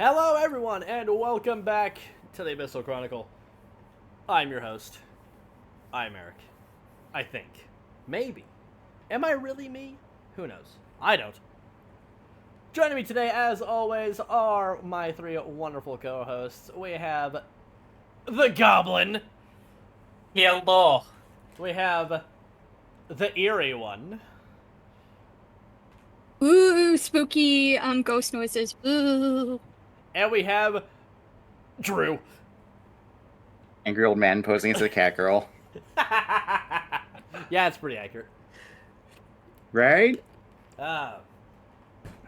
Hello everyone, and welcome back to the Abyssal Chronicle. I'm your host. I'm Eric. I think. Maybe. Am I really me? Who knows? I don't. Joining me today, as always, are my three wonderful co-hosts. We have the Goblin. Hello. We have the Eerie One. Ooh, spooky ghost noises. Ooh. And we have Drew. Angry old man posing as a cat girl. Yeah, it's pretty accurate. Right?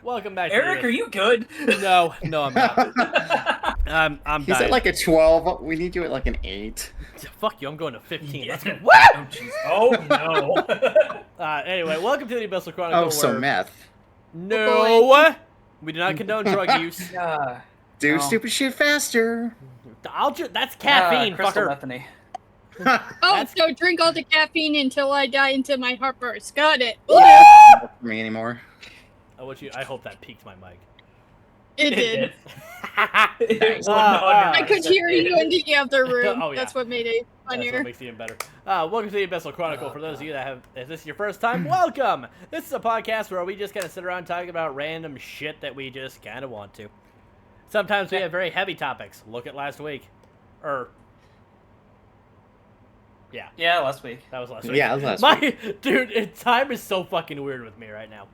Welcome back. Eric, to are you good? No, I'm not. I'm He's dying. at like a 12. We need you at like an 8. Fuck you, I'm going to 15. Let's go. Yeah. What? Oh, jeez. Oh, no. Anyway, welcome to the Abyssal Chronicle. Oh, so meth. No! We do not condone drug use. Do No. stupid shit faster. That's caffeine, Crystal fucker. Bethany. Oh, so drink all the caffeine until I die until my heart bursts. Got it. Not for me anymore. I hope that peaked my mic. It did. It I could hear you in the other room. Oh, yeah. That's what made it That's what funnier. makes it even better. Welcome to the Abyssal Chronicle. For those of you that have, if this is your first time, welcome! This is a podcast where we just kind of sit around talking about random shit that we just kind of want to. Sometimes we have very heavy topics. Look at last week. Yeah, last week. That was last week. Yeah, that was last week. Dude, time is so fucking weird with me right now.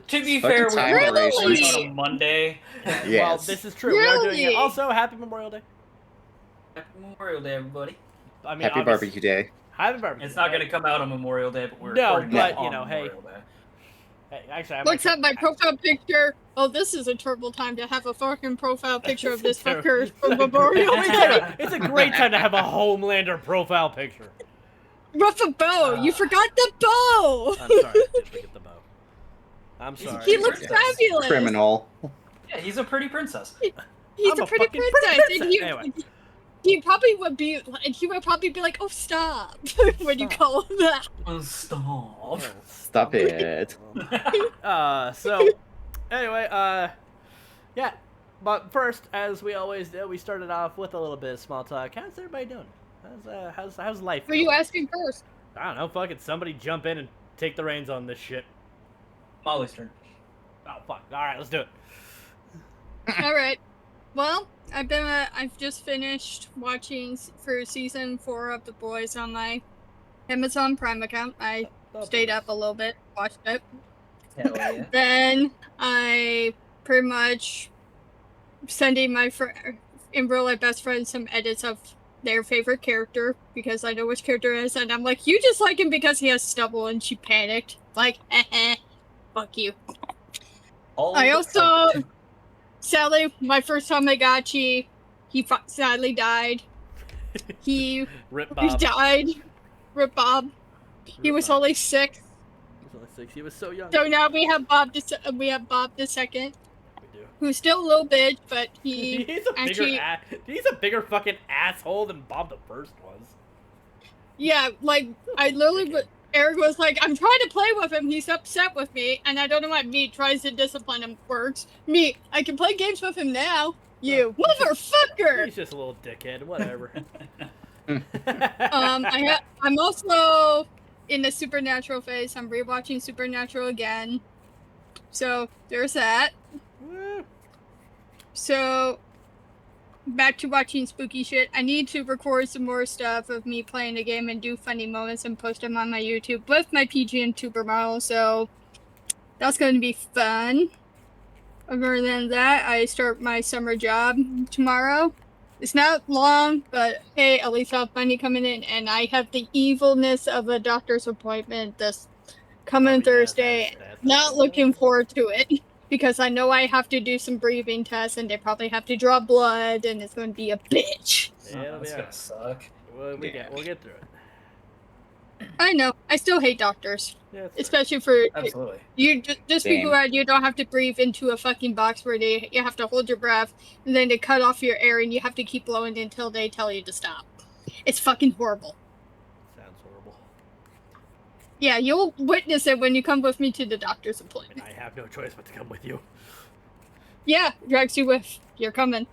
To be Fucking fair, time we were duration. recording on a Monday. Well, Yes. this is true. We are doing it. Really? Also, happy Memorial Day. Happy Memorial Day, everybody. I mean, Happy obvious- barbecue day. Happy barbecue. It's not going to come out on Memorial Day, but we're No, recording but, it on you know, hey. Memorial Day. Hey, actually, I Looks at my profile picture. Oh, this is a terrible time to have a fucking profile picture of this fucker from Memorial Day. It's a great time to have a Homelander profile picture. Rough a bow. You forgot the bow. I'm sorry, I did forget the bow. I'm He's a sorry. He looks Yeah. fabulous. Criminal. Yeah, he's a pretty princess. He's I'm a a pretty fucking princess. princess. And he, Anyway. he probably would be, and he would probably be like, "Oh, stop!" when you call him that. Oh, stop. Stop it. So, anyway, yeah. But first, as we always do, we started off with a little bit of small talk. How's everybody doing? How's life? Who are you going? asking first? I don't know. Fuck it. Somebody jump in and take the reins on this shit. Molly's turn. Oh fuck. All right, let's do it. All right. Well, I've just finished watching for season 4 of The Boys on my Amazon Prime account. I stayed up a little bit, watched it. Hell yeah. Then I pretty much sending my in real life best friend some edits of their favorite character because I know which character it is, and I'm like, "You just like him because he has stubble," and she panicked. Like, fuck you. I also, sadly, my first Tamagotchi, he sadly died. He Rip Bob. died. Rip Bob. He Rip was Bob. only 6. He was only 6. He was so young. So now we have Bob the second, We do. who's still a little bitch, but he He's a bigger actually, he's a bigger fucking asshole than Bob the First was. yeah, like I literally, Eric was like, "I'm trying to play with him. He's upset with me, and I don't know why me tries to discipline him works. Me, I can play games with him now. You motherfucker." He's just a little dickhead. Whatever. I'm also in the Supernatural phase. I'm rewatching Supernatural again. So there's that. Woo. So back to watching spooky shit. I need to record some more stuff of me playing the game and do funny moments and post them on my YouTube with my PG and Tuber model. So that's going to be fun. Other than that, I start my summer job tomorrow. It's not long, but hey, at least I have money coming in, and I have the evilness of a doctor's appointment this coming Thursday. Not looking forward to it because I know I have to do some breathing tests, and they probably have to draw blood, and it's going to be a bitch. Yeah, it'll be That's alright. gonna suck. We'll get through it. I know. I still hate doctors, Yeah, it's especially for Absolutely. you. Just Same. because you don't have to breathe into a fucking box where you have to hold your breath, and then they cut off your air, and you have to keep blowing until they tell you to stop. It's fucking horrible. sounds horrible. Yeah, you'll witness it when you come with me to the doctor's And appointment. I have no choice but to come with you. Yeah, drags you with. You're coming.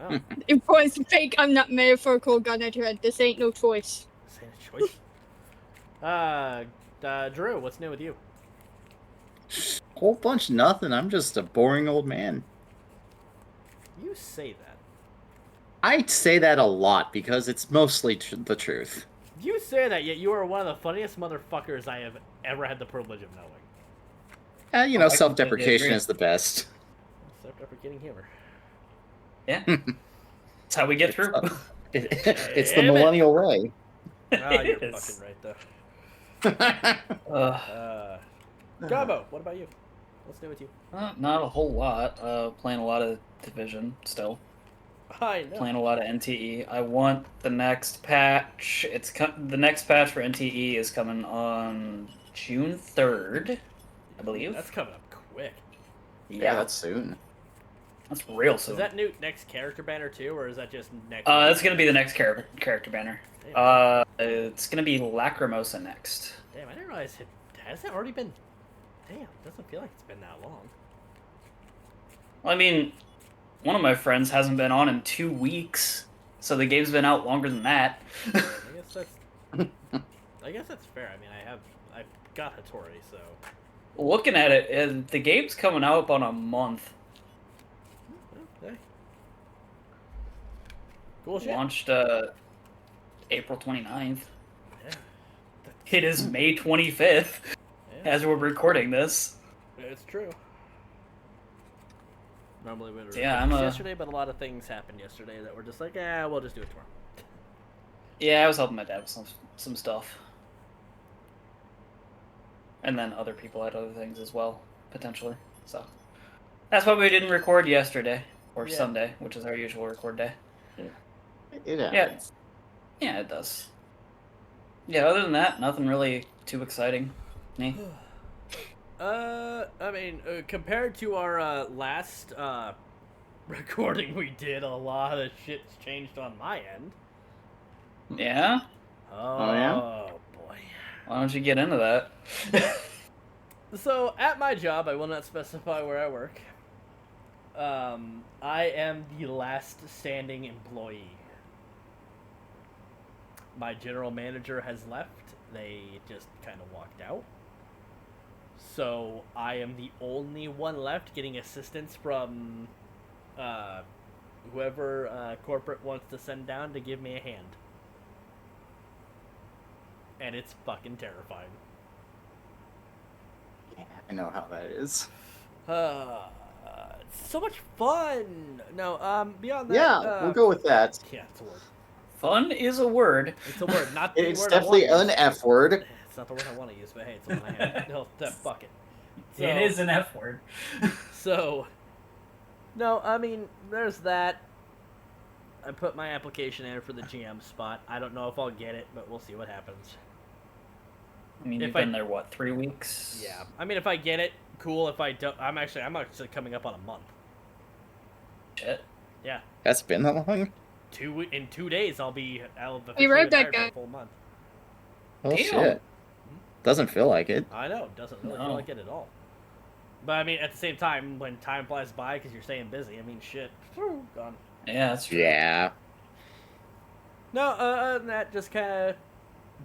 Oh, It was fake. I'm not metaphorical gun at your head. This ain't no choice. this ain't a choice. Drew, what's new with you? Whole bunch of nothing. I'm just a boring old man. You say that. I say that a lot because it's mostly the truth. You say that, yet you are one of the funniest motherfuckers I have ever had the privilege of knowing. I completely Self-deprecation agree. is the best. Self-deprecating humor. Yeah. That's how we get through. It's the Damn it. millennial way. Ah, you're It is. fucking right, though. Uh, Gabo, what about you? What's new with you? not a whole lot. Playing a lot of Division still. I know. Playing a lot of NTE. I want the next patch. The next patch for NTE is coming on June 3rd, I believe. That's coming up quick. Yeah, that's soon. That's real soon. Is that new next character banner too, or is that just next? That's gonna be the next character banner. Damn, It's gonna be Lacrimosa next. damn, I didn't realize it. Has it already been? Damn, it doesn't feel like it's been that long. Well, I mean, one of my friends hasn't been on in 2 weeks, so the game's been out longer than that. I guess that's. I guess that's fair. I mean, I've got Hattori, so. Looking at it, the game's coming out about a month. Okay. Cool shit. Launched April 29th. Yeah. It is May 25th Yeah, as we're recording this. it's true. Normally we would have Yeah, recorded this yesterday, but a lot of things happened yesterday that were just like, we'll just do it tomorrow. Yeah, I was helping my dad with some stuff. And then other people had other things as well, potentially. So that's why we didn't record yesterday or Yeah. Sunday, which is our usual record day. It happens. Yeah, it does. Yeah, other than that, nothing really too exciting. Me. I mean, compared to our last recording we did, a lot of shit's changed on my end. Yeah? Oh, yeah? boy. Why don't you get into that? So, at my job, I will not specify where I work. I am the last standing employee. My general manager has left. They just kind of walked out. So, I am the only one left getting assistance from whoever corporate wants to send down to give me a hand. And it's fucking terrifying. Yeah, I know how that is. It's so much fun. No, beyond that. Yeah, we'll go with that. Yeah, it's a word. Fun is a word. It's a word, not the It's word definitely I want an to use. F word. It's not the word I want to use, but hey, it's the one I have. No, that fuck it. It is an F word. So, no, I mean, there's that. I put my application in for the GM spot. I don't know if I'll get it, but we'll see what happens. I mean, If you've I- been there, what, 3 weeks? Yeah, I mean, if I get it, cool. If I don't, I'm actually coming up on a month. Shit. Yeah, That's been that long? in 2 days I'll be We read that retired for guy. a full month. Oh Damn. shit. Doesn't feel like it. I know, doesn't really No. feel like it at all. But I mean, at the same time, when time flies by because you're staying busy, I mean, shit, gone. Yeah, that's true. Yeah. No, other than that, just kind of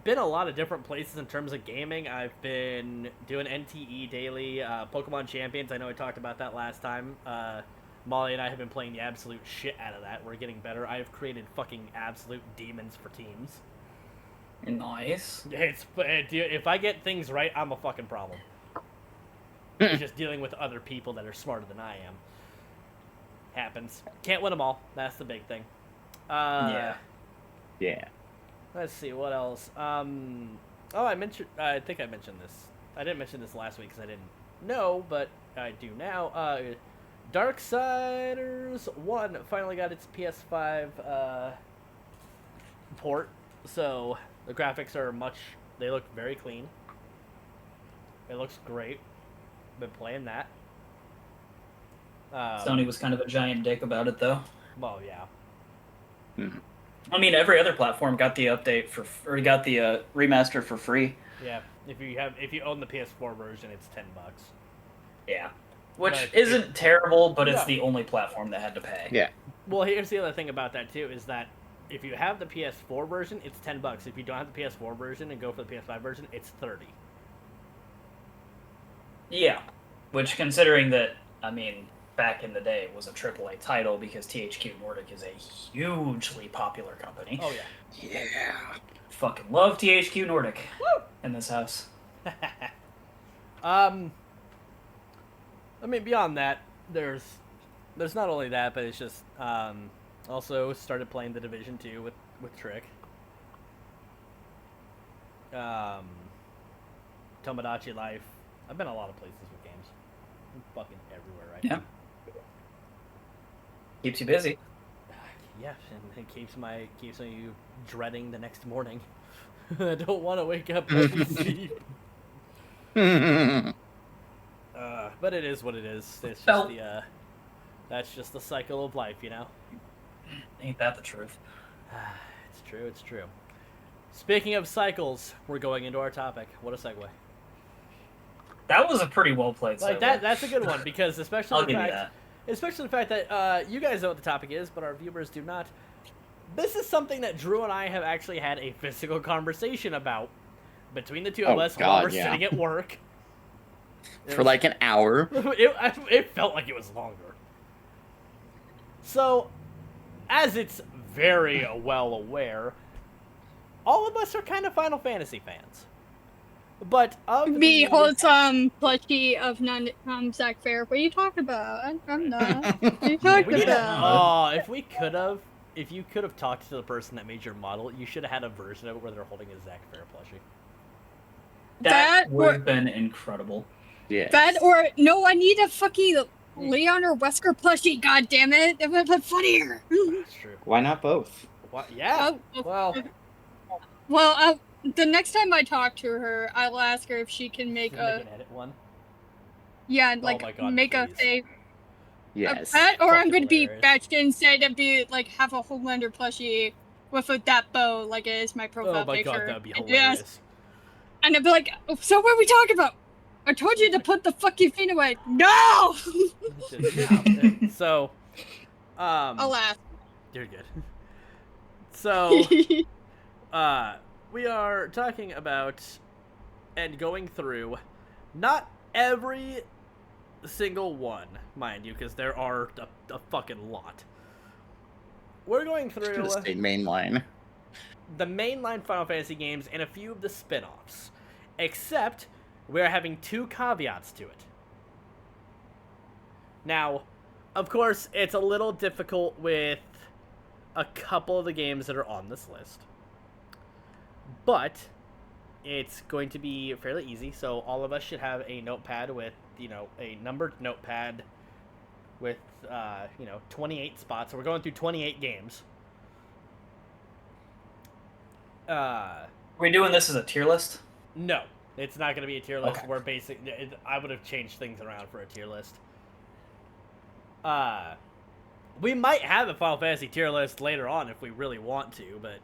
been a lot of different places in terms of gaming. I've been doing NTE daily, Pokemon Champions. I know I talked about that last time. Molly and I have been playing the absolute shit out of that. We're getting better. I have created fucking absolute demons for teams. Nice. If I get things right, I'm a fucking problem. It's just dealing with other people that are smarter than I am. Happens. Can't win them all. That's the big thing. Yeah. Yeah. Let's see, what else? I think I mentioned this. I didn't mention this last week because I didn't know, but I do now. Darksiders 1 finally got its PS5 port, so the graphics are they look very clean. It looks great. Been playing that. Sony was kind of a giant dick about it, though. Well, yeah. I mean, every other platform got the update got the remaster for free. Yeah, if you own the PS4 version, it's $10. Yeah. Which But isn't terrible, but it's No. the only platform that had to pay. Yeah. Well, here's the other thing about that too is that if you have the PS4 version, it's $10. If you don't have the PS4 version and go for the PS5 version, it's 30. Yeah. Which, considering that, I mean, back in the day, it was a AAA title because THQ Nordic is a hugely popular company. Oh yeah. Yeah. Fucking love THQ Nordic Woo! in this house. I mean, beyond that, there's not only that, but it's just also started playing the Division 2 with Trick. Tomodachi Life. I've been a lot of places with games. I'm fucking everywhere right Yeah. now. Keeps you busy. Yeah, and it keeps you dreading the next morning. I don't want to wake up and sleep. But it is what it is. It's just that's just the cycle of life, you know. Ain't that the truth? It's true. It's true. Speaking of cycles, we're going into our topic. What a segue! That was a pretty well played Like segue. that's a good one because I'll especially give you that. the fact that you guys know what the topic is, but our viewers do not. This is something that Drew and I have actually had a physical conversation about between the two of Oh, us God, while we're yeah. sitting at work. For like an hour. It felt like it was longer. So, as it's very well aware, all of us are kind of Final Fantasy fans. But of Me the- holds plushie of Zach Fair. What are you talking about? I'm not. What are you talking We about? Oh, if you could have talked to the person that made your model, you should have had a version of it where they're holding a Zack Fair plushie. That That would or- have been incredible. Yeah. That or no, I need a fucking Leon or Wesker plushie. God damn it! That would have been funnier. That's true. Why not both? What? Yeah. Oh, Well, well, the next time I talk to her, I'll ask her if she can make make a an edit one. yeah, Oh like my God, make please. a Yes. pet, or I'm Fucking gonna be hilarious. batched instead and be like have a Homelander plushie with that bow, like it is my profile Oh my picture. god, that'd be And hilarious. just- And I'd be like, so what are we talking about? I told you to put the fucking thing away. No! So, Alas. you're good. So, we are talking about and going through not every single one, mind you, because there are a fucking lot. We're going through Should have stayed mainline. the mainline Final Fantasy games and a few of the spin-offs, except we're having two caveats to it. Now, of course, it's a little difficult with a couple of the games that are on this list, but it's going to be fairly easy, so all of us should have a notepad with, a numbered notepad with, 28 spots. So we're going through 28 games. Are we doing this as a tier list? No, it's not going to be a tier list. Okay. We're I would have changed things around for a tier list. We might have a Final Fantasy tier list later on if we really want to, but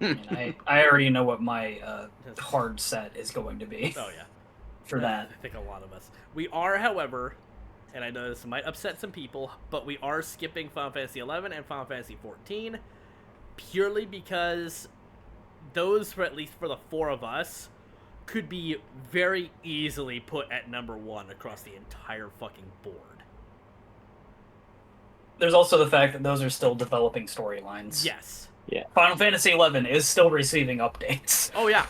I mean, I already know what my hard set is going to be oh yeah, for that. I think a lot of us. We are, however, and I know this might upset some people, but we are skipping Final Fantasy 11 and Final Fantasy 14 purely because those, for at least for the four of us, could be very easily put at number one across the entire fucking board. There's also the fact that those are still developing storylines. Yes. Final Fantasy XI is still receiving updates. Oh yeah.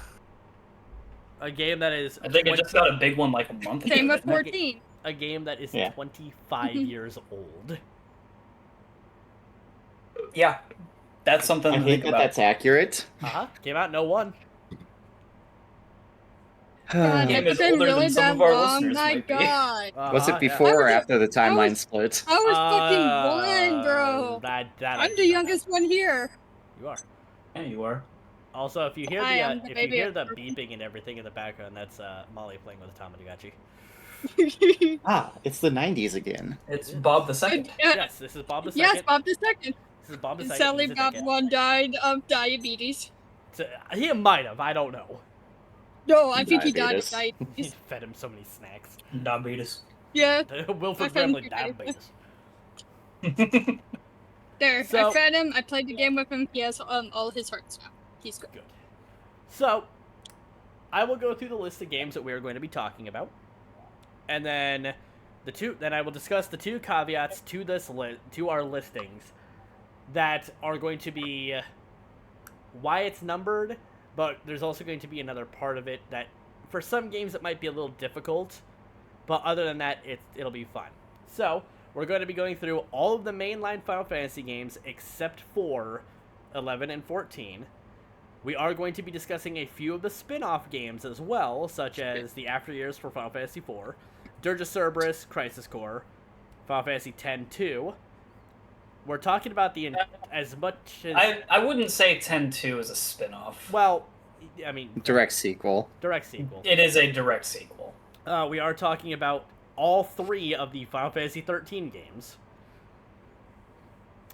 A game that is I think it just got a big one like a month ago. Same with didn't it? 14. a game that is Yeah. 25 years old. Yeah, that's something I to hate think that about. that's accurate. Came out in 01. God, Game it's is been older than really some that of our long. listeners My might be. God. Was Yeah. it before or I was- after the timeline was- split? I was fucking one, bro. That I I'm do the not youngest one here. know. You are. Yeah, you are. Also, if you hear I the am the if you baby hear of the the- beeping and everything in the background, that's Molly playing with a Tamagotchi. Ah, it's the 90s again. It's Bob the Second. Yes, this is Bob the Yes, Second. Bob the Second. This is Bob the Second. Sadly, He's a Bob dickhead. one died of diabetes. So, he might have. I don't know. No, I think he died Diabetes. at night. He fed him so many snacks. Diabetes. Yeah, Wilford I fed him Brimley diabetes. diabetes. there. So- I fed him. I played the game with him. He has all his hearts now. He's good. Good. So, I will go through the list of games that we are going to be talking about, and then I will discuss the two caveats to this to our listings that are going to be why it's numbered, but there's also going to be another part of it that for some games it might be a little difficult, but other than that it'll be fun. So, we're going to be going through all of the mainline Final Fantasy games except for 11 and 14. We are going to be discussing a few of the spin-off games as well, such as the After Years for Final Fantasy IV, Dirge of Cerberus, Crisis Core, Final Fantasy X-2. We're talking about as much as... I wouldn't say 10-2 is a spin-off. Well, I mean... Direct sequel. Direct sequel. It is a direct sequel. We are talking about all three of the Final Fantasy 13 games.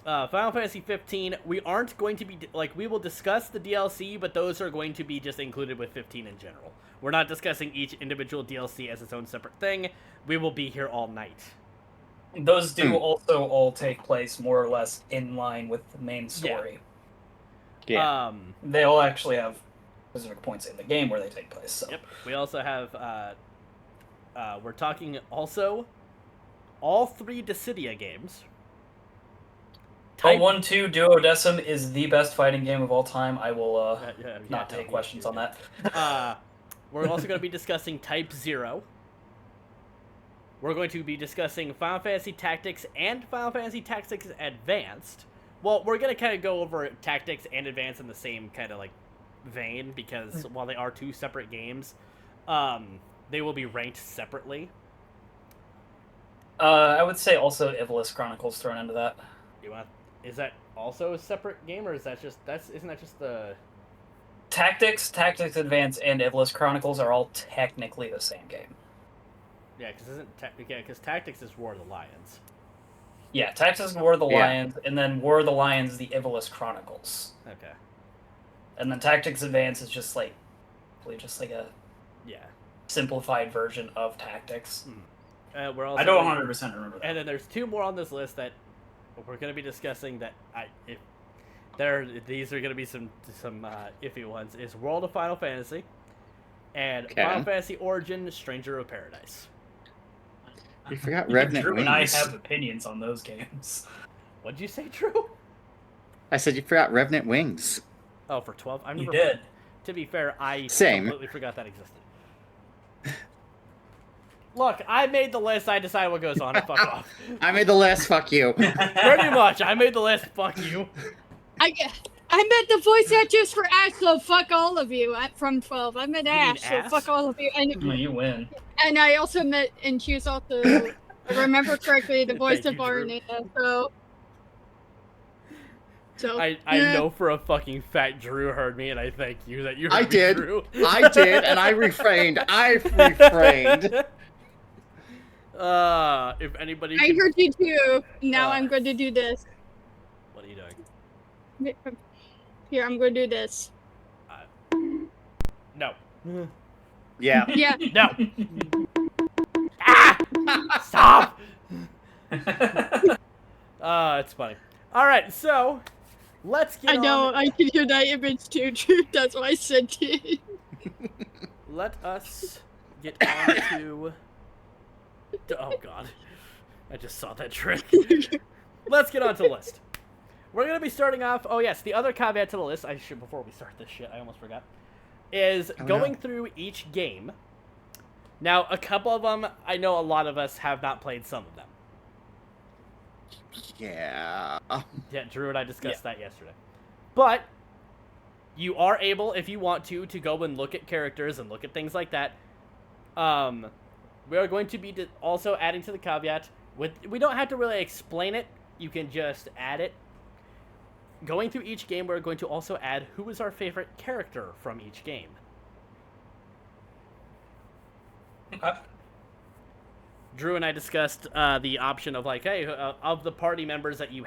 Final Fantasy 15, we aren't going to be, we will discuss the DLC, but those are going to be just included with 15 in general. We're not discussing each individual DLC as its own separate thing. We will be here all night. Those do also all take place more or less in line with the main story. Yeah. They all actually have specific points in the game where they take place. So. Yep. We also have, we're talking also all three Dissidia games. Oh, 1-2 Duodecim is the best fighting game of all time. I will not take questions on that. We're also going to be discussing Type 0. We're going to be discussing Final Fantasy Tactics and Final Fantasy Tactics Advanced. Well, we're going to kind of go over Tactics and Advanced in the same kind of vein, because while they are two separate games, they will be ranked separately. I would say also Abyssal Chronicles thrown into that. Is that also a separate game, or is that isn't that just the... Tactics Advanced, and Abyssal Chronicles are all technically the same game. Yeah, because Tactics is War of the Lions. Yeah, Tactics is War of the Lions, and then War of the Lions, the Abyssal Chronicles. Okay. And then Tactics Advanced is just a simplified version of Tactics. We're also I don't 100% remember that. And then there's two more on this list that we're going to be discussing that these are going to be some iffy ones, is World of Final Fantasy and Final Fantasy Origin Stranger of Paradise. You forgot Revenant Drew Wings. and I have opinions on those games. What'd you say, Drew? I said you forgot Revenant Wings. Oh, for 12? I You remember. did. To be fair, I Same. completely forgot that existed. Look, I made the list, I decide what goes on, and fuck off. I made the list, fuck you. Pretty much, I made the list, fuck you. I meant the voice actors for Ash, so fuck all of you from 12. I meant Ash, so Ass? fuck all of you. And You win. I also meant, and she was also, if I remember correctly, the voice Thank of you, Drew. Arnita, so I yeah. know for a fucking fact Drew heard me, and I thank you that you heard I me, did. Drew. I did, and I refrained. If anybody I can... heard you too. Now I'm going to do this. What are you doing? Here, I'm going to do this. No. Yeah. Yeah. No. Stop! It's funny. Alright, so, let's get I know, on... I can hear that image too, Drew. That's why I said it. Let us get on to... Oh, God. I just saw that trick. Let's get on to the list. We're going to be starting off... Oh, yes, the other caveat to the list, before we start this shit, I almost forgot, is going through each game. Now, a couple of them, I know a lot of us have not played some of them. Yeah. Yeah, Drew and I discussed that yesterday. But you are able, if you want to go and look at characters and look at things like that. We are going to be also adding to the caveat. We don't have to really explain it. You can just add it. Going through each game, we're going to also add who is our favorite character from each game. Drew and I discussed the option of hey, of the party members that you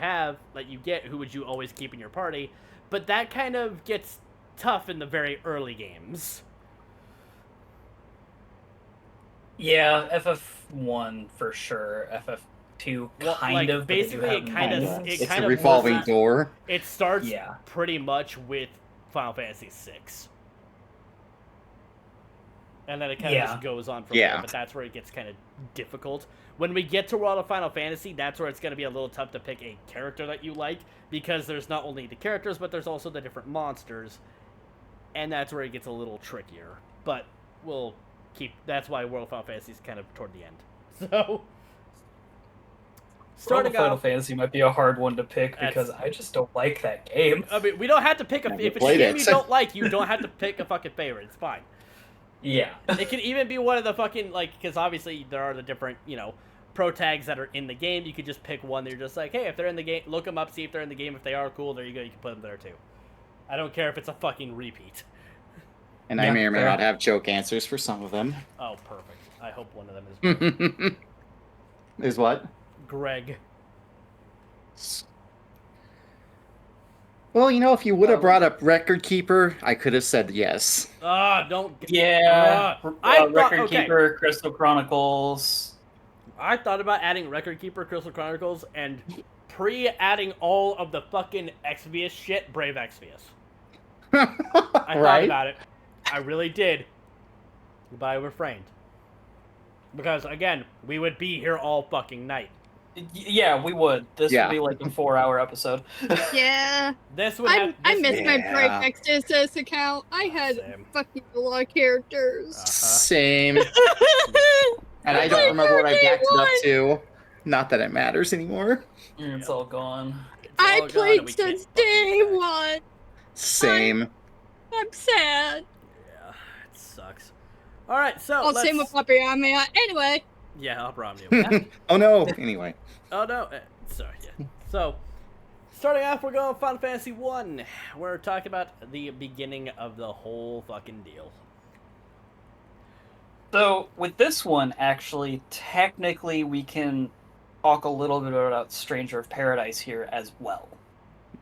get, who would you always keep in your party? But that kind of gets tough in the very early games. Yeah, FF1 for sure. FF2 Well, kind like, of. But they do basically, have it kind of moments. it It's kind a of revolving works- door. It starts Yeah. pretty much with Final Fantasy VI, and then it kind of Yeah. just goes on from Yeah. there. But that's where it gets kind of difficult. When we get to World of Final Fantasy, that's where it's going to be a little tough to pick a character that you like, because there's not only the characters, but there's also the different monsters, and that's where it gets a little trickier. But we'll keep. That's why World of Final Fantasy is kind of toward the end. So. Starting Final off, Fantasy might be a hard one to pick because I just don't like that game. I mean, we don't have to pick a. Never If it's a played game it. you don't like, you don't have to pick a fucking favorite. It's fine. Yeah. It can even be one of the fucking, like, because obviously there are the different, pro tags that are in the game. You could just pick one that you're just like, hey, if they're in the game, look them up, see if they're in the game. If they are, cool, there you go. You can put them there too. I don't care if it's a fucking repeat. And I may or may fair. not have joke answers for some of them. Oh, perfect. I hope one of them is Greg. Is what? Greg. Well, if you would have brought up Record Keeper, I could have said yes. Ah, don't. Yeah. I thought- Record okay. Keeper, Crystal Chronicles. I thought about adding Record Keeper, Crystal Chronicles, and pre-adding all of the fucking Exvius shit, Brave Exvius. I thought Right? about it. I really did. But I refrained. Because, again, we would be here all fucking night. Yeah, we would. This Yeah. would be like a 4-hour episode. Yeah. This would have... I this- miss my Yeah. Brave Exodus account. I had Same. fucking a lot of characters. Same. And I don't remember what I backed it up to. Not that it matters anymore. It's all gone. It's all I gone and played we can't since fucking day do that. one. Same. I'm sad. Yeah, it sucks. Alright, so I'll let's... same with Puppy on me. Anyway, Yeah, I'll problem you. Oh no. Anyway. Oh no, sorry, yeah. So, starting off, we're going with Final Fantasy 1. We're talking about the beginning of the whole fucking deal. So, with this one, actually, technically, we can talk a little bit about Stranger of Paradise here as well.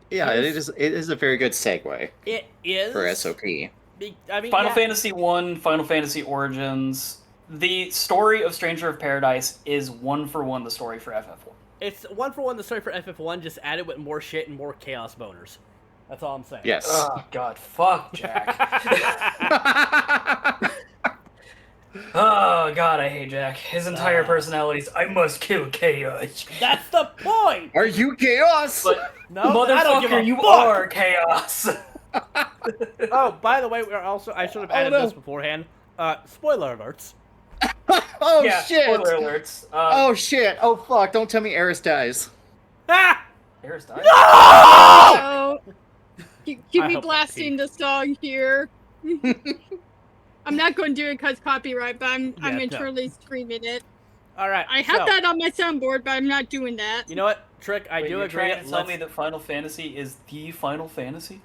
Yeah, it is a very good segue It is... for SOP. I mean, Final yeah, Fantasy 1, Final Fantasy Origins. The story of Stranger of Paradise is one for one the story for FF1. it's one for one the story for FF1, just added with more shit and more chaos boners. That's all I'm saying. Yes. Oh, God. Fuck, Jack. Oh, God, I hate Jack. His entire personality is, I must kill chaos. That's the point! Are you chaos? But, No, I don't give a motherfucker, you fuck! are chaos. Oh, by the way, we're also... I should have added no. this beforehand. Spoiler alerts. Oh yeah, shit! spoiler alerts. Oh shit! Oh fuck! Don't tell me Eris dies. Ah! Eris died? so keep I me hope blasting the song here. I'm not going to do it because copyright, but I'm Yeah, no. internally screaming it. Alright, I have that on my soundboard, but I'm not doing that. You know what, Trick? I Wait, do you're agree. trying to tell me that Final Fantasy is the Final Fantasy?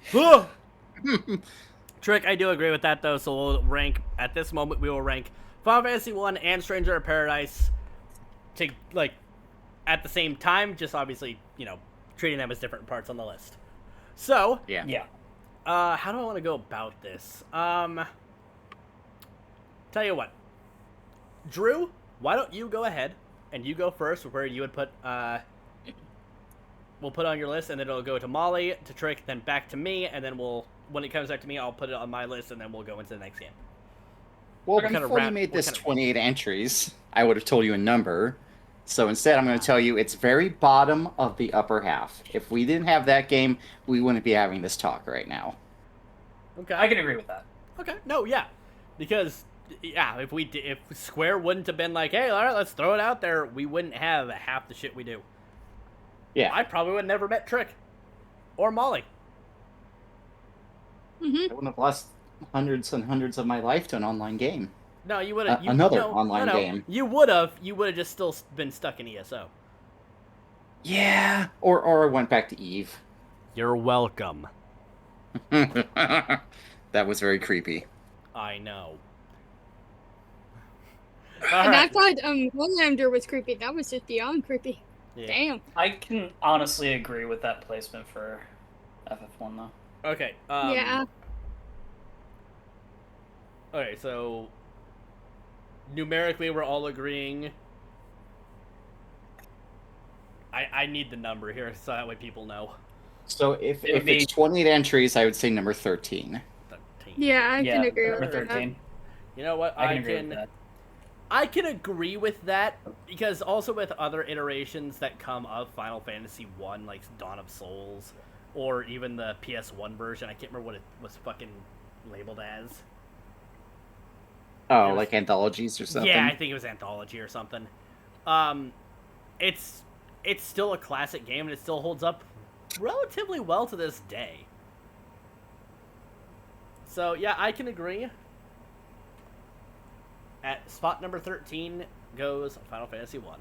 Trick, I do agree with that, though, so we'll rank... At this moment, we will rank Final Fantasy 1 and Stranger of Paradise to, like, at the same time, just obviously, treating them as different parts on the list. So, Yeah. Yeah. how do I want to go about this? Tell you what. Drew, why don't you go ahead, and you go first where you would put, we'll put on your list, and then it'll go to Molly, to Trick, then back to me, and then when it comes back to me, I'll put it on my list, and then we'll go into the next game. Well, What kind of before you rap- made what this kind of- 28 entries, I would have told you a number. So instead, I'm going to tell you it's very bottom of the upper half. If we didn't have that game, we wouldn't be having this talk right now. Okay. I can agree with that. Okay. No, yeah. Because, yeah, if Square wouldn't have been like, hey, all right, let's throw it out there, we wouldn't have half the shit we do. Yeah. I probably would have never met Trick. Or Molly. Hmm. I wouldn't have lost hundreds and hundreds of my life to an online game. No, you would have. Another online game. You would have. You would have just still been stuck in ESO. Yeah. Or I went back to Eve. You're welcome. That was very creepy. I know. And I thought Homelander was creepy. That was just beyond creepy. Yeah. Damn. I can honestly agree with that placement for FF1, though. Okay. Yeah. Okay, so numerically we're all agreeing. I need the number here so that way people know. So if It would be- it's 28 entries, I would say number 13. 13. Yeah, I Yeah, can agree number with that. 13. You know what? I can agree with that. I can agree with that, because also with other iterations that come of Final Fantasy 1, like Dawn of Souls, or even the PS1 version, I can't remember what it was fucking labeled as. Oh, like anthologies or something? Yeah, I think it was Anthology or something. It's still a classic game, and it still holds up relatively well to this day. So, yeah, I can agree. At spot number 13 goes Final Fantasy 1.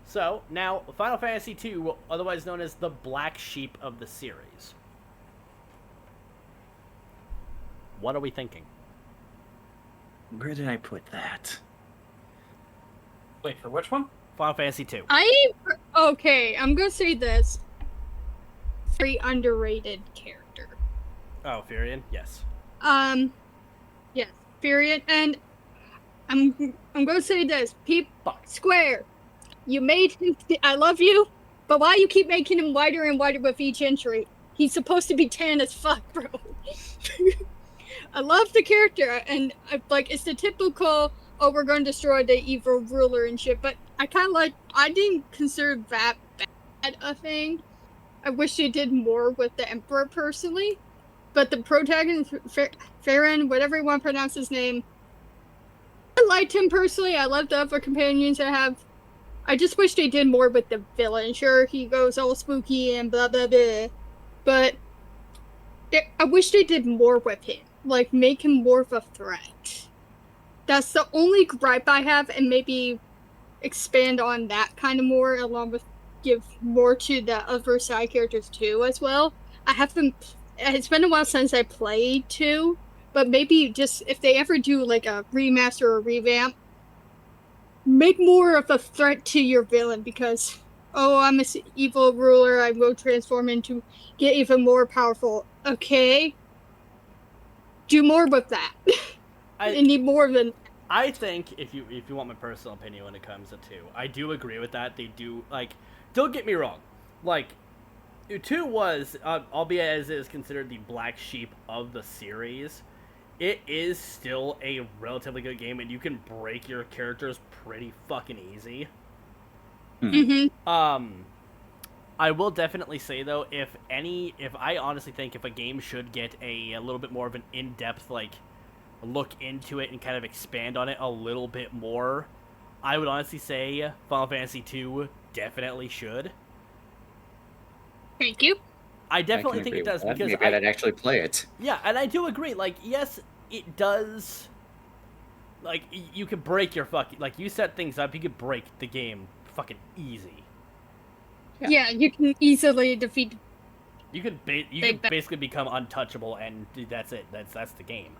So, now, Final Fantasy 2, otherwise known as the black sheep of the series. What are we thinking? Where did I put that? Wait, for which one? Final Fantasy 2. Okay, I'm gonna say this. Very underrated character. Oh, Furion? Yes. Yes, Furion, and I'm gonna say this. Square, you made him. I love you, but why you keep making him whiter and whiter with each entry? He's supposed to be tan as fuck, bro. I love the character, and it's the typical, oh, we're going to destroy the evil ruler and shit, but I didn't consider that bad a thing. I wish they did more with the Emperor, personally, but the protagonist, Farron, whatever you want to pronounce his name, I liked him personally. I love the other companions I have. I just wish they did more with the villain. Sure, he goes all spooky and blah, blah, blah, but I wish they did more with him. Like, make him more of a threat. That's the only gripe I have, and maybe expand on that kind of more, along with give more to the other side characters too as well. It's been a while since I played 2, but maybe just, if they ever do like a remaster or revamp, make more of a threat to your villain, because, oh, I'm this evil ruler, I will transform into get even more powerful. Okay? Do more with that. I need more than. I think if you want my personal opinion when it comes to 2, I do agree with that. They do, like, don't get me wrong, like, 2 was, albeit as it is considered the black sheep of the series, it is still a relatively good game, and you can break your characters pretty fucking easy. Mm-hmm. I will definitely say, though, if I honestly think if a game should get a little bit more of an in-depth, like, look into it and kind of expand on it a little bit more, I would honestly say Final Fantasy 2 definitely should. Thank you. I definitely think it does, because maybe I'd actually play it. Yeah, and I do agree. Like, yes, it does. Like, you can break your fucking, like, you set things up, you could break the game fucking easy. Yeah, you can easily defeat. You can basically become untouchable, and that's it. That's the game.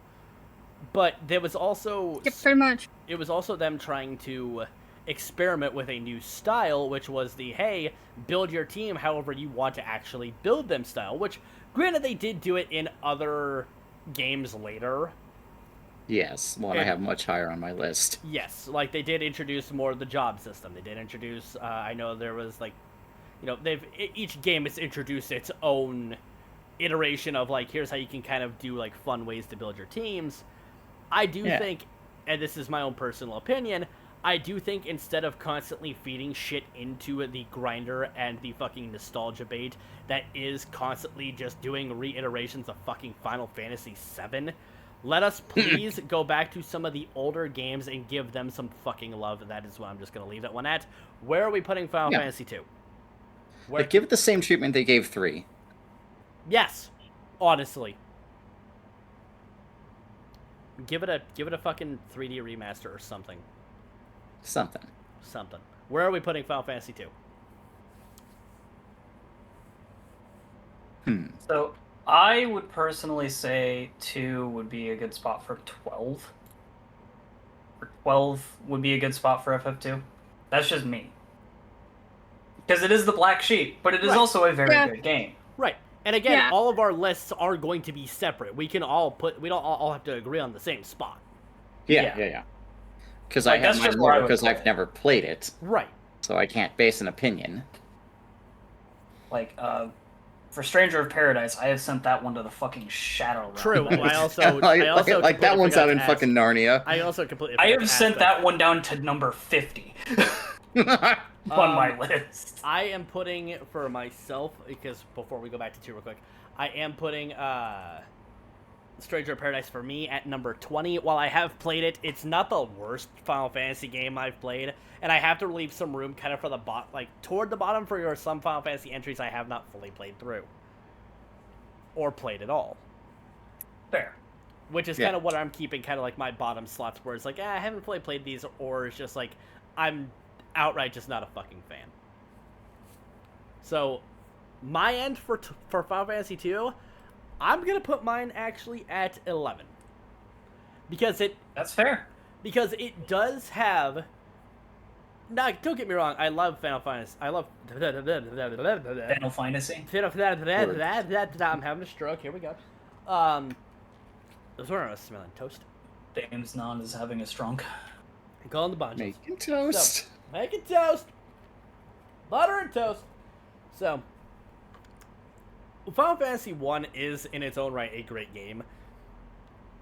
But there was also pretty much. It was also them trying to experiment with a new style, which was the, hey, build your team however you want to actually build them style, which, granted, they did do it in other games later. Yes, one I have much higher on my list. Yes, like, they did introduce more of the job system. They did introduce, I know there was, like, you know, each game has introduced its own iteration of, like, here's how you can kind of do, like, fun ways to build your teams. I do think, and this is my own personal opinion, I do think instead of constantly feeding shit into the grinder and the fucking nostalgia bait that is constantly just doing reiterations of fucking Final Fantasy VII, let us please go back to some of the older games and give them some fucking love. That is what I'm just going to leave that one at. Where are we putting Final Fantasy II? But give it the same treatment they gave 3. Yes, honestly. Give it a fucking 3D remaster or something. Something. Where are we putting Final Fantasy II? So, I would personally say 2 would be a good spot for 12. Or 12 would be a good spot for FF2. That's just me. Because it is the black sheep, but it is also a very good game. Right. And again, all of our lists are going to be separate. We don't all have to agree on the same spot. Yeah. Because Like, I have that's my just where I lore would because put I've it. never played it, Right. so I can't base an opinion. Like, for Stranger of Paradise, I have sent that one to the fucking Shadow Realm. True. I also like, I also like that completely one's forgot out to in ask- fucking Narnia. I also completely I forgot have to ask sent about- that one down to number 50 on my list. I am putting for myself, because before we go back to 2 real quick, I am putting Stranger of Paradise for me at number 20. While I have played it, it's not the worst Final Fantasy game I've played, and I have to leave some room kind of for the toward the bottom for your some Final Fantasy entries I have not fully played through or played at all. Fair. Which is kind of what I'm keeping kind of like my bottom slots, where it's like, I haven't fully played these, or it's just like I'm outright just not a fucking fan. So, my end for Final Fantasy 2, I'm gonna put mine actually at 11 because That's fair. it does have. Now, don't get me wrong, I love Final Fantasy. I love Final Fantasy. I'm having a stroke. Here we go. I was wondering, I was smelling toast. James Nond is having a stroke. I'm calling the bunches. Making toast. So, making toast. Butter and toast. So, Final Fantasy 1 is, in its own right, a great game.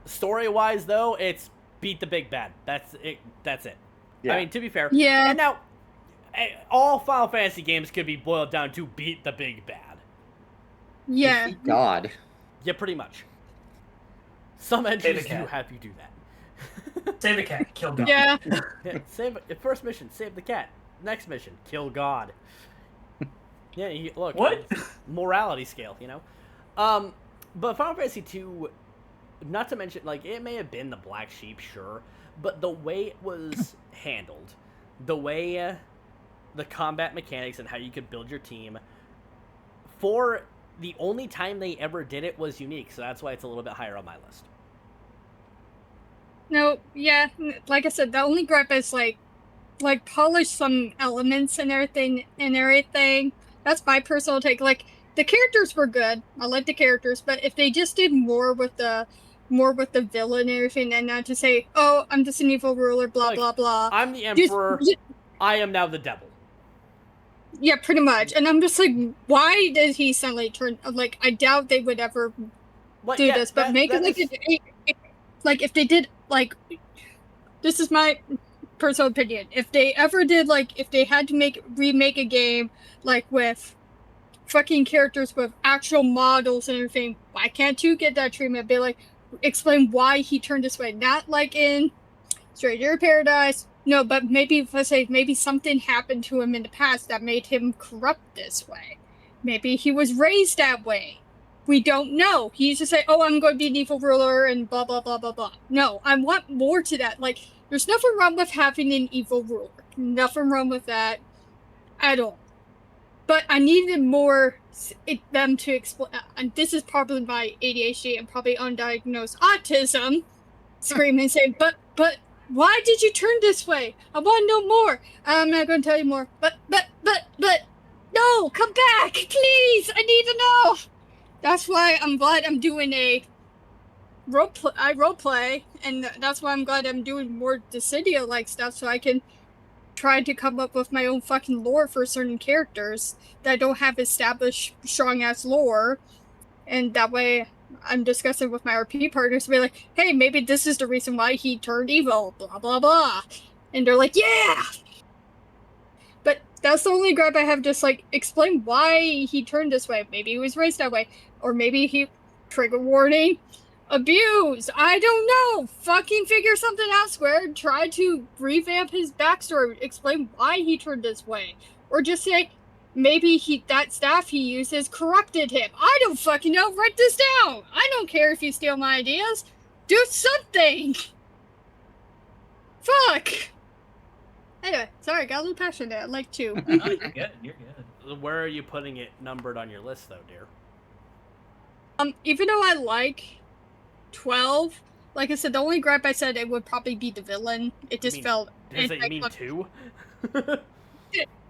Story-wise, though, it's beat the big bad. That's it. Yeah. I mean, to be fair. Yeah. And now, all Final Fantasy games could be boiled down to beat the big bad. Yeah. God. Yeah, pretty much. Some entries do cat. have you do that. Save the cat. Kill God. Yeah. Yeah, first mission, save the cat. Next mission, kill God. Yeah, look. What? Morality scale, you know? But Final Fantasy 2, not to mention, like, it may have been the black sheep, sure, but the way it was handled, the way the combat mechanics and how you could build your team, for the only time they ever did it was unique, so that's why it's a little bit higher on my list. No, yeah, like I said, the only gripe is like polish some elements and everything. That's my personal take. Like, the characters were good. I like the characters, but if they just did more with the villain and everything, and not to say, oh, I'm just an evil ruler, blah, Like, blah, blah. I'm the emperor. I am now the devil. Yeah, pretty much. And I'm just like, why did he suddenly turn, like, I doubt they would ever But do yeah, this, but make it like if they did, like, this is my personal opinion. If they ever did, like, if they had to remake a game, like, with fucking characters with actual models and everything, why can't you get that treatment? Be like, explain why he turned this way. Not like in Stranger of Paradise. No, but maybe, let's say, maybe something happened to him in the past that made him corrupt this way. Maybe he was raised that way. We don't know. He used to say, oh, I'm going to be an evil ruler and blah, blah, blah, blah, blah. No, I want more to that. Like, there's nothing wrong with having an evil ruler. Nothing wrong with that at all. But I needed more them to explain. And this is probably my ADHD and probably undiagnosed autism screaming, saying, but why did you turn this way? I want to know more. I'm not going to tell you more. But, no, come back, please. I need to know. That's why I'm glad I'm doing a roleplay, and that's why I'm glad I'm doing more Dissidia-like stuff, so I can try to come up with my own fucking lore for certain characters that don't have established strong-ass lore, and that way I'm discussing with my RP partners to be like, hey, maybe this is the reason why he turned evil, blah, blah, blah. And they're like, yeah! But that's the only gripe I have, just, like, explain why he turned this way. Maybe he was raised that way. Or maybe he, trigger warning, abused. I don't know. Fucking figure something out, Square. Try to revamp his backstory. Explain why he turned this way. Or just say, maybe that staff he uses corrupted him. I don't fucking know. Write this down. I don't care if you steal my ideas. Do something. Fuck. Anyway, sorry, got a little passionate. I'd like to. No, you're good. You're good. Where are you putting it numbered on your list, though, dear? Even though I like 12, like I said, the only gripe I said it would probably be the villain. It just felt. Does it mean 2?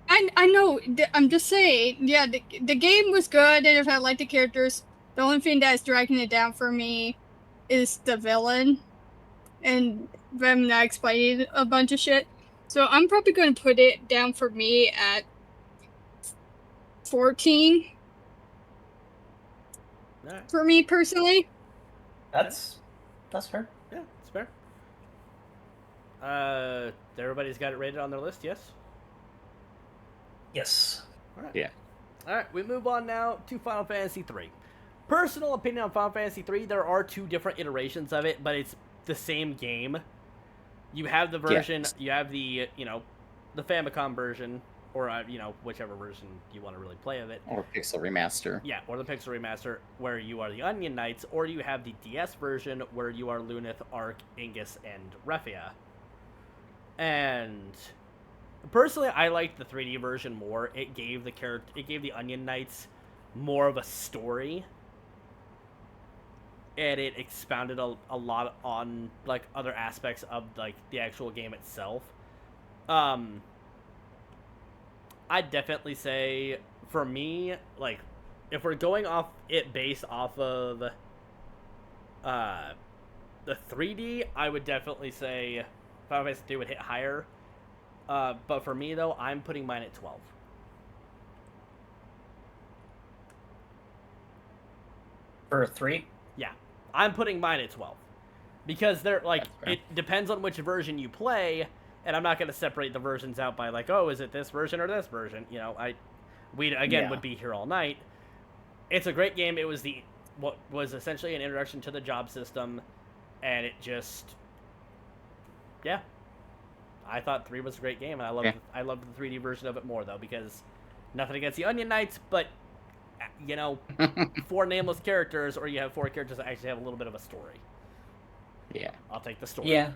I know. I'm just saying. Yeah, the game was good, and if I like the characters, the only thing that's dragging it down for me is the villain. and them not explaining a bunch of shit. So I'm probably going to put it down for me at 14 All right. for me personally. That's fair. Yeah, it's fair. Everybody's got it rated on their list, yes? Yes. All right. Yeah. All right, we move on now to Final Fantasy III. Personal opinion on Final Fantasy III, there are two different iterations of it, but it's the same game. You have the version, you have the, the Famicom version, or, whichever version you want to really play of it. Or Pixel Remaster. Yeah, or the Pixel Remaster, where you are the Onion Knights, or you have the DS version, where you are Lunith, Ark, Ingus, and Refia. And personally, I liked the 3D version more. It gave the Onion Knights more of a story, and it expounded a lot on like other aspects of like the actual game itself. I'd definitely say, for me, like, if we're going off it based off of the 3D, I would definitely say Final Fantasy 3 would hit higher. But for me, though, I'm putting mine at 12. For 3? Yeah, I'm putting mine at 12. Because they're, like, it depends on which version you play, and I'm not going to separate the versions out by, like, oh, is it this version or this version? We would be here all night. It's a great game. It was what was essentially an introduction to the job system, and it just, yeah. I thought 3 was a great game, and I loved the 3D version of it more, though, because nothing against the Onion Knights, but, 4 nameless characters, or you have 4 characters that actually have a little bit of a story. Yeah. I'll take the story. Yeah.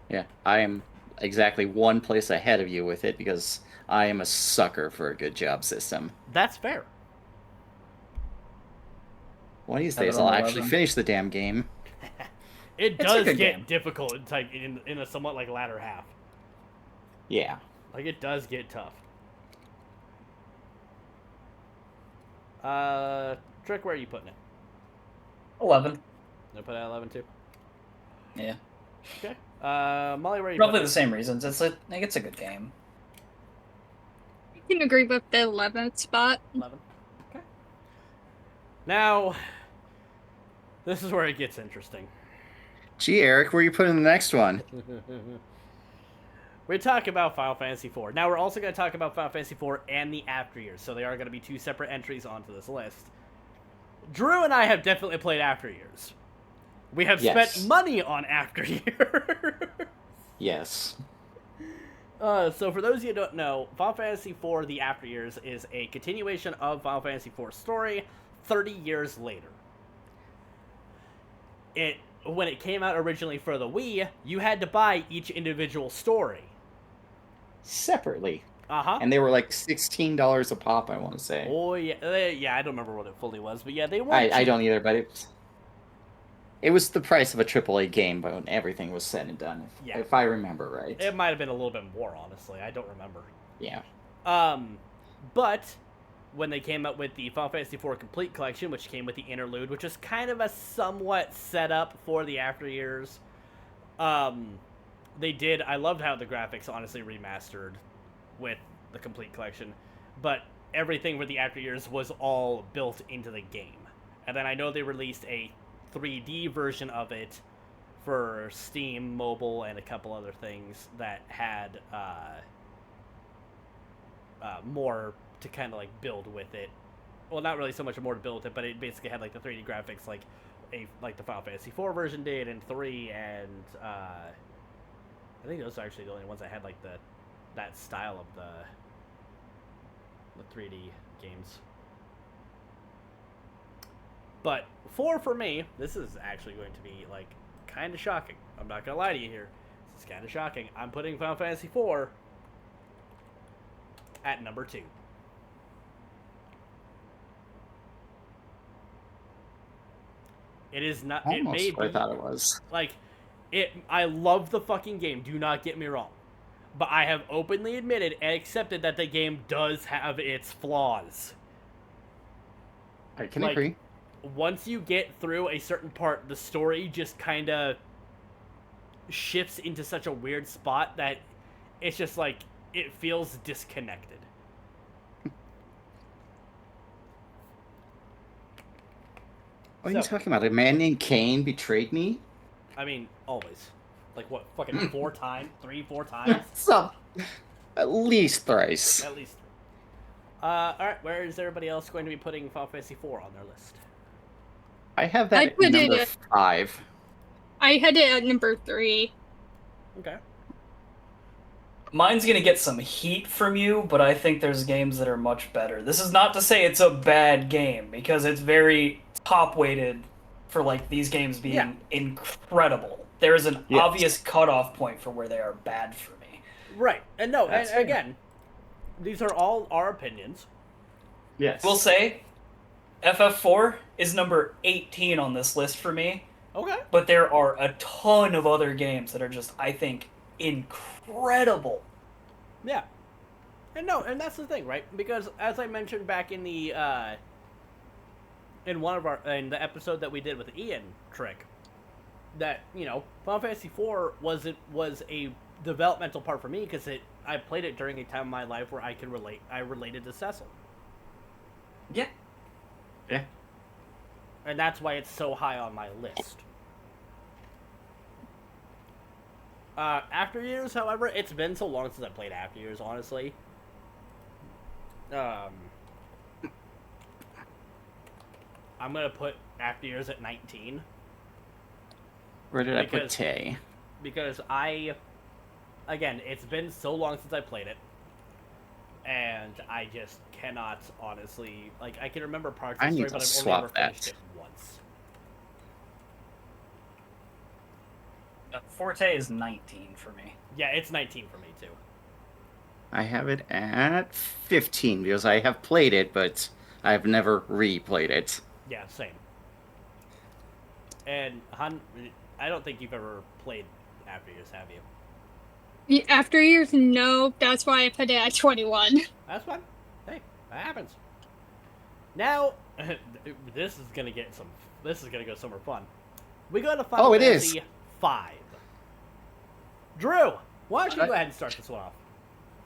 Yeah, I am exactly one place ahead of you with it, because I am a sucker for a good job system. That's fair. One of these days, I'll actually finish the damn game. It does get difficult. It's like in a somewhat like latter half. Yeah. Like, it does get tough. Trick, where are you putting it? 11. I put it at 11 too. Yeah. Okay. Molly, where are you? Probably the same reasons. It's a good game. I can agree with the 11th spot. 11. Okay. Now, this is where it gets interesting. Gee, Eric, where are you putting the next one? We're talking about Final Fantasy IV. Now, we're also going to talk about Final Fantasy IV and the After Years, so they are going to be 2 separate entries onto this list. Drew and I have definitely played After Years. We have spent money on After Years. Yes. So for those of you who don't know, Final Fantasy IV The After Years is a continuation of Final Fantasy IV's story 30 years later. When it came out originally for the Wii, you had to buy each individual story. Separately. Uh-huh. And they were like $16 a pop, I want to say. Oh, yeah. Yeah, I don't remember what it fully was, but yeah, they were. I don't either, but it was the price of a AAA game, but when everything was said and done, if I remember right. It might have been a little bit more, honestly. I don't remember. Yeah. But when they came out with the Final Fantasy IV Complete Collection, which came with the Interlude, which was kind of a somewhat setup for the After Years, I loved how the graphics honestly remastered with the Complete Collection, but everything with the After Years was all built into the game. And then I know they released a 3D version of it for Steam, mobile, and a couple other things that had more to kind of like build with it. Well, not really so much more to build with it, but it basically had like the 3D graphics like the Final Fantasy IV version did, and 3, and I think those are actually the only ones that had like that style of the 3D games. But 4 for me, this is actually going to be like kind of shocking. I'm not gonna lie to you here. This is kind of shocking. I'm putting Final Fantasy IV at number 2. It is not. Almost it may what I be, thought it was. like, I love the fucking game. Do not get me wrong, but I have openly admitted and accepted that the game does have its flaws. I can agree. Once you get through a certain part, the story just kind of shifts into such a weird spot that it's just like it feels disconnected. What are you talking about? A man named Cain betrayed me? I mean, always. Like, what, fucking 4 times? 4 times? So, at least thrice. At least 3. Alright, where is everybody else going to be putting Final Fantasy IV on their list? I have that I at put it number at- 5. I had it at number 3. Okay. Mine's gonna get some heat from you, but I think there's games that are much better. This is not to say it's a bad game, because it's very top-weighted for, like, these games being incredible. There's an obvious cutoff point for where they are bad for me. Right. And no, That's and again, these are all our opinions. Yes. We'll say FF4 is number 18 on this list for me, Okay. but there are a ton of other games that are just, I think, incredible. Yeah. And no, and that's the thing, right? Because as I mentioned back in the in the episode that we did with Ian Trick, that, you know, Final Fantasy IV was a developmental part for me because I played it during a time in my life where I related to Cecil. Yeah. Yeah. And that's why it's so high on my list. After Years, however, it's been so long since I played After Years, honestly. I'm gonna put After Years at 19. Where did I put Tay? Because again, it's been so long since I played it, and I just cannot honestly, like, I can remember parts of the story, but I've only ever finished it once. Forte is 19 for me. Yeah, it's 19 for me too. I have it at 15 because I have played it, but I've never replayed it. Yeah, same. And Han, I don't think you've ever played After Years, have you? After Years, no. That's why I put it at 21. That's fine. Hey, that happens. Now, this is gonna go somewhere fun. We go to Final Fantasy 5. Drew, why don't you go ahead and start this one off?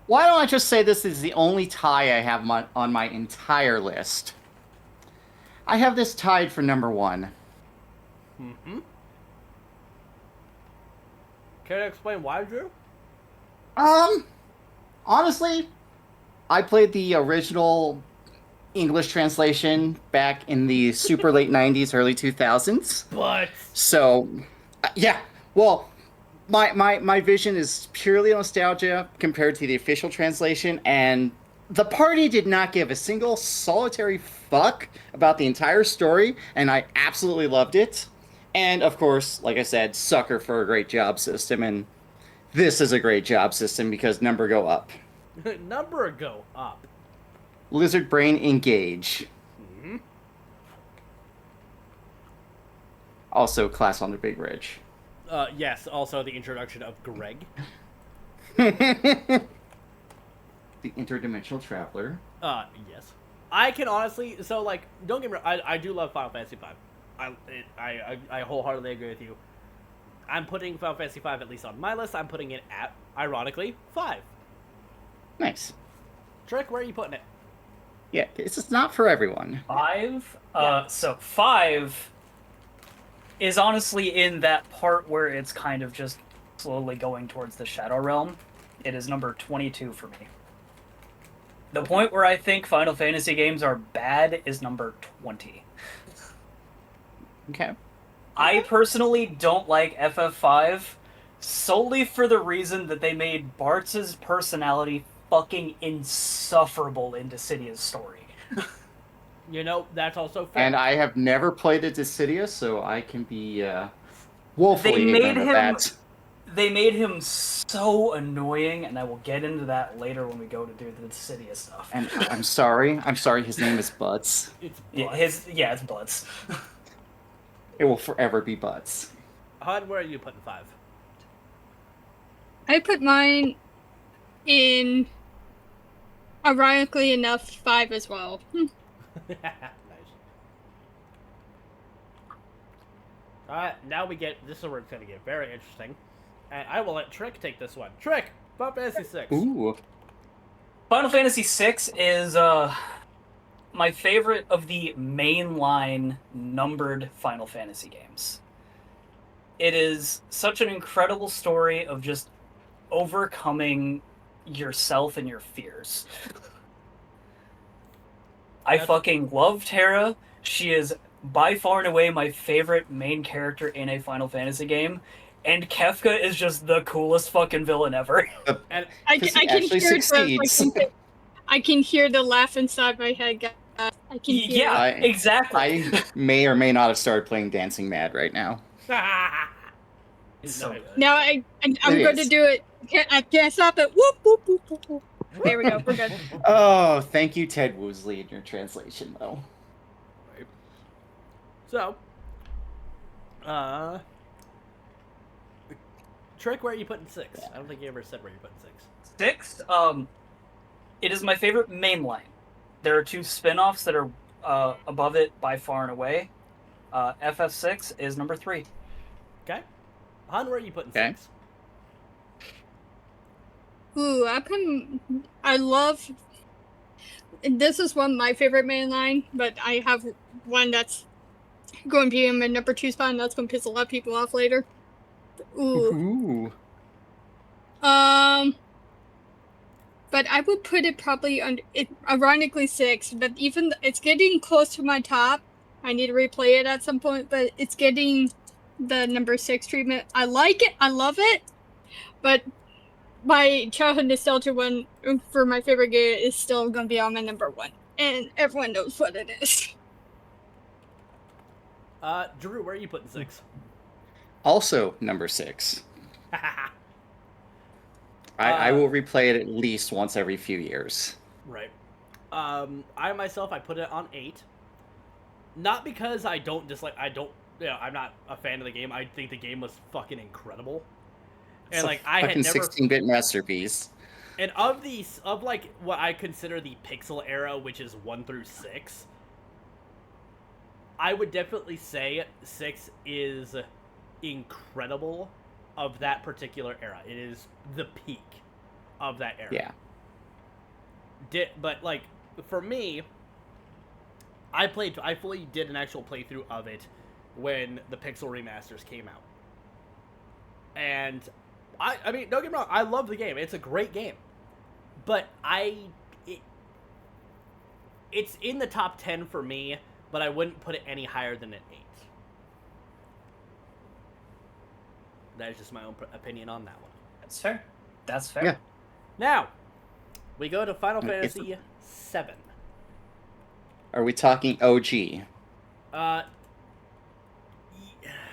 Why don't I just say this is the only tie I have on my entire list? I have this tied for number 1. Mm-hmm. Care to explain why, Drew? Honestly, I played the original English translation back in the super late 90s, early 2000s. But So, yeah, well, my vision is purely nostalgia compared to the official translation, and the party did not give a single solitary fuck about the entire story, and I absolutely loved it. And, of course, like I said, sucker for a great job system, and this is a great job system because number go up. number go up. Lizard Brain engage. Mm-hmm. Also, class on the Big Ridge. Yes, also the introduction of Greg. The interdimensional traveler. Yes. I can honestly, so, like, don't get me wrong, I do love Final Fantasy V. I wholeheartedly agree with you. I'm putting Final Fantasy V at least on my list. I'm putting it at, ironically, 5. Nice. Trick, where are you putting it? Yeah, it's just not for everyone. 5? Yeah. So 5 is honestly in that part where it's kind of just slowly going towards the Shadow Realm. It is number 22 for me. The point where I think Final Fantasy games are bad is number 20. Okay. I personally don't like FF5 solely for the reason that they made Bartz's personality fucking insufferable in Dissidia's story. You know, that's also fair. And I have never played a Dissidia, so I can be woefully They made ignorant of him- that. They made him so annoying, and I will get into that later when we go to do the Dissidia stuff. And I'm sorry, his name is Butts. It's Yeah, Butts. it's Butts. It will forever be Butts. Han, where are you putting 5? I put mine in, ironically enough, 5 as well. Nice. Alright, now we get, this is where it's going to get very interesting. And I will let Trick take this one. Trick, Final Fantasy VI. Ooh. Final Fantasy VI is my favorite of the mainline numbered Final Fantasy games. It is such an incredible story of just overcoming yourself and your fears. I fucking love Terra. She is by far and away my favorite main character in a Final Fantasy game. And Kefka is just the coolest fucking villain ever. And I Because can he actually hear succeeds. I can hear the laugh inside my head, guys. I can hear Yeah, it. exactly. I may or may not have started playing Dancing Mad right now. it's So so good. good. Now I'm It going to is. do it. I can't stop it. Whoop, whoop, whoop, whoop, whoop. There we go. We're good. Oh, thank you, Ted Woosley, in your translation, though. So, Trick, where are you putting 6? I don't think you ever said where you're putting 6. 6, it is my favorite mainline. There are 2 spin-offs that are above it by far and away. FF6 is number 3. Okay. Han, where are you putting Okay. 6? Ooh, I love. And this is one of my favorite mainline, but I have one that's going to be in my number 2 spot, and that's going to piss a lot of people off later. Ooh. But I would put it probably under it. Ironically, 6, but even it's getting close to my top. I need to replay it at some point, but it's getting the number 6 treatment. I like it. I love it, but my childhood nostalgia one for my favorite game is still going to be on my number 1, and everyone knows what it is. Drew, where are you putting 6? Also, number 6. I will replay it at least once every few years. Right. I myself, I put it on 8. Not because I don't dislike. I'm not a fan of the game. I think the game was fucking incredible. And It's like a I had fucking never. 16-bit masterpiece. And of these, of like what I consider the pixel era, which is 1 through 6, I would definitely say 6 is incredible of that particular era. It is the peak of that era. Yeah. But like for me, I fully did an actual playthrough of it when the Pixel remasters came out. And I mean, don't get me wrong, I love the game. It's a great game. But it's in the top 10 for me, but I wouldn't put it any higher than an 8. That is just my own opinion on that one. That's fair. That's fair. Yeah. Now, we go to Final If- Fantasy VII. Are we talking OG?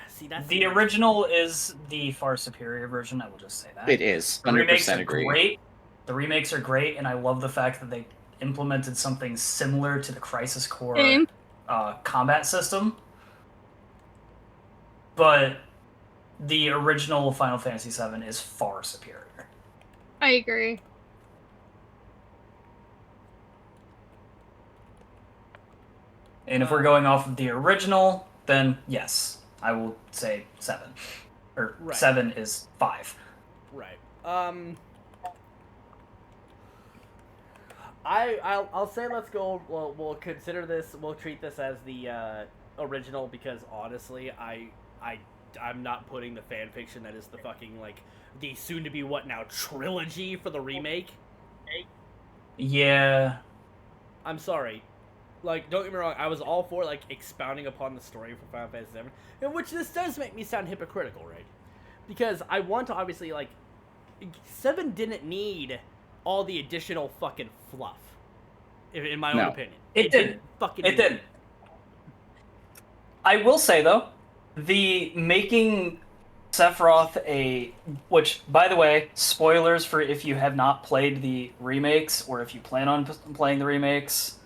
See, that's The original is the far superior version, I will just say that. It is. The remakes 100% are agree. great. The remakes are great, and I love the fact that they implemented something similar to the Crisis Core Same. combat system. But the original Final Fantasy VII is far superior. I agree. And if we're going off of the original, then yes, I will say 7. Or Right. 7 is 5. Right. I'll say let's go. We'll consider this. We'll treat this as the original because honestly, I'm not putting the fan fiction that is the fucking like the soon to be what now trilogy for the remake. Yeah. I'm sorry. Like, don't get me wrong, I was all for, like, expounding upon the story for Final Fantasy VII, in which this does make me sound hypocritical, right? Because I want to, obviously, like, 7 didn't need all the additional fucking fluff, in my own opinion. It didn't. Fucking It didn't. I will say, though, the making Sephiroth which, by the way, spoilers for if you have not played the remakes, or if you plan on playing the remakes,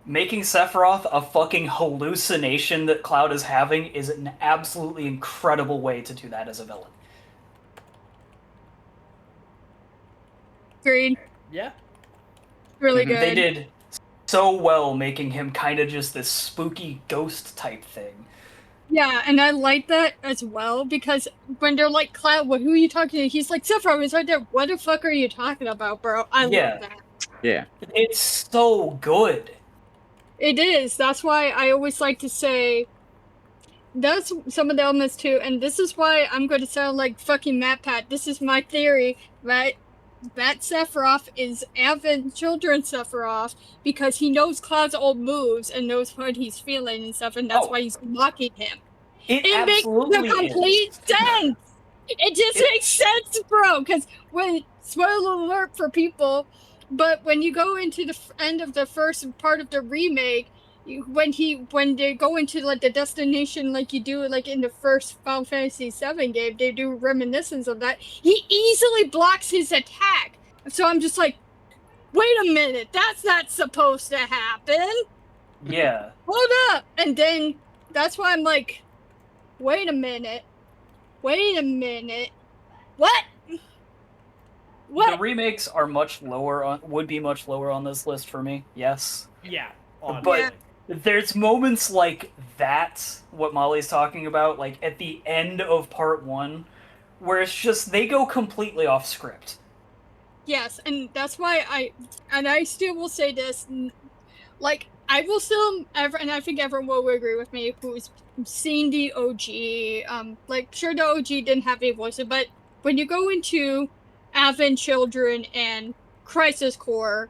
making Sephiroth a fucking hallucination that Cloud is having is an absolutely incredible way to do that as a villain. Agreed. Yeah? Really good. They did so well making him kind of just this spooky ghost type thing. Yeah, and I like that as well because when they're like, Cloud, who are you talking to? He's like, Sephiroth is right there. What the fuck are you talking about, bro? I Yeah. love that. Yeah. It's so good. It is. That's why I always like to say that's some of the elements too, and this is why I'm going to sound like fucking MatPat. This is my theory, right? That Sephiroth is Advent Children Sephiroth because he knows Cloud's old moves and knows what he's feeling and stuff, and that's Oh. why he's mocking him. It Makes absolutely the complete is. sense. It just makes sense, bro. Because when spoiler alert for people, but when you go into the end of the first part of the remake, when they go into like the destination like you do like in the first Final Fantasy VII game, they do reminiscence of that. He easily blocks his attack. So I'm just like, wait a minute, that's not supposed to happen. Yeah. Hold up, and then that's why I'm like, wait a minute. What? The remakes are would be much lower on this list for me. Yes. Yeah. But there's moments like that, what Molly's talking about, like at the end of part 1, where it's just they go completely off script. Yes, and that's why I still will say this, like I will still and I think everyone will agree with me who's seen the OG. Like sure the OG didn't have a voice, but when you go into Advent Children and Crisis Core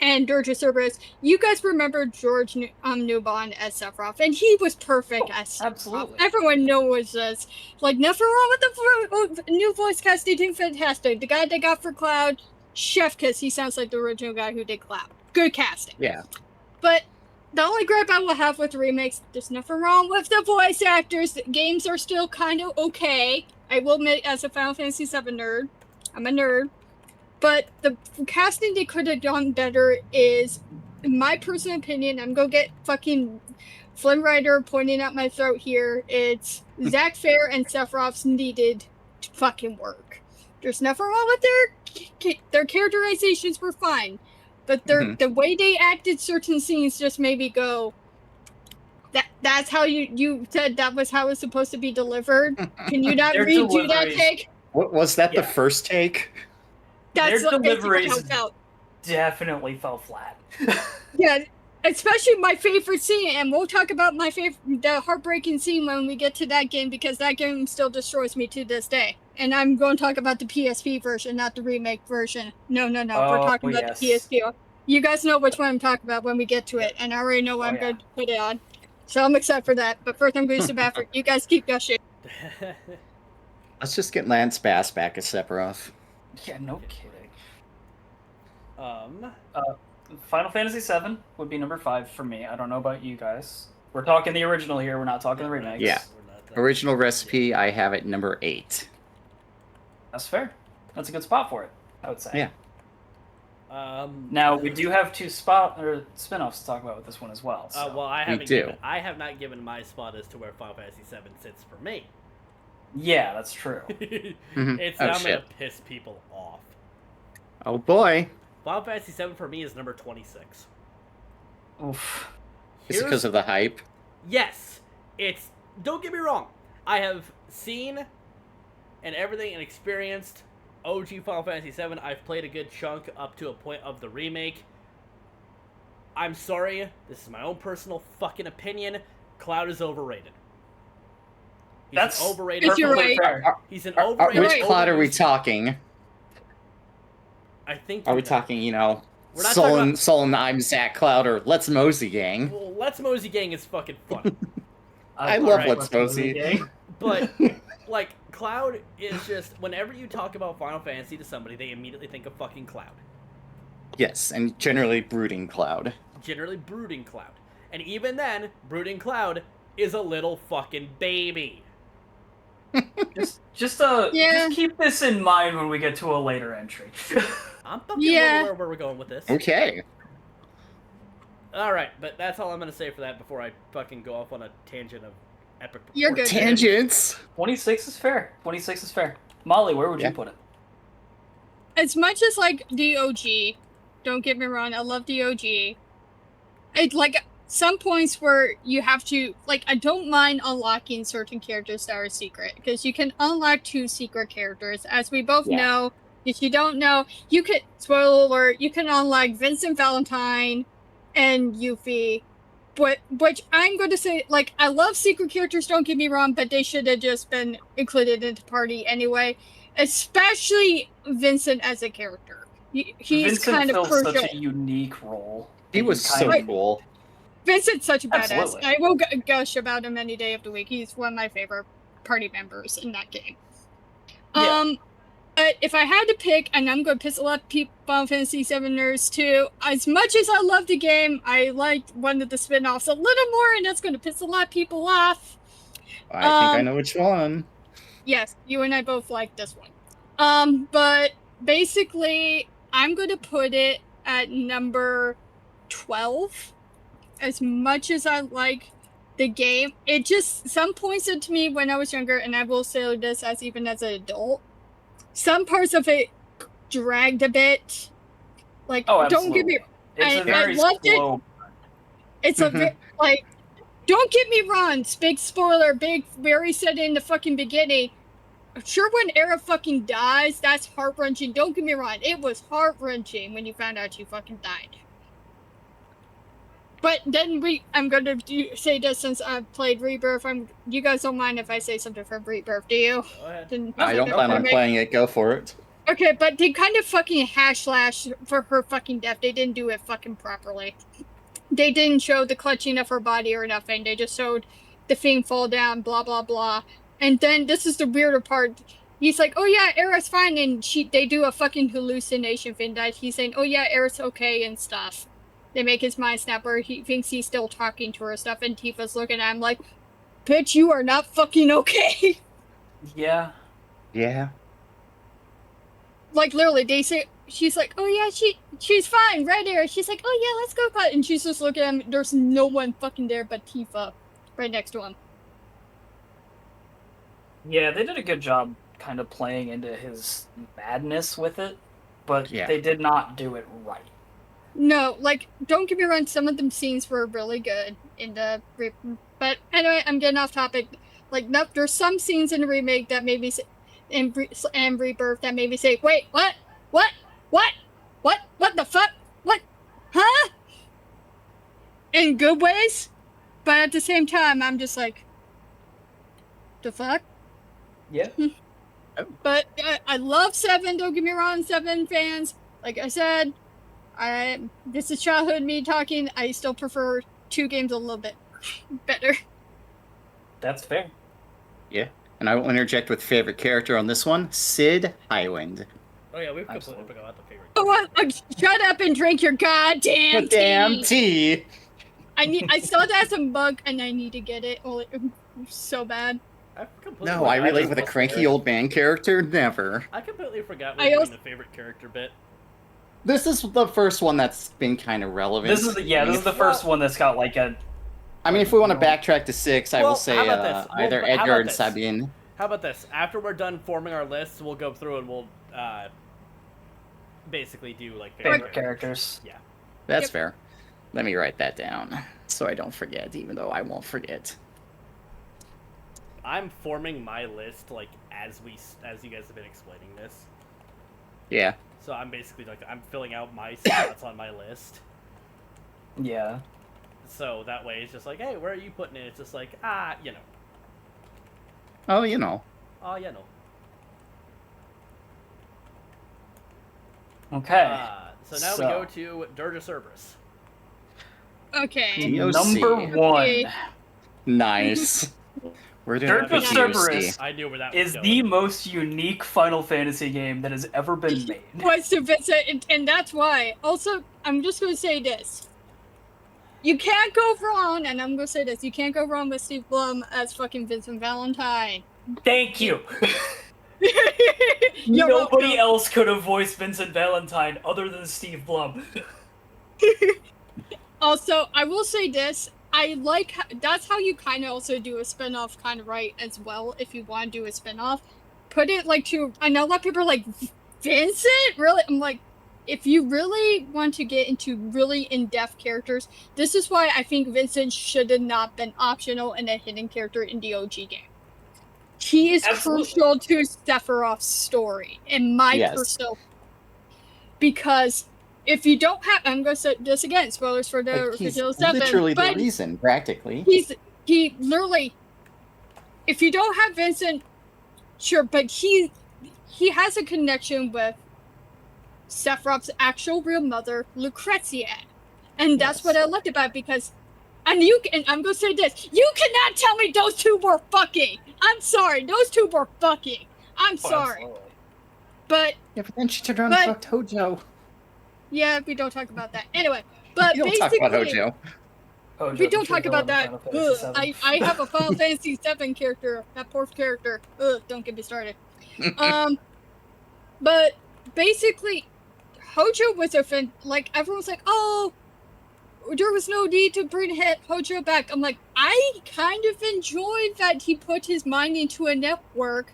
and Dirge of Cerberus, you guys remember George Newbon as Sephiroth, and he was perfect as Sephiroth. Absolutely. Everyone knows this. Like, nothing wrong with the new voice casting, team fantastic. The guy they got for Cloud, Chef Kiss, he sounds like the original guy who did Cloud. Good casting. Yeah. But the only gripe I will have with remakes, there's nothing wrong with the voice actors. The games are still kind of okay. I will admit, as a Final Fantasy VII nerd, I'm a nerd. But the casting they could have done better is, in my personal opinion, I'm going to get fucking Flynn Rider pointing at my throat here. It's Zack Fair and Sephiroth's needed to fucking work. There's nothing wrong with their characterizations were fine. But the way they acted certain scenes just made me go, that's how you said that was how it was supposed to be delivered? Can you not redo that take? What was that the first take? That's their deliveries deliveries definitely fell flat. Yeah, especially my favorite scene, and we'll talk about the heartbreaking scene when we get to that game, because that game still destroys me to this day. And I'm going to talk about the PSP version, not the remake version. No, we're talking about the PSP. You guys know which one I'm talking about when we get to it, and I already know what I'm going to put it on. So I'm excited for that, but first I'm going to use the bathroom. You guys keep gushing. Let's just get Lance Bass back as Sephiroth. Yeah, no kidding. Final Fantasy VII would be number 5 for me. I don't know about you guys. We're talking the original here. We're not talking the remakes. Yeah. Original recipe, I have it number 8. That's fair. That's a good spot for it, I would say. Yeah. Now we do have 2 spin-offs to talk about with this one as well. So. Well, I have not given my spot as to where Final Fantasy VII sits for me. Yeah, that's true. It's now gonna piss people off. Oh boy. Final Fantasy VII for me is number 26. Oof. Is it because of the hype? Yes. Don't get me wrong. I have seen and everything and experienced OG Final Fantasy VII. I've played a good chunk up to a point of the remake. I'm sorry. This is my own personal fucking opinion. Cloud is overrated. That's overrated. You're right. He's an overrated. Which Cloud are we talking? I think. Are we talking, Sullen, I'm Zach Cloud, or Let's Mosey Gang? Well, Let's Mosey Gang is fucking fun. I love Let's Mosey Gang. But, like, Cloud is just, whenever you talk about Final Fantasy to somebody, they immediately think of fucking Cloud. Yes, and generally Brooding Cloud. Generally Brooding Cloud. And even then, Brooding Cloud is a little fucking baby. Just keep this in mind when we get to a later entry. I'm fucking aware where we're going with this. Okay. Alright, but that's all I'm going to say for that before I fucking go off on a tangent of epic. You're good. Tangents. 26 is fair. 26 is fair. Molly, where would you put it? As much as, like, the OG, don't get me wrong, I love the OG. some points where you have to, like, I don't mind unlocking certain characters that are secret, because you can unlock 2 secret characters. As we both know, if you don't know, you could, spoiler alert, you can unlock Vincent Valentine and Yuffie, which I'm going to say, like, I love secret characters, don't get me wrong, but they should have just been included in the party anyway, especially Vincent as a character. He's Vincent kind of fills crucial. such a unique role. He was so cool. Vincent's such a badass. Absolutely. I will gush about him any day of the week. He's one of my favorite party members in that game. Yeah. But if I had to pick, and I'm going to piss a lot of people, Final Fantasy VII nerds too, as much as I love the game, I liked one of the spin-offs a little more, and that's going to piss a lot of people off. I think I know which one. Yes, you and I both like this one. But basically, I'm going to put it at number 12. As much as I like the game, it just, some points it to me when I was younger, and I will say this as even as an adult, some parts of it dragged a bit. Like, don't get me, It's a very I loved slow. it's a bit, like, don't get me wrong, big spoiler, very said in the fucking beginning, sure, when Era fucking dies, that's heart-wrenching, don't get me wrong, it was heart-wrenching when you found out she fucking died. But then I'm going to say this since I've played Rebirth. You guys don't mind if I say something from Rebirth, do you? Go ahead. I don't plan on playing it. Go for it. Okay, but they kind of fucking hash-slash for her fucking death. They didn't do it fucking properly. They didn't show the clutching of her body or nothing. They just showed the thing fall down, blah, blah, blah. And then, this is the weirder part. He's like, oh yeah, Era's fine. And they do a fucking hallucination thing that he's saying, oh yeah, Era's okay and stuff. They make his mind snap where he thinks he's still talking to her stuff, and Tifa's looking at him like, bitch, you are not fucking okay. Yeah. Yeah. Like, literally, they say, she's like, oh yeah, she's fine, right there. She's like, oh yeah, let's go, and she's just looking at him, there's no one fucking there but Tifa, right next to him. Yeah, they did a good job kind of playing into his madness with it, but they did not do it right. No, like, don't get me wrong, some of them scenes were really good in the but anyway, I'm getting off topic. Like, no, there's some scenes in the remake that made me say, and Rebirth that made me say, wait, what the fuck, what, huh? In good ways, but at the same time, I'm just like, the fuck? Yeah. But I love 7, don't get me wrong, 7 fans. Like I said, this is childhood me talking. I still prefer 2 games a little bit better. That's fair. Yeah. And I will interject with favorite character on this one, Sid Highwind. Oh yeah, we've completely forgot about the favorite. Oh, shut up and drink your goddamn tea. Damn tea. I saw that as a bug and I need to get it. Oh, it's so bad. No, I relate with a cranky old man character. Never. I completely forgot we were doing the favorite character bit. This is the first one that's been kind of relevant. This is the first one that's got like a. I mean, if we want to backtrack to 6, I will say either Edgar and Sabine. How about this? After we're done forming our lists, we'll go through and we'll basically do like favorite characters. Yeah, that's fair. Let me write that down so I don't forget, even though I won't forget. I'm forming my list like as you guys have been explaining this. Yeah. So I'm basically like I'm filling out my spots on my list. Yeah. So that way it's just like, hey, where are you putting it? It's just like, you know. Oh, you know. Oh, you know. Okay. So now we go to Dirge Cerberus. Okay. Number 1. Nice. We're doing Dirge Cerberus I knew where that is the most unique Final Fantasy game that has ever been made. Was to Vincent, and that's why. Also, I'm just going to say this. You can't go wrong, and I'm going to say this, you can't go wrong with Steve Blum as fucking Vincent Valentine. Thank you! Nobody Nobody else could have voiced Vincent Valentine other than Steve Blum. Also, I will say this, that's how you kind of also do a spin-off kind of right as well, if you want to do a spin-off. Put it like I know a lot of people are like, Vincent? Really? I'm like, if you really want to get into really in-depth characters, this is why I think Vincent should have not been optional and a hidden character in the OG game. He is crucial to Sephiroth's story, in my personal. Because if you don't have, I'm going to say this again, spoilers for the original 7. Literally the reason, practically. He literally, if you don't have Vincent, sure, but he has a connection with Sephiroth's actual real mother, Lucrezia. And that's what I loved about it, because, and I'm going to say this, you cannot tell me those two were fucking. I'm sorry, those two were fucking. I'm sorry. Absolutely. But then she turned around and fucked Hojo. Yeah, we don't talk about that. Anyway, but we don't talk about Hojo. We don't talk about that. I have a Final Fantasy VII character, that fourth character. Don't get me started. But basically, Hojo was like, everyone's like, oh, there was no need to bring Hojo back. I'm like, I kind of enjoyed that he put his mind into a network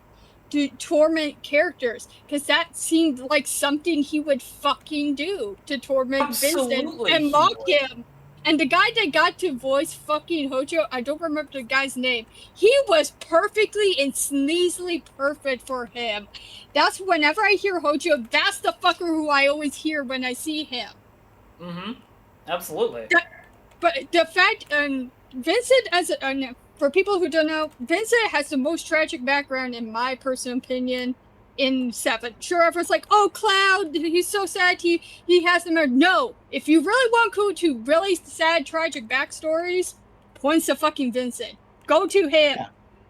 to torment characters, because that seemed like something he would fucking do, to torment Vincent and mock him. And the guy that got to voice fucking Hojo, I don't remember the guy's name, he was perfectly and sneezily perfect for him. That's whenever I hear Hojo, that's the fucker who I always hear when I see him. Mm-hmm. Absolutely. But the fact, Vincent, for people who don't know, Vincent has the most tragic background, in my personal opinion, in 7. Sure, everyone's like, oh, Cloud, he's so sad he has them there. No, if you really want to go to really sad, tragic backstories, points to fucking Vincent. Go to him. Yeah.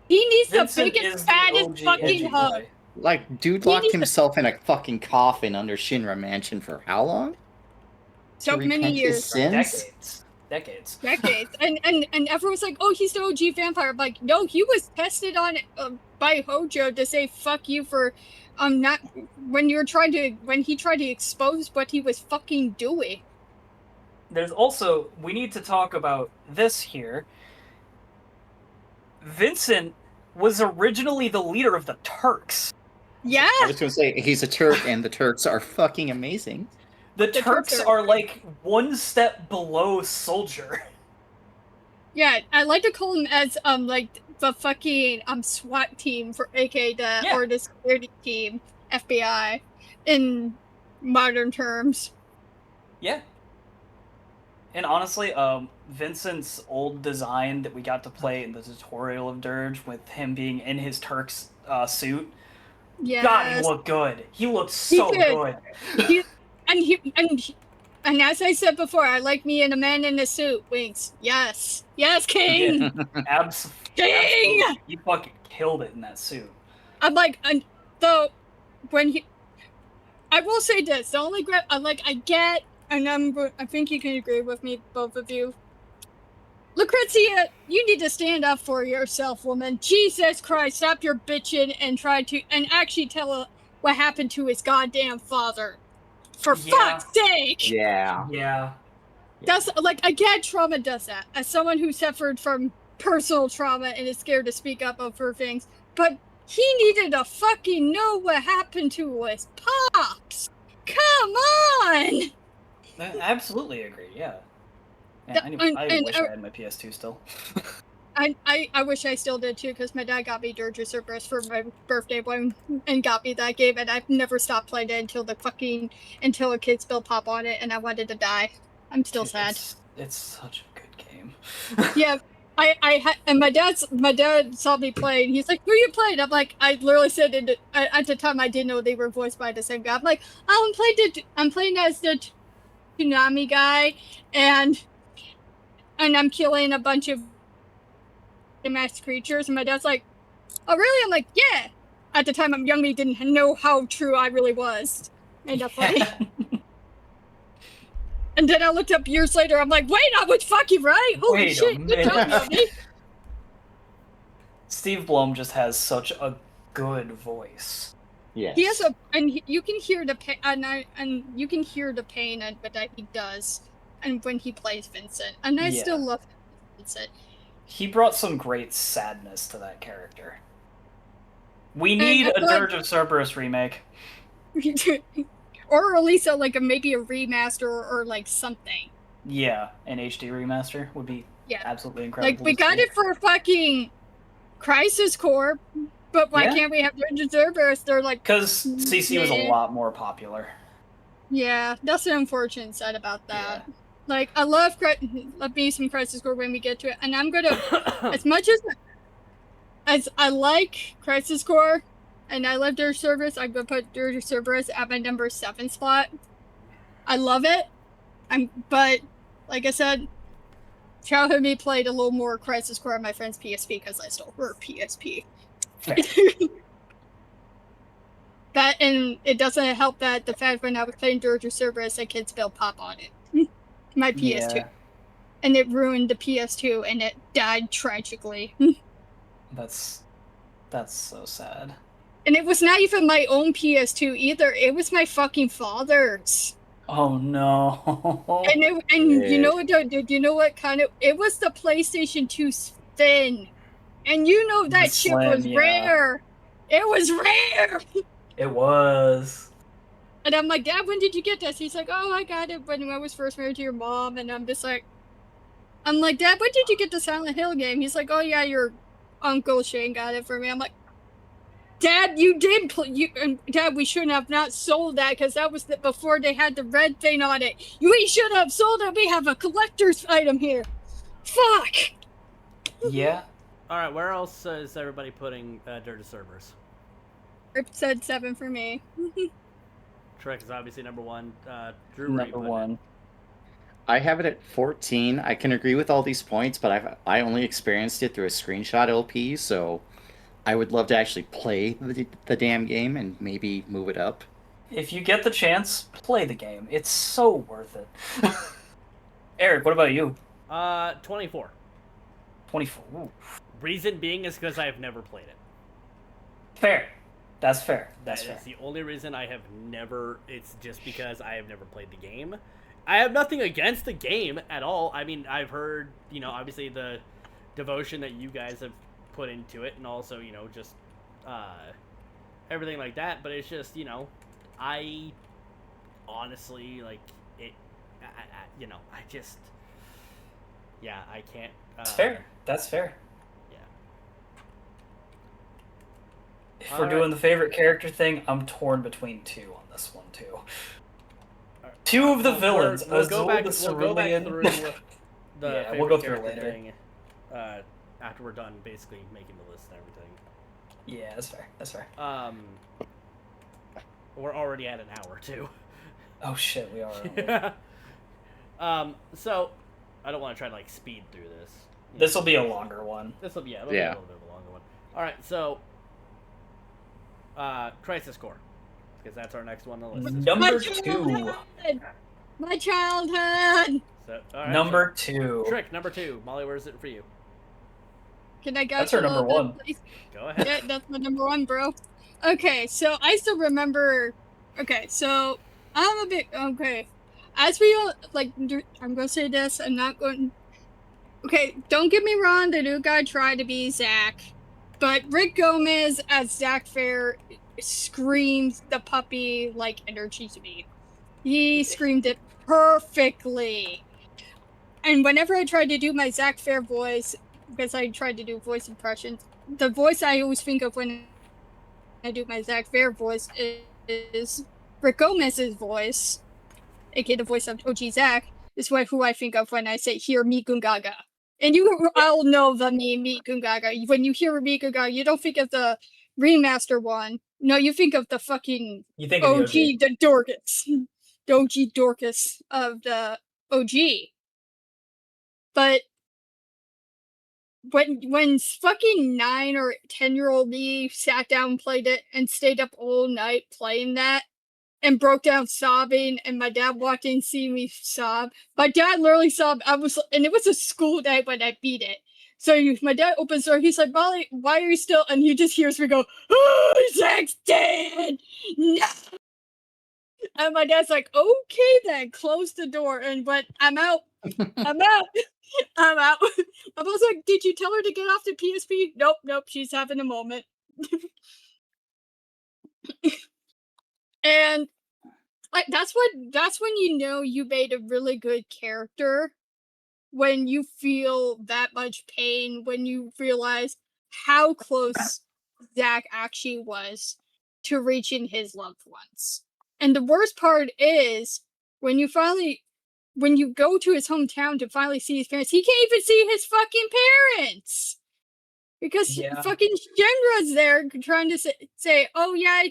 He needs Vincent the biggest, fattest fucking hug. Like, dude locked himself in a fucking coffin under Shinra Mansion for how long? So many years. Decades. And everyone's like, oh, he's the OG vampire. I'm like, no, he was tested on by Hojo to say fuck you for not when he tried to expose what he was fucking doing. There's also, we need to talk about this here. Vincent was originally the leader of the Turks. Yeah. I was going to say, he's a Turk, and the Turks are fucking amazing. The Turks are like one step below soldier. Yeah, I like to call them as like the fucking SWAT team for AK or the security team, FBI, in modern terms. Yeah. And honestly, Vincent's old design that we got to play in the tutorial of Dirge, with him being in his Turk's suit. Yeah. God, he looked good. He looked so good. And as I said before, I like me and a man in a suit. Winks. Yes, King. Yeah, King. He fucking killed it in that suit. I'm like, though, I will say this: the only I get, and I think you can agree with me, both of you. Lucrezia, you need to stand up for yourself, woman. Jesus Christ, stop your bitching and actually tell her what happened to his goddamn father. For fuck's sake! Yeah. That's, like, I get trauma does that. As someone who suffered from personal trauma and is scared to speak up over things. But he needed to fucking know what happened to his pops! Come on! I absolutely agree, yeah. I wish I had my PS2 still. I wish I still did too, because my dad got me Dirge of Cerberus for my birthday and got me that game, and I've never stopped playing it until a kid spilled pop on it, and I wanted to die. I'm still sad. It's such a good game. Yeah, and my dad saw me playing. He's like, "Who are you playing?" I'm like, I literally said at the time I didn't know they were voiced by the same guy. I'm like, I'm playing as the tsunami guy, and I'm killing a bunch of masked creatures, and my dad's like, oh really? I'm like, yeah. At the time I'm young, we didn't know how true I really was. And and then I looked up years later, I'm like, wait, I was fucking right. Holy shit, good job, Mommy. Steve Blum just has such a good voice. Yes. He has you can hear the pain, and you can hear the pain that he does, and when he plays Vincent, and I still love Vincent. He brought some great sadness to that character. We need a Dirge of Cerberus remake. or release maybe a remaster or like something. Yeah, an HD remaster would be absolutely incredible. Like we got it for fucking Crisis Core, but why can't we have Dungeons and Dragons? They're like, because CC was a lot more popular. Yeah, that's the unfortunate side about that. Yeah. Like, I love me some Crisis Core when we get to it, and I'm gonna, as much as I like Crisis Core, and I love Dirge Cerberus, I'm gonna put Dirge Cerberus at my number 7 spot. I love it, but like I said, childhood me played a little more Crisis Core on my friend's PSP because I stole her PSP. That, and it doesn't help that the fact when I was playing Dirge Cerberus, a kid spilled pop on it. My PS2. Yeah. And it ruined the PS2 and it died tragically. That's so sad. And it was not even my own PS2 either. It was my fucking father's. Oh no. You know what? You know what kind of? It was the PlayStation 2 Spin, and you know that shit was rare. It was rare. It was. And I'm like, Dad, when did you get this? He's like, oh, I got it when I was first married to your mom. And I'm like, Dad, when did you get the Silent Hill game? He's like, oh yeah, your Uncle Shane got it for me. I'm like, Dad, you did Dad, we shouldn't have not sold that because that was before they had the red thing on it. We should have sold it. We have a collector's item here. Fuck. Yeah. All right, where else is everybody putting Dirge Cerberus? Rip said 7 for me. Trek is obviously number 1. Drew, number 1. I have it at 14. I can agree with all these points, but I only experienced it through a screenshot LP, so I would love to actually play the damn game and maybe move it up. If you get the chance, play the game. It's so worth it. Eric, what about you? 24. 24. Ooh. Reason being is because I have never played it. Fair. That's fair. That's the only reason I have never. It's just because I have never played the game. I have nothing against the game at all. I mean, I've heard, obviously the devotion that you guys have put into it, and also, just everything like that. But it's just, I honestly like it. I just, I can't. That's fair. That's fair. If we're doing the favorite character thing, I'm torn between 2 on this one, too. Right. 2 of the villains. We'll go back through the we'll go through it later. Thing, after we're done basically making the list and everything. Yeah, that's fair. That's fair. We're already at an hour, too. Oh, shit, we are. So, I don't want to try to, speed through this. This will be a longer one. It'll be a little bit of a longer one. Alright, so... Crisis Core, because that's our next one on the list. Number 2. My childhood. So, right, number 2. Trick, number 2. Molly, where's it for you? Can I go? That's her number 1. Go ahead. Yeah, that's my number 1, bro. Okay, so I still remember. Okay, so I'm a bit As we I'm gonna say this. I'm not going. Okay, don't get me wrong. The new guy tried to be Zach. But Rick Gomez as Zach Fair screams the puppy-like energy to me. He screamed it perfectly. And whenever I tried to do my Zach Fair voice, because I tried to do voice impressions, the voice I always think of when I do my Zach Fair voice is Rick Gomez's voice, aka the voice of OG Zach, is who I think of when I say, hear me Gungaga. And you all know the meme, Meet Gungaga. When you hear Meet Gungaga, you don't think of the remaster one. No, you think of the fucking OG, the Dorcas. The OG Dorcas of the OG. But when fucking 9 or 10-year-old me sat down and played it and stayed up all night playing that, and broke down sobbing, and my dad walked in and see me sob. My dad literally sobbed. And it was a school night when I beat it. So my dad opens the door. He's like, Molly, why are you still? And he just hears me go, oh, Zach's dead. No. And my dad's like, okay then, close the door. And went, I'm out. I'm out. I'm out. I was like, did you tell her to get off the PSP? Nope. She's having a moment. And that's when you know you made a really good character. When you feel that much pain, when you realize how close Zach actually was to reaching his loved ones. And the worst part is when you go to his hometown to finally see his parents, he can't even see his fucking parents. Because fucking Shinra's there trying to say, oh yeah,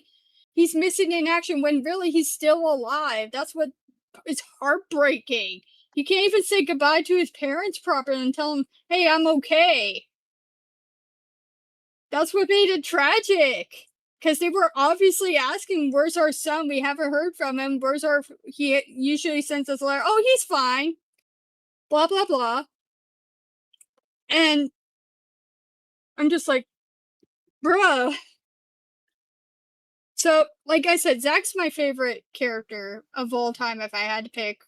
he's missing in action, when really he's still alive. That's what is heartbreaking. He can't even say goodbye to his parents properly and tell them, hey, I'm okay. That's what made it tragic. Because they were obviously asking, where's our son? We haven't heard from him. He usually sends us a letter. Oh, he's fine. Blah, blah, blah. And I'm just like, bruh. So, like I said, Zach's my favorite character of all time if I had to pick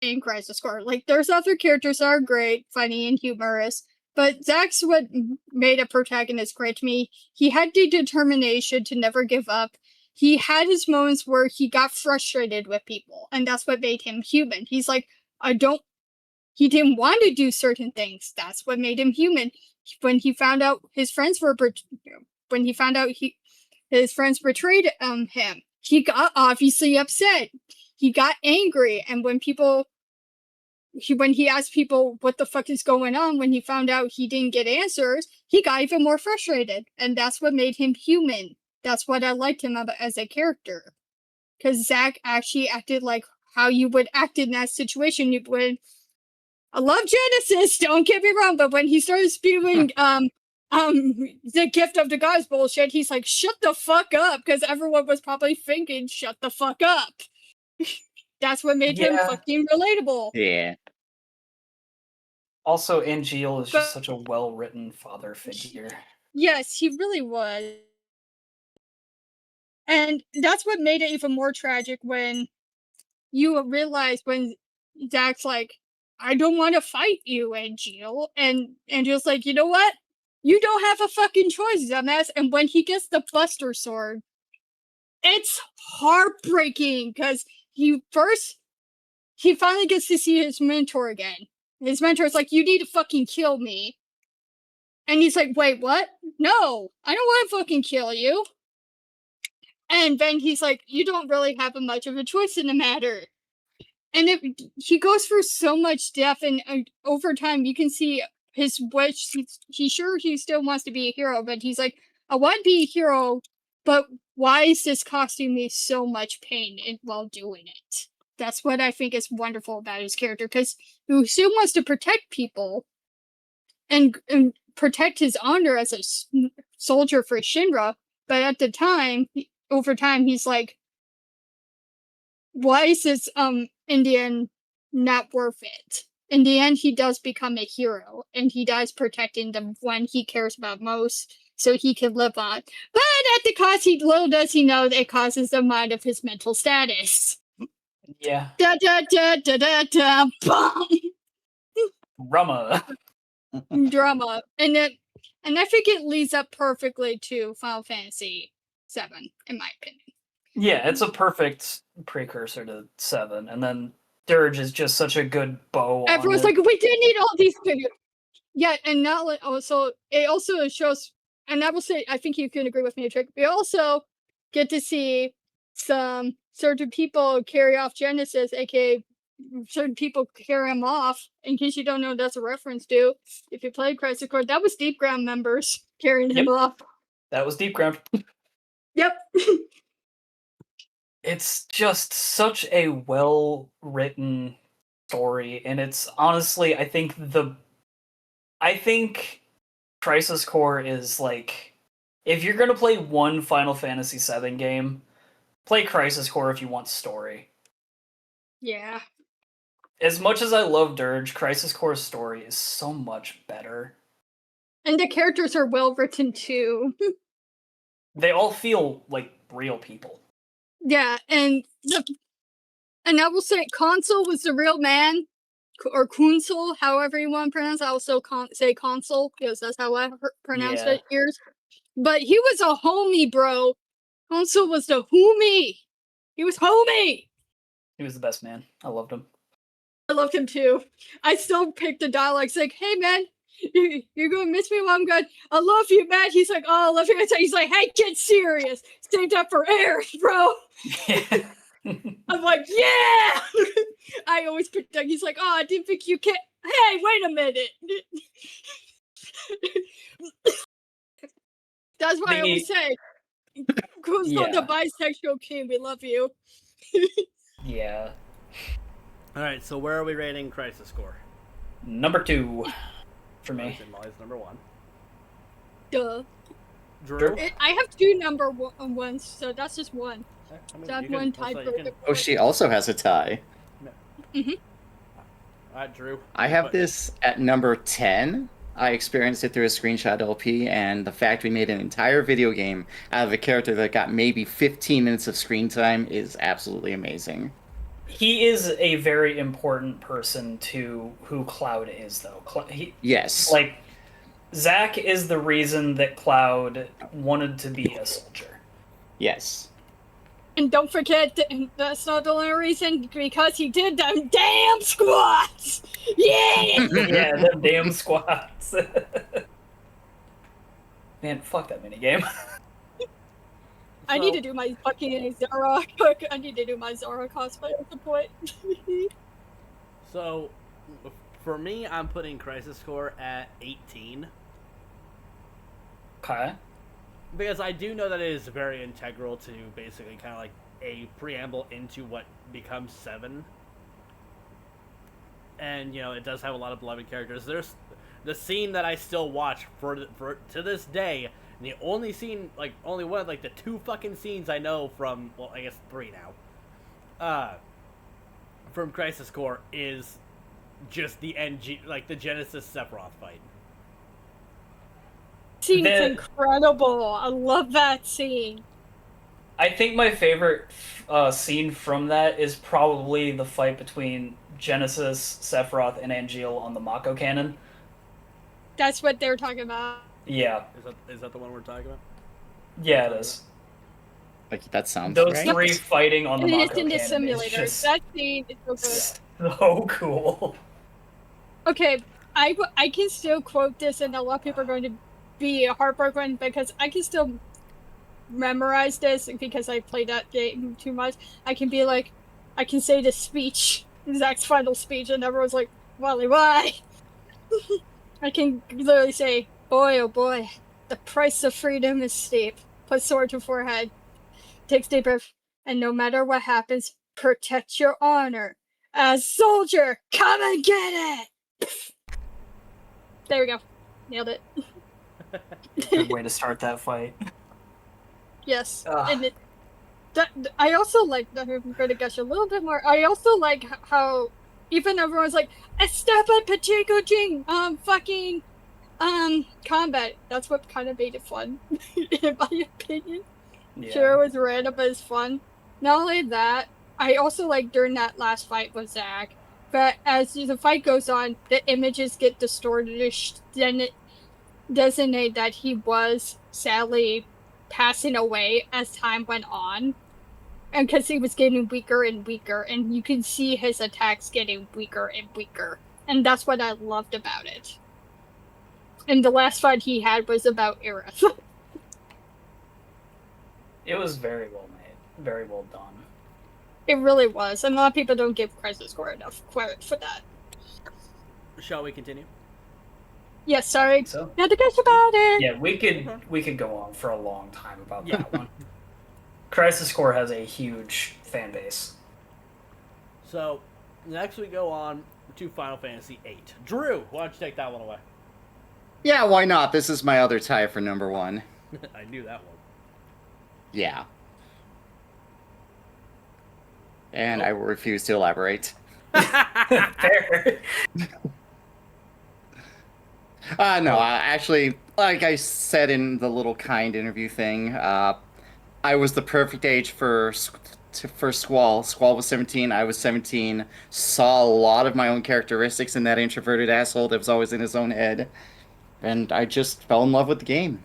in Crisis Core. Like, there's other characters that are great, funny, and humorous, but Zach's what made a protagonist great to me. He had the determination to never give up. He had his moments where he got frustrated with people, and that's what made him human. He's like, he didn't want to do certain things. That's what made him human. When he found out his friends his friends betrayed him, he got obviously upset. He got angry, and when he asked people what the fuck is going on, when he found out he didn't get answers, he got even more frustrated, and that's what made him human. That's what I liked him about as a character, because Zach actually acted like how you would act in that situation. I love Genesis, don't get me wrong, but when he started spewing the gift of the gods bullshit, he's like, shut the fuck up, because everyone was probably thinking, shut the fuck up. That's what made him fucking relatable. Yeah. Also, Angeal is just such a well-written father figure. Yes, he really was. And that's what made it even more tragic when you realize when Zach's like, I don't want to fight you, Angeal. And Angeal's like, you know what? You don't have a fucking choice, dumbass. And when he gets the Buster Sword, it's heartbreaking because he finally gets to see his mentor again. His mentor's like, you need to fucking kill me. And he's like, wait, what? No, I don't want to fucking kill you. And then he's like, you don't really have much of a choice in the matter. And he goes through so much depth, and over time you can see his wish. He still wants to be a hero, but he's like, I want to be a hero, but why is this costing me so much pain while doing it? That's what I think is wonderful about his character, because he still wants to protect people and protect his honor as a soldier for Shinra, but at the time, over time, he's like, why is this Indian not worth it? In the end, he does become a hero, and he dies protecting the one he cares about most, so he can live on. But at the cost, little does he know, that it causes the mind of his mental status. Yeah. Da da da da da da. Bum. Drama, and I think it leads up perfectly to Final Fantasy VII, in my opinion. Yeah, it's a perfect precursor to 7, and then Dirge is just such a good bow. Everyone's like, we did need all these figures. Yeah, and not also it also shows, and I will say, I think you can agree with me, Trick. We also get to see some certain people carry off Genesis, aka certain people carry him off. In case you don't know, that's a reference to, if you played Crisis Core, that was Deep Ground members carrying him off. That was Deep Ground. Yep. It's just such a well-written story, and it's honestly, I think Crisis Core is like, if you're gonna play one Final Fantasy VII game, play Crisis Core if you want story. Yeah. As much as I love Dirge, Crisis Core's story is so much better. And the characters are well written too. They all feel like real people. Yeah, and I will say, Consul was the real man, or Kunsul, however you want to pronounce it. I also say Consul, because that's how I pronounce it here. But he was a homie, bro. Consul was the homie. He was homie. He was the best man. I loved him. I loved him too. I still picked the dialogue. It's like, hey man, you're gonna miss me while I'm gone. I love you, man. He's like, oh, I love you. He's like, hey, get serious. Save that for Eric, bro. I'm like, yeah. I always picked that. He's like, oh, I didn't think you can. Hey, wait a minute. That's why I always say, who's not the bisexual king? We love you. Yeah. All right, so where are we rating Crisis Core? Number 2 for me. Molly's number 1. Duh. Drew? I have 2 number ones, so that's just one. I mean, So I have you can- one tied also, for you can- the Oh, she also has a tie. Mm-hmm. All right, Drew. I have this at number 10. I experienced it through a screenshot LP, and the fact we made an entire video game out of a character that got maybe 15 minutes of screen time is absolutely amazing. He is a very important person to who Cloud is, though. Yes. Like, Zack is the reason that Cloud wanted to be a soldier. Yes. And don't forget, that's not the only reason, because he did them damn squats! Yeah! Yeah, them damn squats. Man, fuck that minigame. I need to do my fucking Zara. I need to do my Zara cosplay at the point. So, for me, I'm putting Crisis Core at 18. Okay. Because I do know that it is very integral to basically kind of like a preamble into what becomes 7. And, you know, it does have a lot of beloved characters. There's the scene that I still watch for to this day. And the only scene, like, only one, like, the 2 fucking scenes I know from, well, I guess 3 now, from Crisis Core is just the like, the Genesis Sephiroth fight. Scene's incredible. I love that scene. I think my favorite scene from that is probably the fight between Genesis, Sephiroth, and Angeal on the Mako cannon. That's what they're talking about. Yeah. Is that the one we're talking about? Yeah, it is. Like, that sounds Those right. 3 fighting on the And Mako it's in the cannon simulator. is just That scene is so good. so cool. Okay, I can still quote this, and a lot of people are going to be heartbroken because I can still memorize this because I played that game too much. I can be like, I can say the speech, Zach's final speech, and everyone's like, Wally, why? I can literally say, boy, oh boy, the price of freedom is steep. Put sword to forehead, takes deep breath, and no matter what happens, protect your honor. As soldier, come and get it! There we go. Nailed it. Good way to start that fight. Yes. Ugh. And I also like, I'm going to gush a little bit more, I also like how even everyone's like, step up Pacheco Jing, fucking, combat. That's what kind of made it fun, in my opinion. Yeah. Sure, it was random, but it's fun. Not only that, I also like during that last fight with Zack, but as the fight goes on, the images get distorted, then it designate that he was sadly passing away as time went on. And because he was getting weaker and weaker, and you can see his attacks getting weaker and weaker. And that's what I loved about it. And the last fight he had was about Aerith. It was very well made. Very well done. It really was. And a lot of people don't give Crisis Core enough credit for that. Shall we continue? Yes, sorry. So Had to gush about it. yeah, we could go on for a long time about that one. Crisis Core has a huge fan base. So, next we go on to Final Fantasy VIII. Drew, why don't you take that one away? Yeah, why not? This is my other tie for number 1. I knew that one. Yeah. And I will refuse to elaborate. Fair. No, actually, like I said in the little kind interview thing, I was the perfect age for Squall. Squall was 17, I was 17, saw a lot of my own characteristics in that introverted asshole that was always in his own head, and I just fell in love with the game.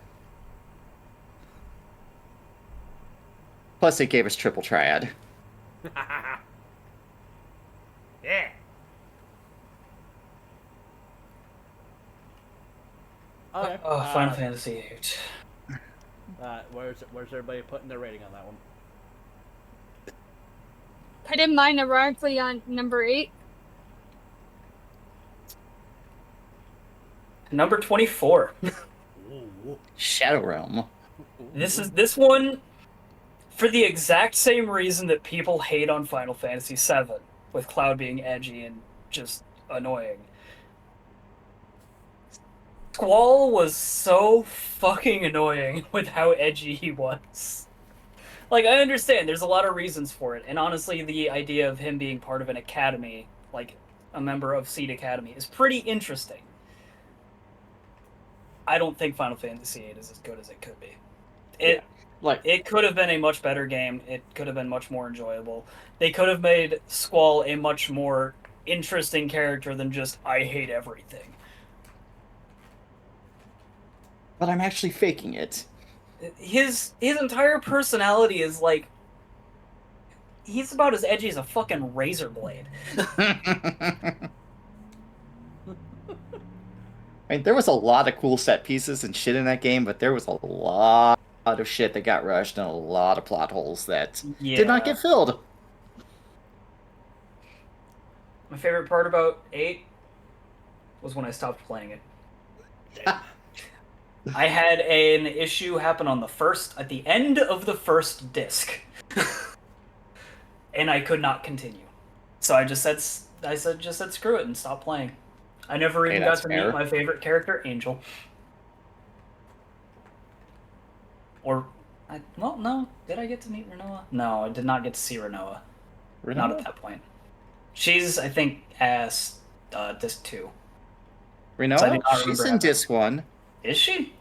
Plus, it gave us triple triad. Yeah. Okay. Final Fantasy VIII. Where's everybody putting their rating on that one? Put in mine ironically on number 8. Number 24. Ooh. Shadow Realm. This one, for the exact same reason that people hate on Final Fantasy VII, with Cloud being edgy and just annoying. Squall was so fucking annoying with how edgy he was. Like, I understand, there's a lot of reasons for it, and honestly, the idea of him being part of an academy, like a member of Seed Academy, is pretty interesting. I don't think Final Fantasy VIII is as good as it could be. It could have been a much better game. It could have been much more enjoyable. They could have made Squall a much more interesting character than just, I hate everything. But I'm actually faking it. His entire personality is like... He's about as edgy as a fucking razor blade. I mean, there was a lot of cool set pieces and shit in that game, but there was a lot of shit that got rushed and a lot of plot holes that did not get filled. My favorite part about 8 was when I stopped playing it. I had an issue happen on at the end of the first disc. And I could not continue. So I just said screw it and stopped playing. I never even got to meet my favorite character, Angel. No. Did I get to meet Renoa? No, I did not get to see Renoa. Not at that point. She's, I think, as disc 2. Renoa? So she's in disc 1. Is she?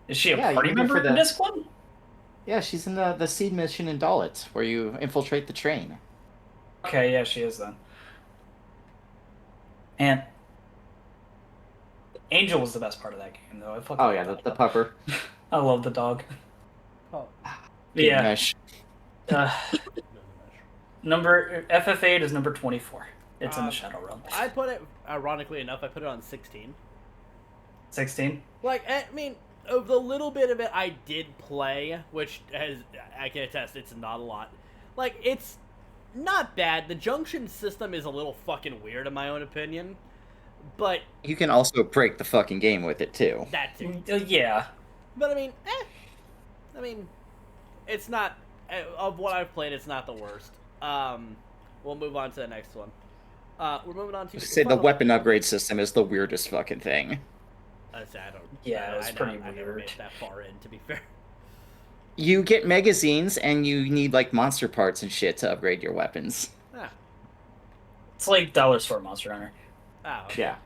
Is she a party member in disc 1? Yeah, she's in the seed mission in Dalit, where you infiltrate the train. Okay, yeah, she is then. And Angel was the best part of that game, though. The pupper. I love the dog. Oh. Yeah. Mesh. Number FF8 is number 24. It's in the Shadow Realm. I put it, ironically enough, I put it on 16. 16? Like, I mean, of the little bit of it I did play, which I can attest, it's not a lot. Like, it's not bad. The junction system is a little fucking weird, in my own opinion. But you can also break the fucking game with it, too. That too. Yeah. But, I mean, it's not... Of what I've played, it's not the worst. We'll move on to the next one. We're moving on to... Say the weapon upgrade system is the weirdest fucking thing. It's pretty weird. I never made that far in, to be fair. You get magazines, and you need, like, monster parts and shit to upgrade your weapons. Ah. It's like Dollar Store Monster Hunter. Oh, okay. Yeah.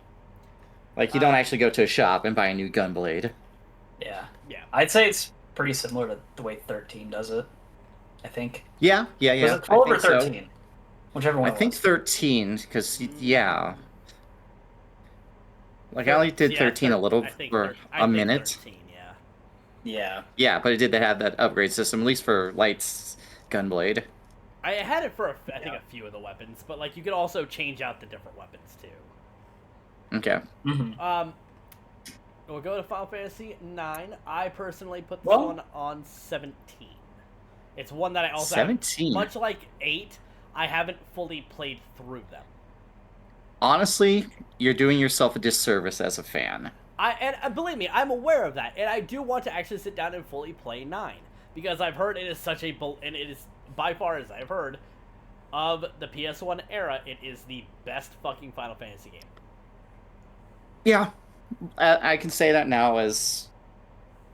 Like, you don't actually go to a shop and buy a new gunblade. Yeah. Yeah. I'd say it's pretty similar to the way 13 does it, I think. Yeah. Was it 12 or 13? So. Whichever one I think 13, because, yeah. Like, I only did 13 a little for a minute. 13, yeah. Yeah. Yeah, but it did have that upgrade system, at least for Light's gunblade. I had it for, I think, a few of the weapons, but, like, you could also change out the different weapons, too. Okay. Mm-hmm. We'll go to Final Fantasy 9. I personally put this one on 17. It's one that I also 17. Much like 8, I haven't fully played through them. Honestly, you're doing yourself a disservice as a fan. And believe me, I'm aware of that, and I do want to actually sit down and fully play 9, because I've heard it is such a and it is by far, as I've heard, of the PS1 era, it is the best fucking Final Fantasy game. Yeah, I can say that now as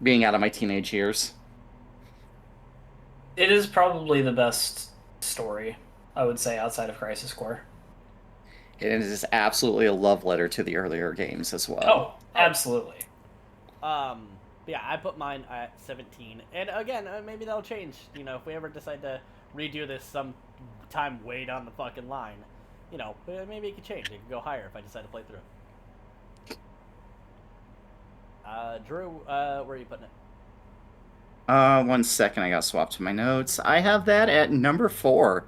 being out of my teenage years. It is probably the best story, I would say, outside of Crisis Core. It is absolutely a love letter to the earlier games as well. Oh, absolutely. Yeah, I put mine at 17. And again, maybe that'll change. You know, if we ever decide to redo this sometime way down the fucking line, you know, maybe it could change. It could go higher if I decide to play through. Drew, where are you putting it? 1 second, I got swapped to my notes. I have that at number 4.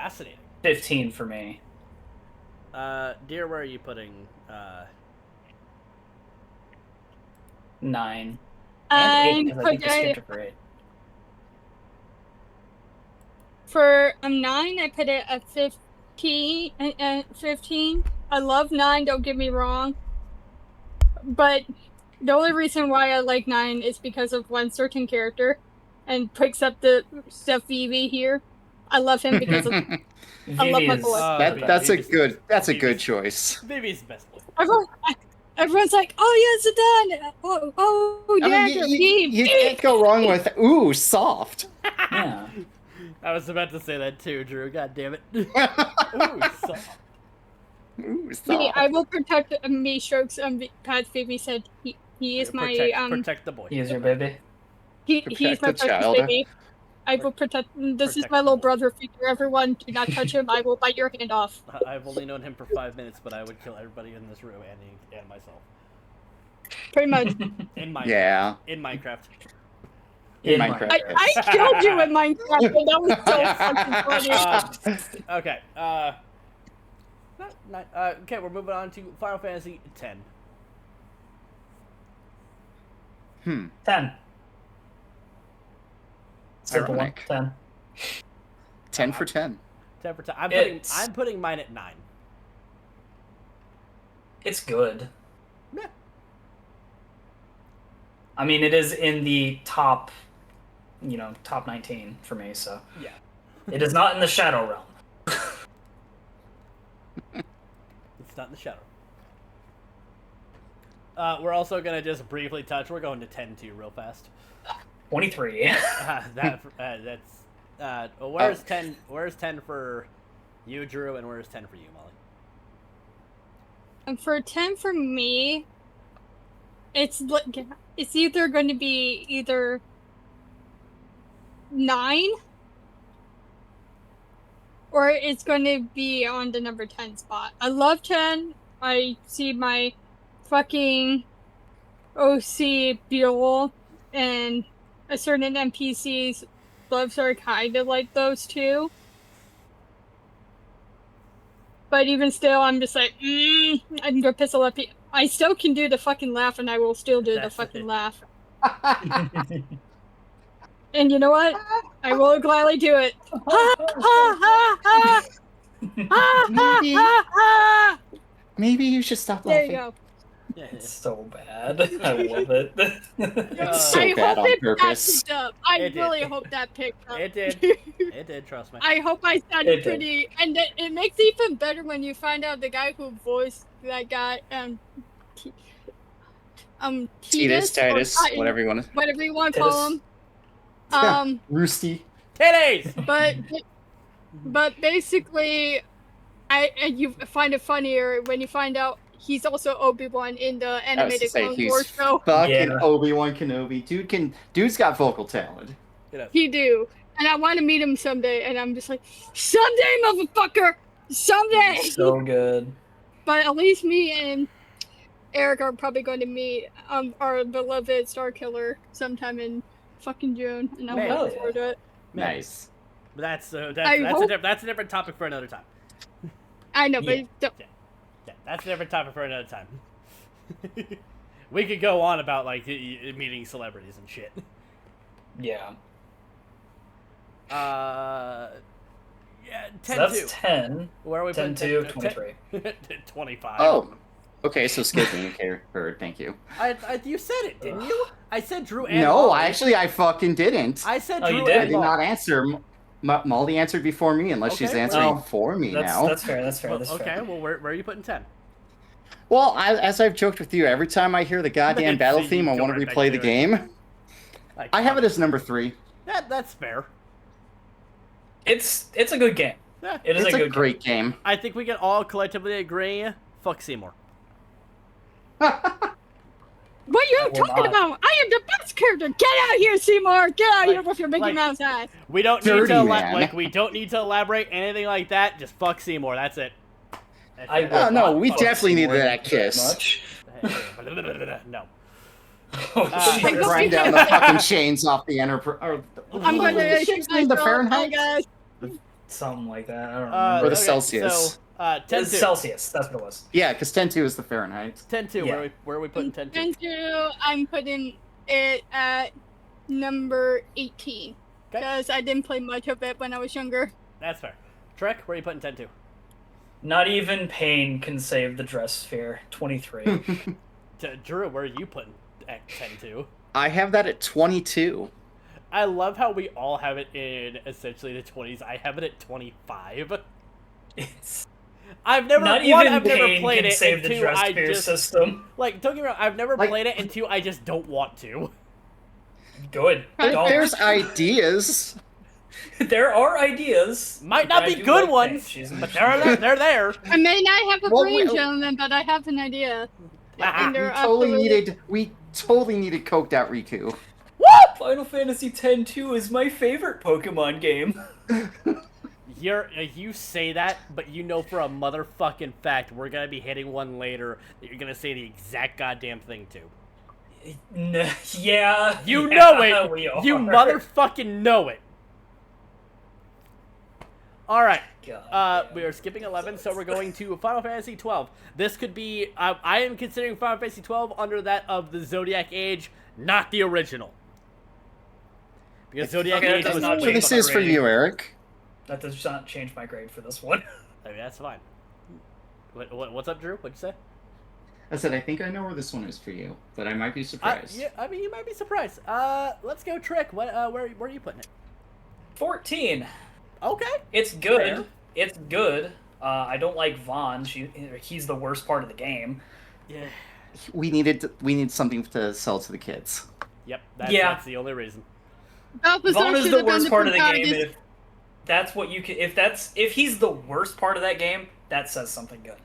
Fascinating. 15 for me. Dear, where are you putting? 9. I'm And 8, because I think you putting skipped a grade. for 9. I put it at 15. 15. I love 9. Don't get me wrong, but the only reason why I like 9 is because of one certain character, and picks up the stuff Vivi here. I love him because of, I love Vivi my is boy. That's a Vivi's- good Vivi's- choice. Vivi's the best boy. Everyone's like, "Oh yeah, Zidane. Oh I yeah, mean, Vivi." you can't go wrong with soft. Yeah. I was about to say that too, Drew. God damn it. Ooh, soft. Ooh, Me, soft. I will protect me. Strokes. Pat Vivi said he is my Protect the boy. He is your baby. he's Protect my the precious child. baby. I will protect. This is Protect my the little boy. brother figure. Everyone, do not touch him. I will bite your hand off. I've only known him for 5 minutes, but I would kill everybody in this room and myself. Pretty much. In Minecraft. Yeah. In Minecraft. In Minecraft. I killed you in Minecraft, and that was so fucking funny. Okay. Okay, we're moving on to Final Fantasy X. 10. Simple one. Ironic. 10. 10 for 10. 10 for 10. It's- I'm putting mine at 9. It's good. Yeah. I mean, it is in the top, top 19 for me, so. Yeah. It is not in the Shadow Realm. It's not in the shadow. We're also gonna just briefly touch. We're going to 10 too, real fast. 23. Where's 10? Where's 10 for you, Drew, and where's 10 for you, Molly? And for 10 for me, it's either going to be either 9 or it's going to be on the number 10 spot. I love 10. I see my fucking OC Buell and a certain NPC's loves are kind of like those two. But even still, I'm just like, I'm gonna piss a lot of people. I still can do the fucking laugh, and I will still do the That's fucking it. laugh. And you know what? I will gladly do it. Ha ha ha ha! Ha ha Maybe. ha ha! Maybe you should stop There laughing. you go. Yeah. It's so bad. I love it. It's so I bad hope on that purpose. picked up. I It did. really hope that picked up. It did. It did. Trust me. I hope I It sounded did. pretty, and it makes it even better when you find out the guy who voiced that guy, Titus, or- whatever you want to. whatever you want to call him. Titus. Roosty. Titties. But basically, you find it funnier when you find out he's also Obi-Wan in the I was animated to say, Clone Wars he's show. fucking Yeah. Obi-Wan Kenobi. Dude's got vocal talent. He do, and I want to meet him someday. And I'm just like, someday, motherfucker, someday. So good. But at least me and Eric are probably going to meet our beloved Star Killer sometime in fucking June, and I'm Man. looking forward to it. Nice. But that's I hope- that's a different topic for another time. I know, but Yeah. don't- Yeah, that's a different topic for another time. We could go on about like meeting celebrities and shit. Yeah. Yeah, 10 So that's two. 10. Where are we 10 putting to 23. 25. Oh. Okay, so skip me. Okay, heard. Thank you. You said it, didn't you? I said Drew and No, Molly. I fucking didn't. I said Oh, Drew you did? I and did Molly. not answer. Molly answered before me, unless she's Okay, answering well, for me That's now. that's fair. That's fair. Well, That's okay, fair. well, where are you putting 10? Well, as I've joked with you, every time I hear the goddamn battle See, theme, I you want to go right replay back the to it. game. Like, I have it as number 3. That's fair. It's a good game. Yeah. It is It's a a good great game. I think we can all collectively agree. Fuck Seymour. What are you I will talking not. about? I am the best character. Get out here, Seymour. Get out here Like- with your Mickey like- Mouse hat. We don't need Dirty to man. we don't need to elaborate anything like that. Just fuck Seymour. That's it. That's I it. will Oh, no, not we fuck definitely needed Seymour that very kiss. much. No. Oh, shit. Grind down the fucking chains off the Enterprise. I'm going to Ship's named the Fahrenheit. guys. Something like that. I don't Or remember. the Celsius. So, 10-2. Celsius, that's what it was. Yeah, because 10-2 is the Fahrenheit. 10-2. Yeah. Where are we putting 10-2? 10-2, I'm putting it at number 18. Okay. Because I didn't play much of it when I was younger. That's fair. Trek, where are you putting 10-2? Not even pain can save the dress sphere. 23. Drew, where are you putting at 10-2? I have that at 22. I love how we all have it in essentially the 20s. I have it at 25. It's I've never not one, even I've never pain played can it, save and the two, dress I sphere just system. like don't get me wrong, I've never Like- played it, and two, I just don't want to. Good. Don't. There's ideas. There are ideas. Might not I be do good like ones, pain. She's- but they're there. I may not have a Well, brain, we- gentlemen, but I have an idea. And they're We totally needed coked out Riku. Final Fantasy X-2 is my favorite Pokemon game. You say that, but you know for a motherfucking fact we're gonna be hitting one later that you're gonna say the exact goddamn thing to. Yeah. You yeah, know it. we are. You motherfucking know it. All right. God We are skipping 11, so we're going to Final Fantasy 12. This could be. I am considering Final Fantasy 12 under that of the Zodiac Age, not the original. Because Zodiac Okay, that Age does was. not So change this my is for rating. you, Eric. That does not change my grade for this one. I mean, that's fine. What's up, Drew? What'd you say? I said I think I know where this one is for you, but I might be surprised. Yeah, I mean, you might be surprised. Let's go, Trick. Where are you putting it? 14. Okay. It's good. Fair. It's good. I don't like Vaughn. He's the worst part of the game. Yeah. We need something to sell to the kids. Yep. Yeah. That's the only reason. Vaughn is the worst part of the game. If that's what you can, if he's the worst part of that game, that says something good.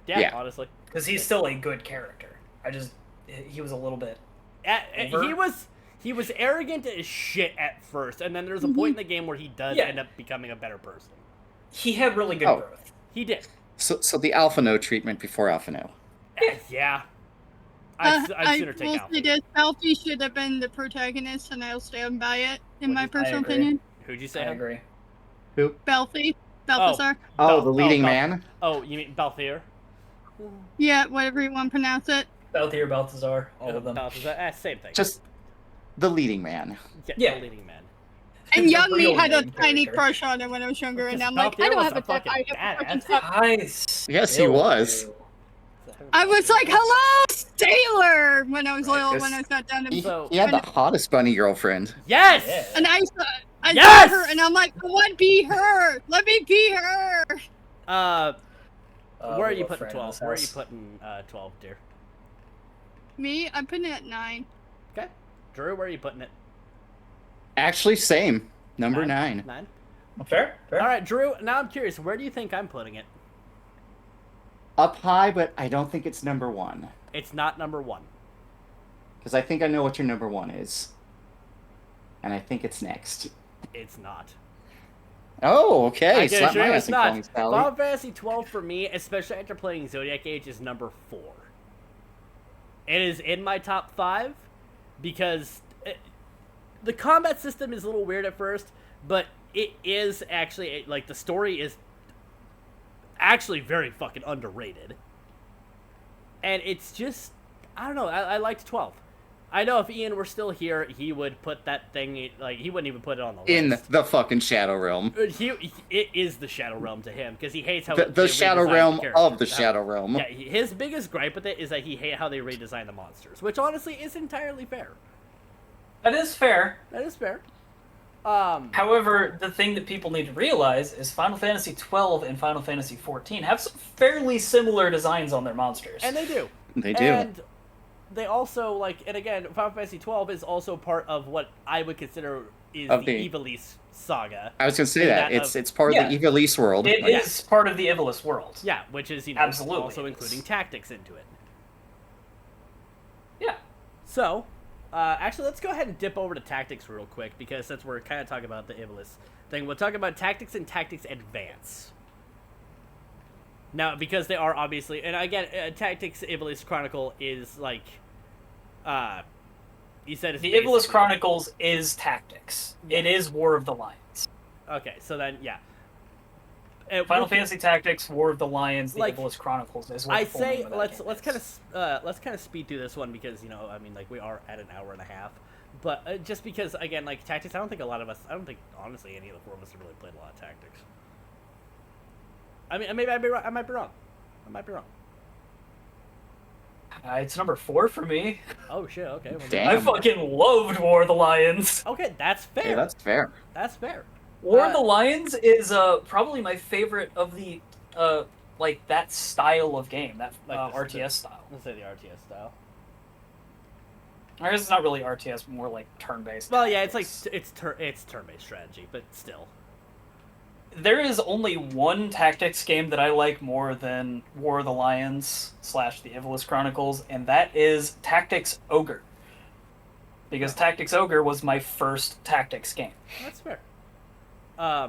Yeah. Honestly. Because he's still a good character. He was a little bit. He was arrogant as shit at first, and then there's a point in the game where he does end up becoming a better person. He had really good growth. He did. So the Alpha No treatment before Alpha No. Yeah. I'd sooner take Alpha. Alfie should have been the protagonist, and I'll stand by it, in my personal agree. opinion. Who'd you say? I agree. Who? Balthazar. Balthazar. Oh, the leading man. Oh, you mean Balthier? Yeah, whatever you want to pronounce it. Balthazar, all of them. Balthazar, same thing. Just the leading man. Yeah. The leading man. And The young me real had a main tiny character. crush on him when I was younger, and I'm like, Balthier I don't was have a a fucking fucking badass. Nice. Yes, he was. I was like, hello, sailor, when I was Right, little, this- when I sat down and He had the hottest bunny girlfriend. Yes! Yeah. and I Yes! saw her, and I'm like, I want to be her. Let me be her. Where are we you love putting Fran in 12? this Where are you house. putting 12, dear? Me, I'm putting it at 9. Okay. Drew, where are you putting it? Actually, same. Number 9. 9? Fair. All right, Drew, now I'm curious. Where do you think I'm putting it? Up high, but I don't think it's number 1. It's not number 1. Because I think I know what your number 1 is. And I think it's next. It's not. Oh, okay. I can Slap assure my you ass it's and not. call me Sally. Final Fantasy 12 for me, especially after playing Zodiac Age, is number 4. It is in my top 5 because the combat system is a little weird at first, but it is actually, like, the story is actually very fucking underrated. And it's just, I don't know, I liked 12. I know if Ian were still here, he would put that thing, like, he wouldn't even put it on the list. In the fucking Shadow Realm. It is the Shadow Realm to him, because he hates how The they Shadow redesigned Realm the characters. of the Shadow Realm. Yeah, his biggest gripe with it is that he hates how they redesign the monsters, which honestly is entirely fair. That is fair. That is fair. However, the thing that people need to realize is Final Fantasy XII and Final Fantasy XIV have some fairly similar designs on their monsters. And they do. They do. And they also, like, and again, Final Fantasy XII is also part of what I would consider is Of the the- Ivalice saga. I was going to say in that. that It's part Yeah. of the Ivalice world. It Like, is part of the Ivalice world. Yeah, which is, Absolutely also it is. including tactics into it. Yeah. So, actually, let's go ahead and dip over to tactics real quick, because since we're kind of talking about the Ivalice thing, we'll talk about tactics and tactics advance. Now, because they are obviously, and again, Tactics Ivalice Chronicle is like, you said it's The Ivalice basically- Chronicles is tactics. It is War of the Lions. Okay, so then, yeah. Final Fantasy Tactics, War of the Lions, the Like, Abyssal Chronicles is what I the full say name of that let's game is. kind of speed through this one because I mean, like we are at an hour and a half, but just because again, like tactics, I don't think honestly any of the four of us have really played a lot of tactics. I mean, maybe I might be wrong. It's number 4 for me. Oh shit. Okay. Well, Damn. I fucking loved War of the Lions. okay, that's fair. Hey, that's fair. That's fair. War of the Lions is probably my favorite of the like that style of game, that Like RTS style. Let's say the RTS style. I guess it's not really RTS, more like turn-based. Well, yeah, it's tactics. like it's turn-based strategy, but still. There is only one tactics game that I like more than War of the Lions / the Abyssal Chronicles, and that is Tactics Ogre. Because Tactics Ogre was my first tactics game. That's fair. I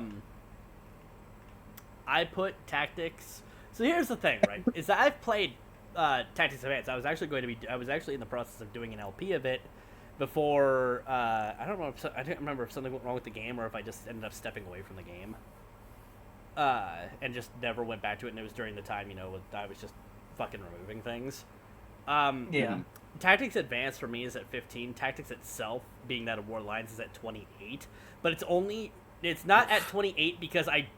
put tactics. So here's the thing, right? Is that I've played Tactics Advance. I was actually in the process of doing an LP of it before. I don't remember if something went wrong with the game or if I just ended up stepping away from the game. And just never went back to it. And it was during the time, I was just fucking removing things. Yeah. Tactics Advanced for me is at 15. Tactics itself, being that of War Lines, is at 28. But it's not at 28 because I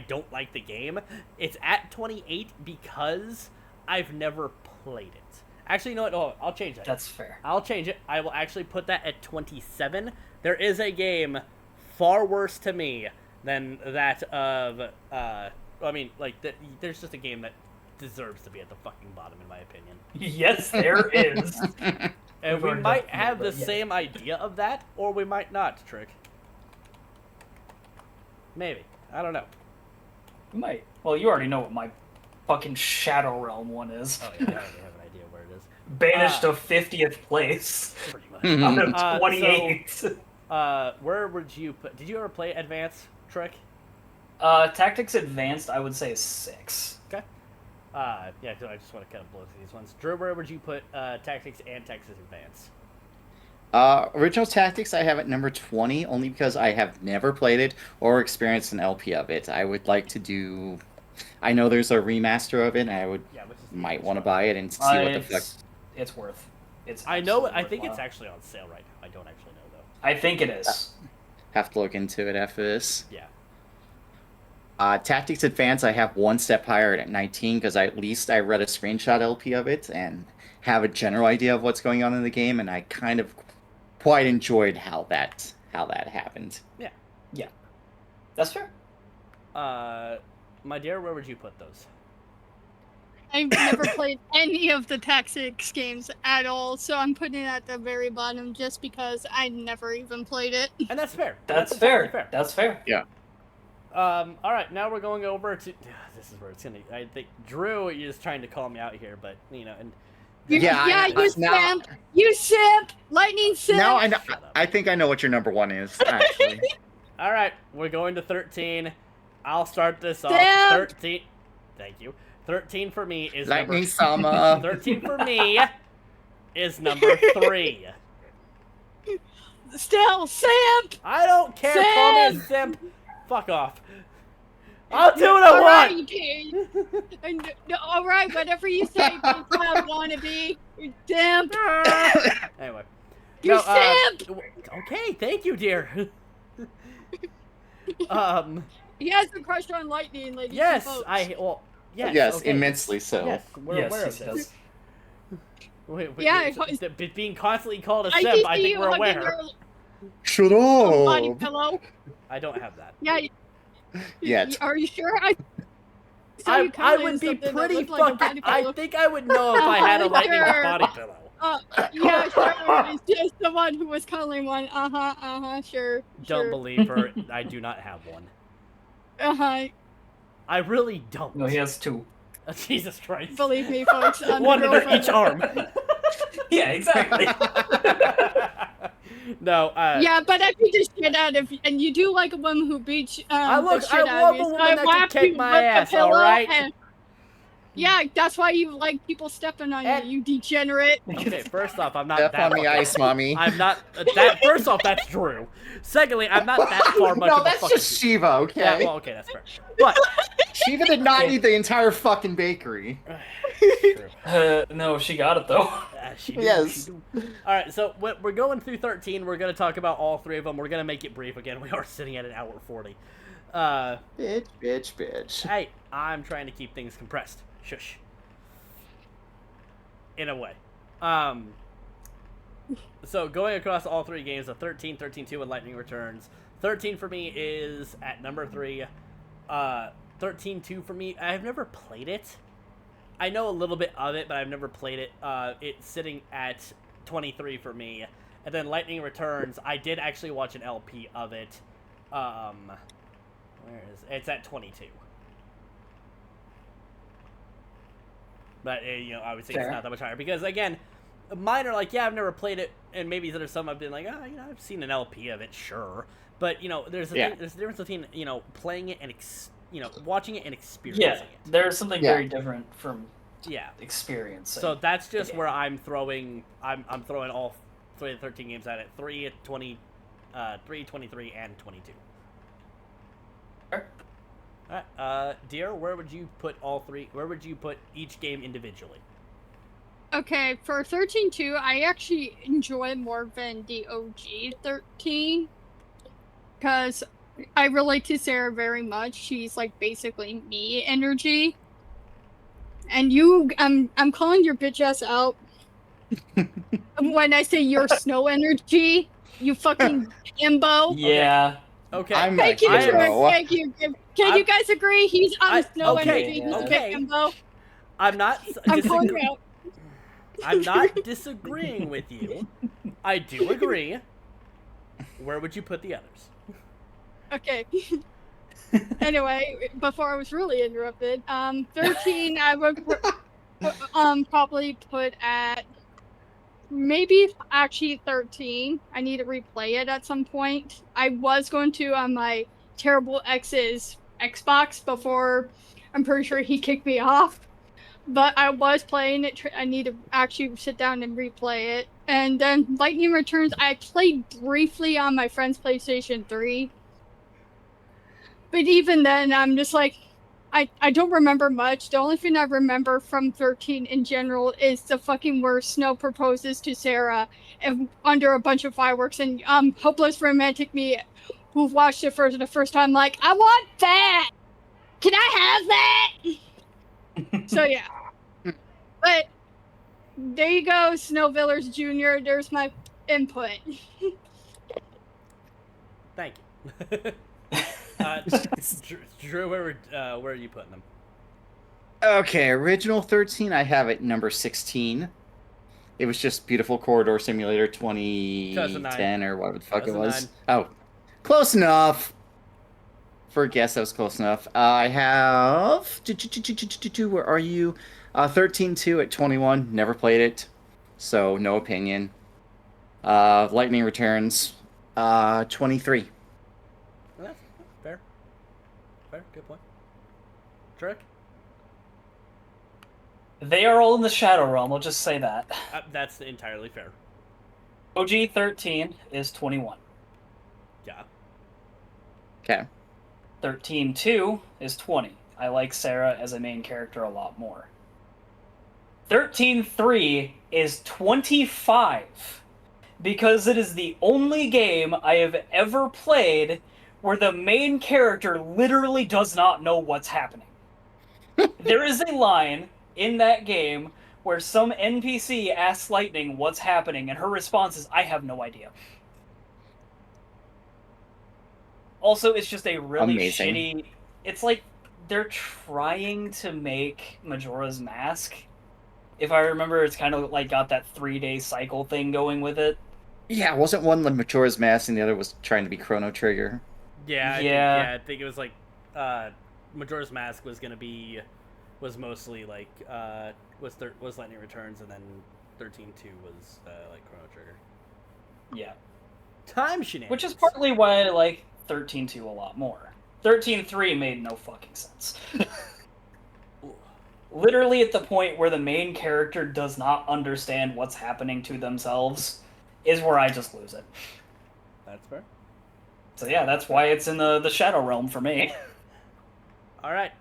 don't like the game. It's at 28 because I've never played it. Actually, you know what? Oh, I'll change that. That's fair. I'll change it. I will actually put that at 27. There is a game far worse to me than that of, there's just a game that deserves to be at the fucking bottom, in my opinion. Yes, there is. And we might have the same idea of that, or we might not, Trick. Maybe. I don't know. You might. Well, you already know what my fucking Shadow Realm one is. Oh, yeah, I already have an idea where it is. Banished to 50th place Pretty much. out of 28. Where would you put... Did you ever play Advance, Trick? Tactics Advanced, I would say, is 6. Okay. Yeah, so I just want to kind of blow through these ones. Drew, where would you put Tactics and Tactics Advance? Original Tactics I have at number 20, only because I have never played it or experienced an LP of it. I would like to do... I know there's a remaster of it, and I might want to buy it and see what the fuck... It's worth. It's. I know. I think it's actually on sale right now. I don't actually know though. I think it is. Have to look into it after this. Yeah. Tactics Advance I have one step higher at 19 because at least I read a screenshot LP of it and have a general idea of what's going on in the game, and I kind of quite enjoyed how that happened. Yeah. Yeah. That's fair. My dear, where would you put those? I've never played any of the Tactics games at all, so I'm putting it at the very bottom just because I never even played it. And that's fair. That's entirely fair. That's fair. Yeah. All right, now we're going over to. This is where it's gonna. I think Drew is trying to call me out here, but and. You simp! You simp! Lightning simp! Now I know. I think I know what your number one is. Actually. All right, we're going to 13. I'll start this off. Simp! 13. Thank you. 13 for me is Lightning number. Sama. 13 for me is number 3. Still, simp! I don't care. Simp! Call me a simp. Fuck off. I'll do what I All right, want. okay. All right, whatever you say, bitch, I wanna be. You simp! Anyway. You simp! Okay, thank you, dear. He has a crush on Lightning, ladies Yes, and folks. Yes, okay. immensely so. Yes, we're Yes, aware yes, of yes. this. Yeah, Being constantly called a I simp, can I see think you we're hugging aware. Shut your body up. pillow. I don't have that. Yeah. Yet. Are you sure? I I would be pretty fucking. I think I would know if I had a lightning Sure. body pillow. Yeah, sure. It's just the one who was cuddling one. Sure. Don't believe her. I do not have one. I really don't. No, he has 2. Jesus Christ. Believe me, folks. I'm One the under girlfriend. each arm. Yeah, exactly. No. Yeah, but I beat the shit out of you, and you do like a woman who beats I the shit love out a of you. woman So I that can whack kick you my with the ass, pillow alright? and- Yeah, that's why you like people stepping on And- you, you degenerate. Okay, first off, I'm not Step that on the fucking- ice, mommy. I'm not that. First off, that's Drew. Secondly, I'm not that far much No, of a that's fucking. just Shiva, okay? Yeah, well, okay, that's fair. But Shiva did not eat the entire fucking bakery. true. No, she got it though. She do, Yes. she do. All right, so we're going through 13. We're going to talk about all three of them. We're going to make it brief again. We are sitting at an hour 40. Bitch. Hey, I'm trying to keep things compressed. Shush. In a way. So going across all three games, 13, 13-2, and Lightning Returns. 13 for me is at number 3. 13-2 for me, I've never played it. I know a little bit of it, but I've never played it. It's sitting at 23 for me. And then Lightning Returns, I did actually watch an LP of it. Where is it? It's at 22. But, I would say it's not that much higher. Because, again, mine are like, yeah, I've never played it. And maybe there's some I've been like, I've seen an LP of it, sure. But, there's a difference between, playing it and, watching it and experiencing it. There's something very different from experience. So that's just where I'm throwing all 3 of the 13 games at it. 3, 20, 3, 23, and 22. Sure. Alright, Dear, where would you put all 3? Where would you put each game individually? Okay, for 13-2, I actually enjoy more than the OG 13. Because I relate to Sarah very much. She's like basically me energy. And I'm calling your bitch ass out. When I say your snow energy, you fucking imbo. Yeah. Okay. Thank you, Drew. Thank you. Can you guys agree? He's on snow energy. He's a big imbo. I'm not. I'm calling you out. I'm not disagreeing with you. I do agree. Where would you put the others? Okay. Anyway, before I was really interrupted, 13 I would probably put at maybe actually 13. I need to replay it at some point. I was going to on my terrible ex's Xbox before I'm pretty sure he kicked me off. But I was playing it. I need to actually sit down and replay it. And then Lightning Returns, I played briefly on my friend's PlayStation 3. But even then, I'm just like, I don't remember much. The only thing I remember from 13 in general is the fucking where Snow proposes to Sarah and under a bunch of fireworks, and hopeless romantic me who watched it for the first time like, I want that! Can I have that? So yeah. But there you go, Snow Villers Jr. There's my input. Thank you. Drew, where are you putting them? Okay, original 13, I have it number 16. It was just Beautiful Corridor Simulator 2010 or whatever the fuck it was. 2009. Oh, close enough. For a guess, that was close enough. I have... Where are you? 13-2 at 21. Never played it, so no opinion. Lightning Returns, 23. Well, that's fair. Fair, good point. Trick? They are all in the Shadow Realm, I'll just say that. That's entirely fair. OG 13 is 21. Yeah. Okay. 13-2 is 20. I like Sarah as a main character a lot more. 13-3 is 25. Because it is the only game I have ever played where the main character literally does not know what's happening. There is a line in that game where some NPC asks Lightning what's happening, and her response is, I have no idea. Also, it's just a really shitty... It's like they're trying to make Majora's Mask. If I remember, it's kind of like got that 3-day cycle thing going with it. Yeah, wasn't one like Majora's Mask and the other was trying to be Chrono Trigger? I think it was like Majora's Mask was mostly like was Lightning Returns, and then 13-2 was like Chrono Trigger. Yeah. Time shenanigans. Which is partly why I like 13-2 a lot more. 13-3 made no fucking sense. literally at the point where the main character does not understand what's happening to themselves is where I just lose it. That's fair. So yeah, that's why it's in the Shadow Realm for me. All right.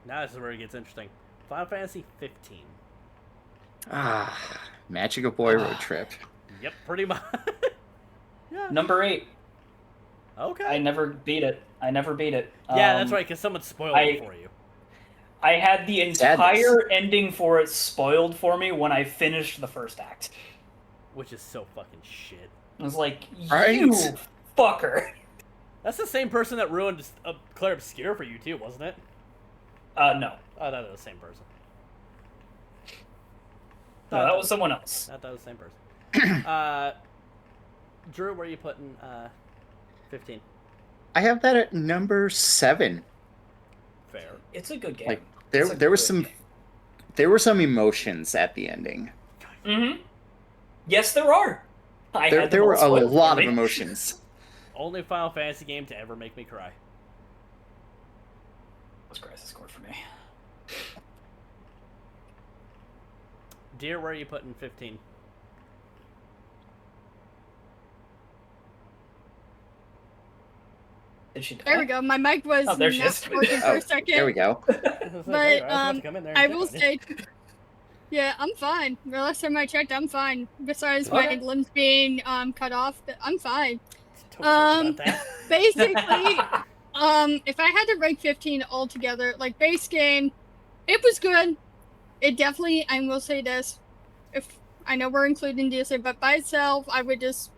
Now this is where it gets interesting. Final Fantasy 15. Magical Boy Road Trip. Yep, pretty much. Yeah. Number 8. Okay. I never beat it. Yeah, that's right, because someone spoiled it for you. I had the entire ending for it spoiled for me when I finished the first act. Which is so fucking shit. I was like, Right? you fucker. That's the same person that ruined Claire Obscure for you too, wasn't it? No. Oh, that was the same person. No, that was someone else. I thought that was the same person. Drew, where are you putting 15? I have that at number 7. Fair. It's a good game. Like there was some emotions at the ending. Mm-hmm. Yes, there are. There were a lot of emotions. Only Final Fantasy game to ever make me cry. What's Crisis Core for me? Dear, where are you putting 15? Did she die? There we go. My mic was Oh, there she not is. working for a second. There we go. But I will say, yeah, I'm fine. The last time I checked, I'm fine. Besides my Okay. limbs being cut off, I'm fine. About that. Basically, if I had to rank 15 altogether, like base game, it was good. It definitely, I will say this, if I know we're including DLC, but by itself, I would just.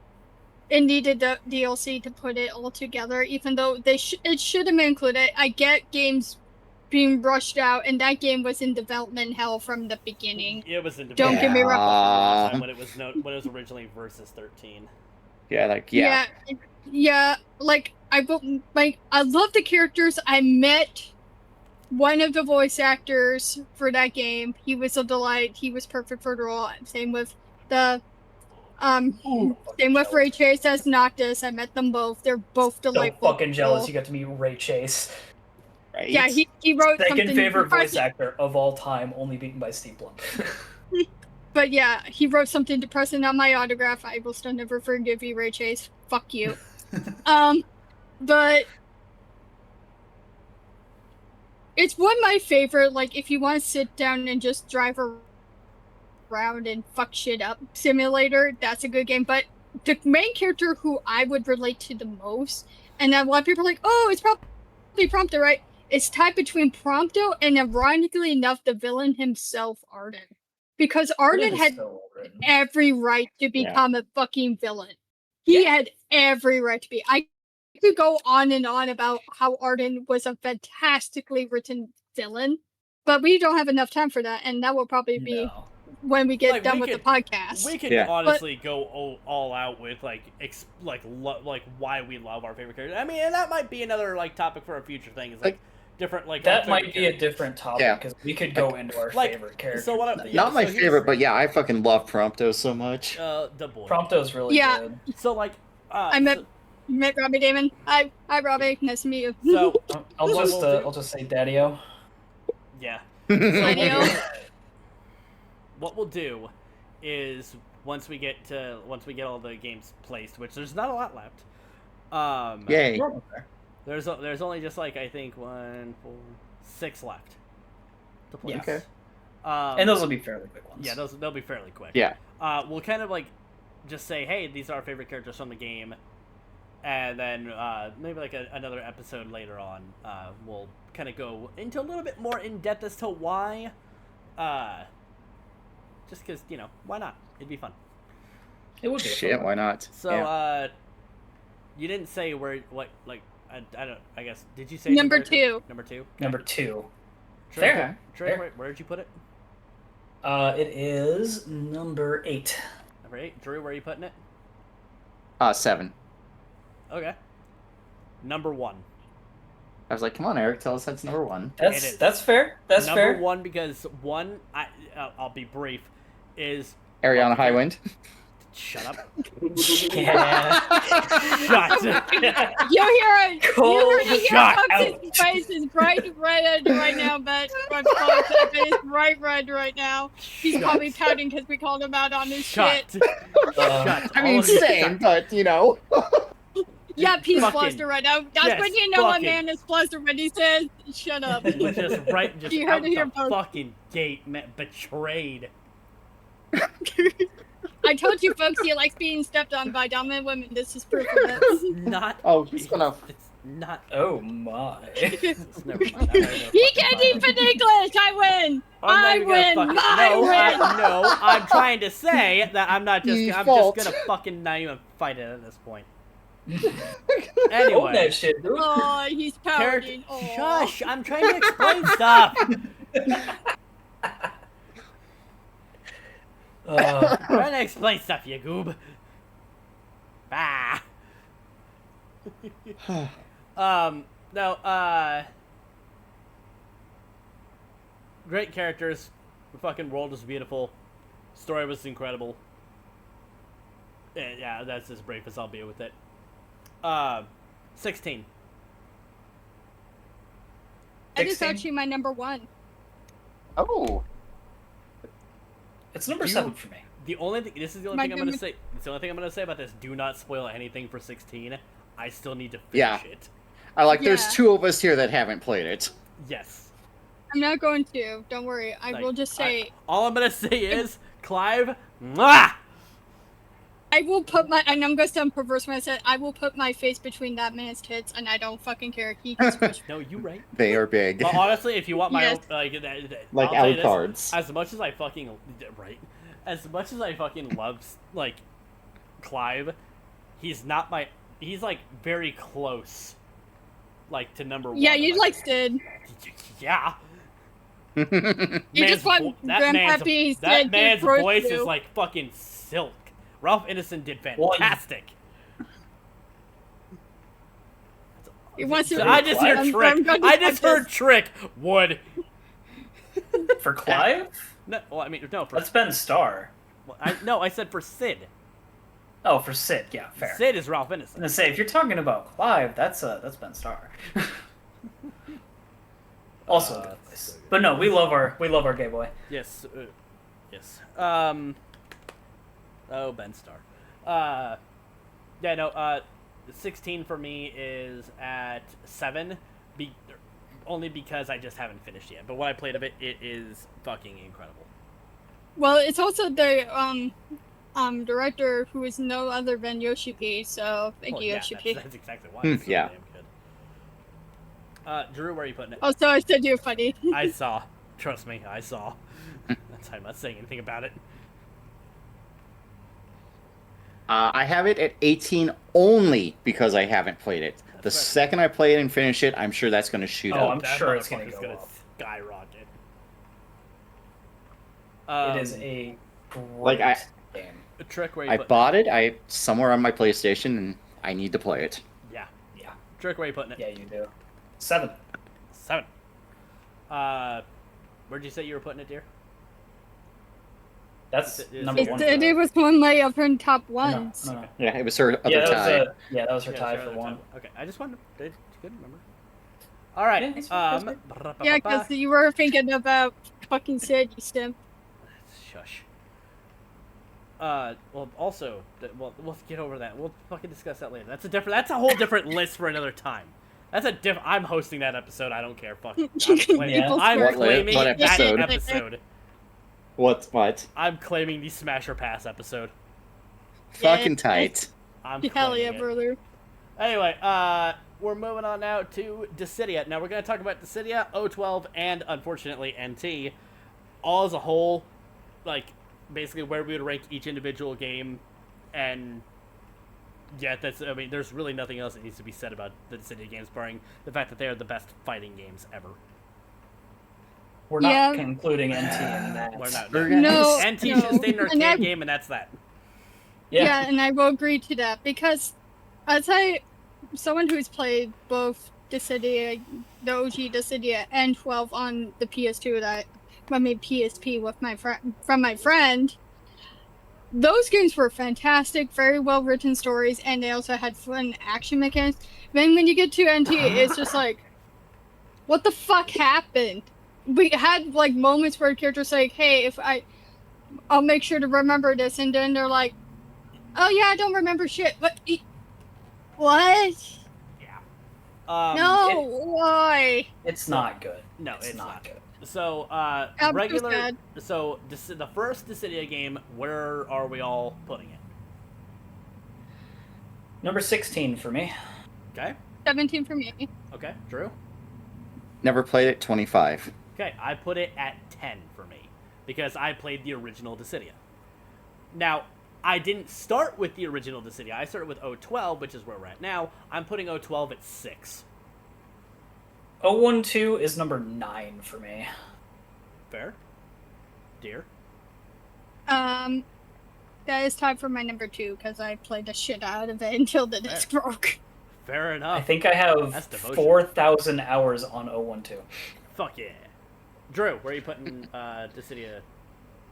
It needed the DLC to put it all together, even though it should have been included. I get games being rushed out, and that game was in development hell from the beginning. It was in Don't get me wrong. When it was originally Versus 13. Yeah. Yeah. Like I love the characters. I met one of the voice actors for that game. He was a delight. He was perfect for the role. Same with the. Same with Ray Chase as Noctis. I met them both. They're both delightful. So fucking jealous you got to meet Ray Chase. Right? Yeah, he wrote Second something. favorite voice actor of all time, only beaten by Steve Blum. But yeah, he wrote something depressing on my autograph. I will still never forgive you, Ray Chase. Fuck you. But it's one of my favorite. Like, if you want to sit down and just drive around and fuck shit up simulator, that's a good game. But the main character who I would relate to the most, and a lot of people are like, oh, it's probably Prompto, right? It's tied between Prompto and, ironically enough, the villain himself, Arden. Because Arden had every right to become a fucking villain. He had every right to be. I could go on and on about how Arden was a fantastically written villain, but we don't have enough time for that, and that will probably be when we get done with the podcast. We could honestly go all out with why we love our favorite character. I mean, and that might be another topic for a future thing. Is different that might be a different topic because we could go into our favorite characters. So not my favorite, but yeah, I fucking love Prompto so much. The boy. Prompto's really good. So I met Robbie Damon. Hi Robbie, nice to meet you. So I'll just say Daddy-O. Yeah. Daddy-O. What we'll do is once we get all the games placed, which there's not a lot left. Yay. There's only just I think 1, 4, 6 left to place. Yeah. Okay. And those will be fairly quick ones. Yeah, they'll be fairly quick. Yeah. We'll kind of just say, hey, these are our favorite characters from the game, and then maybe another episode later on, we'll kind of go into a little bit more in depth as to why. Just because why not? It'd be fun. It would be. Shit, why not? So you didn't say I don't. I guess did you say number 2? Number 2. Okay. Number 2. Fair. Fair. Where did you put it? It is number 8. Number 8. Drew, where are you putting it? 7. Okay. Number 1. I was like, come on, Eric, tell us that's number 1. That's fair. That's fair. Number 1 because 1, I'll be brief, is Ariana Highwind. Shut up. Yeah. Shut. You hear it. Cold You hear shut Fox's face is bright red right now, but Fox's face is bright red right now. He's Shut. probably pouting because we called him out on his Shut. shit. Shut. I All mean, of you same, shut. but you know. Yeah, he's Fucking- flustered right now. That's yes, when you know fucking- a man is flustered when he says, "Shut up." Just right, just You heard out it here the first. fucking gate, man. Betrayed. I told you, folks, he likes being stepped on by dominant women. This is proof of it. Not. Oh, he's gonna. It's not. Oh my. It's never mind. He can't even English. I win. I win. No, I'm trying to say that I'm not just. I'm Default. just gonna fucking not even fight it at this point. Oh, Anyway, that shit, dude. Oh, he's character. pouting. Oh. Shush! I'm trying to explain stuff. I'm trying to explain stuff, you goob. Bah. No, great characters. The fucking world was beautiful. Story was incredible. Yeah, that's as brief as I'll be with it. 16. That is 16? actually my number one. Oh. It's number You- 7 for me. The only thing, this is the only My thing I'm gonna goodness. say. It's the only thing I'm gonna say about this. Do not spoil anything for 16. I still need to finish Yeah. it. There's Yeah. 2 of us here that haven't played it. Yes. I'm not going to. Don't worry. I Like, will just say all I'm gonna say is, Clive, mwah! I will put my. And I'm gonna sound perverse when I said I will put my face between that man's tits, and I don't fucking care. He can switch. No, you right. They are big. But honestly, if you want my Yes. own, like Like I'll tell you this, Alucards. as much as I fucking right, as much as I fucking love like Clive, he's not my. He's like very close, like to number 1. Yeah, of you my like favorites. Sid. Yeah. You Man's just want that Grandpappy man's, Sid that to man's approach voice you. is like fucking silk. Ralph Ineson did Well, fantastic. He wants to. I just heard I'm Trick. going to I just touch heard Trick. Would. For Clive? No, well, I mean, no, for That's Ben Starr. no, I said for Sid. Oh, for Sid, yeah, fair. Sid is Ralph I'm Ineson. gonna say, if you're talking about Clive, that's Ben Starr. Also a good voice. But no, we love our gay boy. Yes, yes. Oh, Ben Starr. Yeah, no. 16 for me is at 7, only because I just haven't finished yet. But what I played of it, it is fucking incredible. Well, it's also the director who is no other than Yoshi P. So thank Well, you, yeah, Yoshi P. that's exactly why. It's so Yeah. damn good. Drew, where are you putting it? Also, I said you're funny. I saw. Trust me, I saw. That's why I'm not saying anything about it. I have it at 18 only because I haven't played it. The That's right. second I play it and finish it, I'm sure that's going to shoot Oh, up. I'm That sure it's gonna motherfucker's go up. skyrocket. It is a great Like, game. A trick where you I put bought it. Somewhere on my PlayStation, and I need to play it. Yeah. Yeah. Trick where you putting it? Yeah, you do. 7. 7. Where'd you say you were putting it, dear? That's Is it- number is 1. It, it was one of my upper top No, ones. no. Yeah, it was her other Yeah, tie. that was her Yeah, tie sure, for that's 1. fine. Okay, I just wanted to couldn't remember. All right. Yeah, it's fine, it's Yeah, because you were thinking about fucking Sid, you simp. Shush. Well, also, we'll get over that. We'll fucking discuss that later. That's a whole different list for another time. That's a different. I'm hosting that episode. I don't care. Fuck. I'm claiming, Yeah. I'm What claiming what that episode? episode. What? I'm claiming the Smasher Pass episode. Fucking tight. I'm Hell yeah, claiming it. brother. Anyway, we're moving on now to Dissidia. Now we're going to talk about Dissidia, O12, and unfortunately NT, all as a whole, like basically where we would rank each individual game, and yeah, I mean, there's really nothing else that needs to be said about the Dissidia games, barring the fact that they are the best fighting games ever. We're not Yeah. concluding NT in that. We're not. We're No, NT no. should stay in an And arcade I- game, and that's that. Yeah, and I will agree to that because as someone who's played both Dissidia, the OG Dissidia, and 12 on the PS2 that I made PSP with my friend those games were fantastic, very well written stories, and they also had fun action mechanics. Then when you get to NT, it's just like, what the fuck happened? We had like moments where characters like, hey, I'll make sure to remember this, and then they're like, oh yeah, I don't remember shit. What? No, why? It's not good. No, it's not good. So, regular. sad. So, the first Dissidia game, where are we all putting it? Number 16 for me. Okay. 17 for me. Okay, Drew. Never played it. 25. Okay, I put it at 10 for me because I played the original Dissidia. Now, I didn't start with the original Dissidia. I started with 012, which is where we're at now. I'm putting 012 at 6. 012 is number 9 for me. Fair. Dear. That is tied for my number 2 because I played the shit out of it until the disc broke. Fair enough. I think I have That's devotion. 4,000 hours on 012. Fuck yeah. Drew, where are you putting Dissidia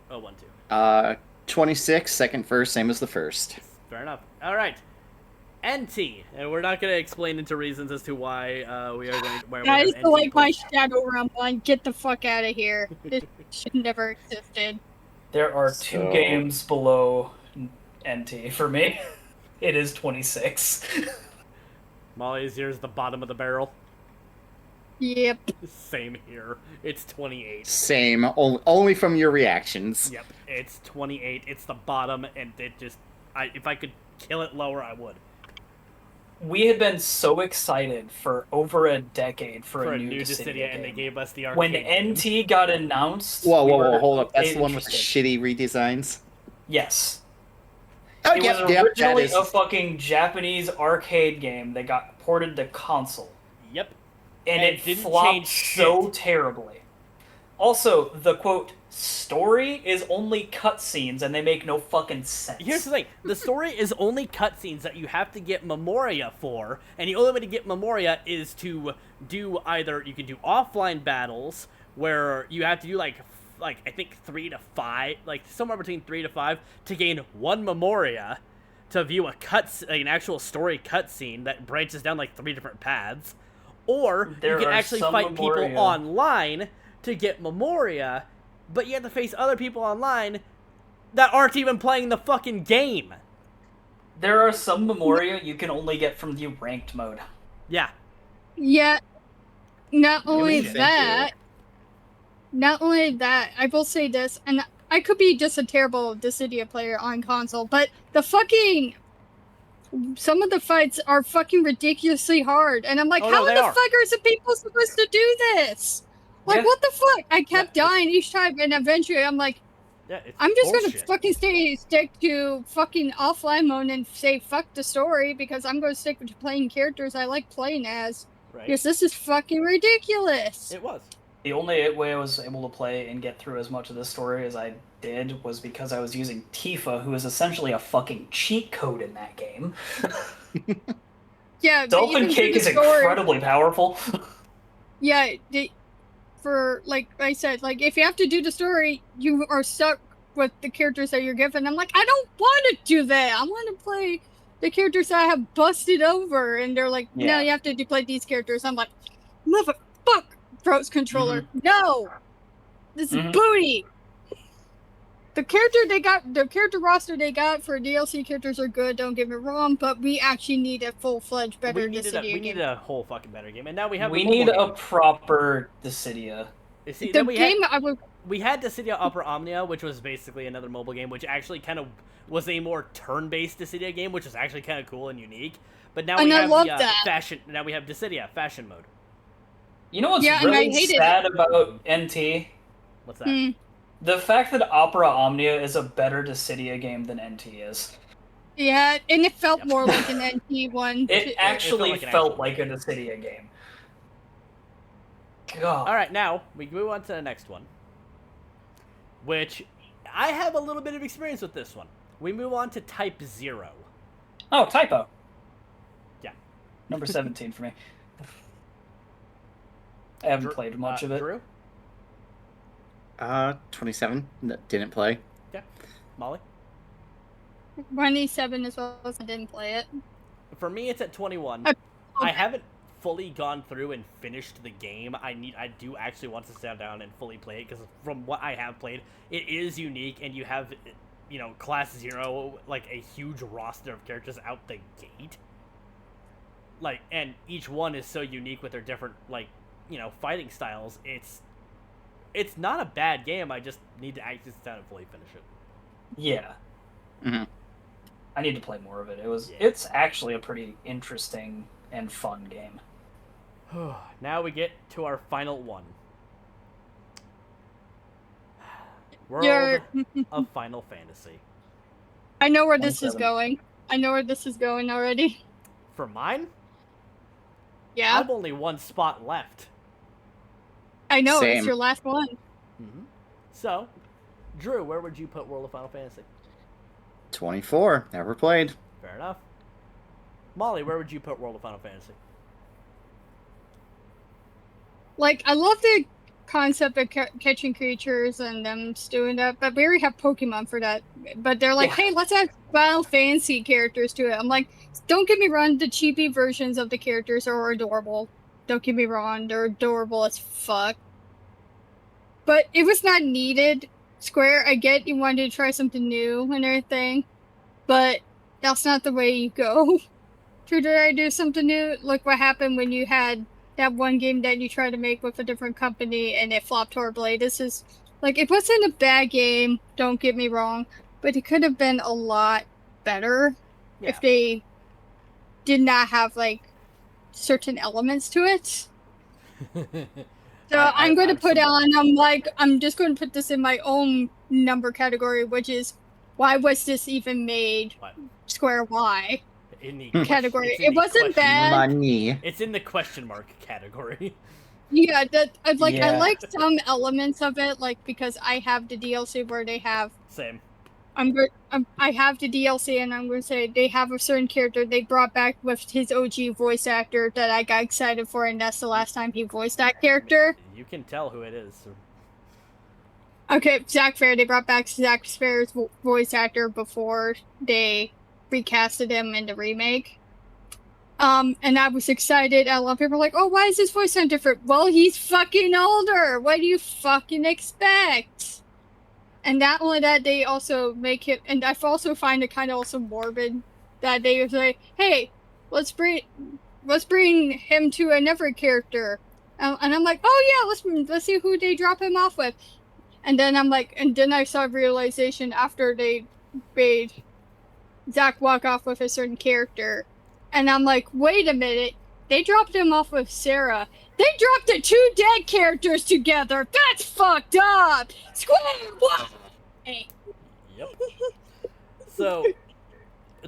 012? 26, second first, same as the first. Fair enough. All right. NT, and we're not going to explain into reasons as to why we are going. Where I we used have to NT like my placed. Shadow Realm line. Get the fuck out of here. This should never existed. There are 2 games below NT for me. It is 26. Molly's here's the bottom of the barrel. Yep. Same here. It's 28. Same, only from your reactions. Yep, it's 28. It's the bottom, and it just... if I could kill it lower, I would. We had been so excited for over a decade for a new Dissidia game. And they gave us the arcade When game. NT got announced... Whoa, hold up. That's the one with the interested. shitty redesigns? Yes. Oh, It was originally a fucking Japanese arcade game that got ported to console. Yep. And And it didn't flopped change so shit. terribly. Also, the quote, story is only cutscenes and they make no fucking sense. Here's the thing. The story is only cutscenes that you have to get Memoria for, and the only way to get Memoria is to do either... You can do offline battles, where you have to do, like I think 3 to 5, like, somewhere between 3 to 5, to gain 1 Memoria, to view an actual story cutscene that branches down, like, 3 different paths. Or There you can are actually some fight Memoria. people online to get Memoria, but you have to face other people online that aren't even playing the fucking game. There are some Memoria you can only get from the ranked mode. Yeah. Yeah. Not only Thank that, I will say this, and I could be just a terrible Dissidia player on console, but some of the fights are fucking ridiculously hard, and I'm like, Oh, no, how they the are. fuck are some people supposed to do this? Like, Yeah. what the fuck? I kept Yeah, dying each time, and eventually I'm like, Yeah, it's I'm just bullshit. gonna fucking stick to fucking offline mode and say fuck the story, because I'm gonna stick to playing characters I like playing as. Right. Because this is fucking ridiculous. It was. The only way I was able to play and get through as much of this story as I did was because I was using Tifa, who is essentially a fucking cheat code in that game. Yeah, but Dolphin even through Cake the is story- incredibly powerful. Yeah, for, like I said, like, if you have to do the story, you are stuck with the characters that you're given. I'm like, I don't want to do that. I want to play the characters that I have busted over. And they're like, no, Yeah. you have to play these characters. I'm like, motherfuck, Pros controller. No! This is Mhm. booty! The character roster they got for DLC characters are good, don't get me wrong, but we actually need a full-fledged, better We needed Dissidia game. a whole fucking better game, and now we have. We the mobile need a game. proper Dissidia. You see, The then we game had I would... we had Dissidia Opera Omnia, which was basically another mobile game, which actually kind of was a more turn-based Dissidia game, which was actually kind of cool and unique. But now And we I have love the that. fashion. Now we have Dissidia fashion mode. You know what's Yeah, and I really hated sad about NT? What's that? Hmm. The fact that Opera Omnia is a better Dissidia game than NT is. Yeah, and it felt Yep. more like an NT one. It actually like an felt actual like a Dissidia game. God. All right, now we move on to the next one, which I have a little bit of experience with this one. We move on to Type 0. Oh, typo. Yeah. Number 17 for me. I haven't Drew- played much of it. Drew? 27. Didn't play. Molly? 27 as well as I didn't play it. For me, it's at 21. Okay. I haven't fully gone through and finished the game. I do actually want to sit down and fully play it, because from what I have played, it is unique, and you have, Class 0, like, a huge roster of characters out the gate. Like, and each one is so unique with their different, like, fighting styles. It's not a bad game. I just need to actually sit down and fully finish it. Yeah. Mm-hmm. I need to play more of it. Yeah. It's actually a pretty interesting and fun game. Now we get to our final one. World of Final Fantasy. I know where this is 27. going. I know where this is going already. For mine, Yeah, I've only one spot left. I know. Same. It's your last one. Mm-hmm. So, Drew, where would you put World of Final Fantasy? 24. Never played. Fair enough. Molly, where would you put World of Final Fantasy? Like, I love the concept of catching creatures and them doing that, but we already have Pokemon for that. But they're like, Yeah. hey, let's add Final Fantasy characters to it. I'm like, don't get me wrong, the chibi versions of the characters are adorable. Don't get me wrong, they're adorable as fuck. But it was not needed. Square, I get you wanted to try something new and everything, but that's not the way you go. Should I do something new? Look what happened when you had that one game that you tried to make with a different company and it flopped horribly. This is, like, it wasn't a bad game, don't get me wrong, but it could have been a lot better if they did not have, like, certain elements to it. So I'm going to put on, I'm just going to put this in my own number category, which is, why was this even made? What? Square Y In the category. it's in It the wasn't question- bad. Money. It's in the question mark category. Yeah, that I Yeah. like some elements of it, like, because I have the DLC where they have. Same. I have the DLC, and I'm going to say they have a certain character they brought back with his OG voice actor that I got excited for, and that's the last time he voiced that character. You can tell who it is. Okay, Zack Fair. They brought back Zack Fair's voice actor before they recasted him in the remake. And I was excited. A lot of people were like, "Oh, why is his voice sound different?" Well, he's fucking older. What do you fucking expect? And not only that, they also make him. And I also find it kind of also morbid that they would say, "Hey, let's bring him to another character," and I'm like, "Oh yeah, let's see who they drop him off with." And then I'm like, and then I saw realization after they made Zack walk off with a certain character, and I'm like, wait a minute, they dropped him off with Sarah. They dropped the two dead characters together. That's fucked up. Square one. Hey. Yep. So,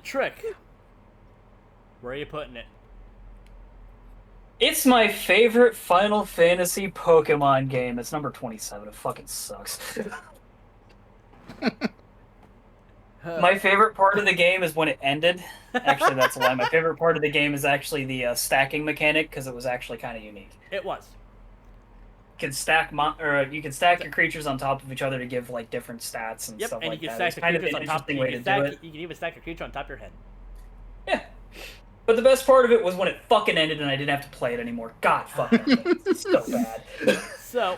Trick, where are you putting it? It's my favorite Final Fantasy Pokemon game. It's number 27. It fucking sucks. My favorite part of the game is when it ended. Actually, that's a lie. My favorite part of the game is actually the stacking mechanic, because it was actually kind of unique. It was. You can stack you can stack your creatures on top of each other to give like different stats and Yep, stuff and like you can that. stack the It's kind of creatures an on top. interesting way to do it. You can even stack a creature on top of your head. Yeah. But the best part of it was when it fucking ended and I didn't have to play it anymore. God fucking it's so bad. So,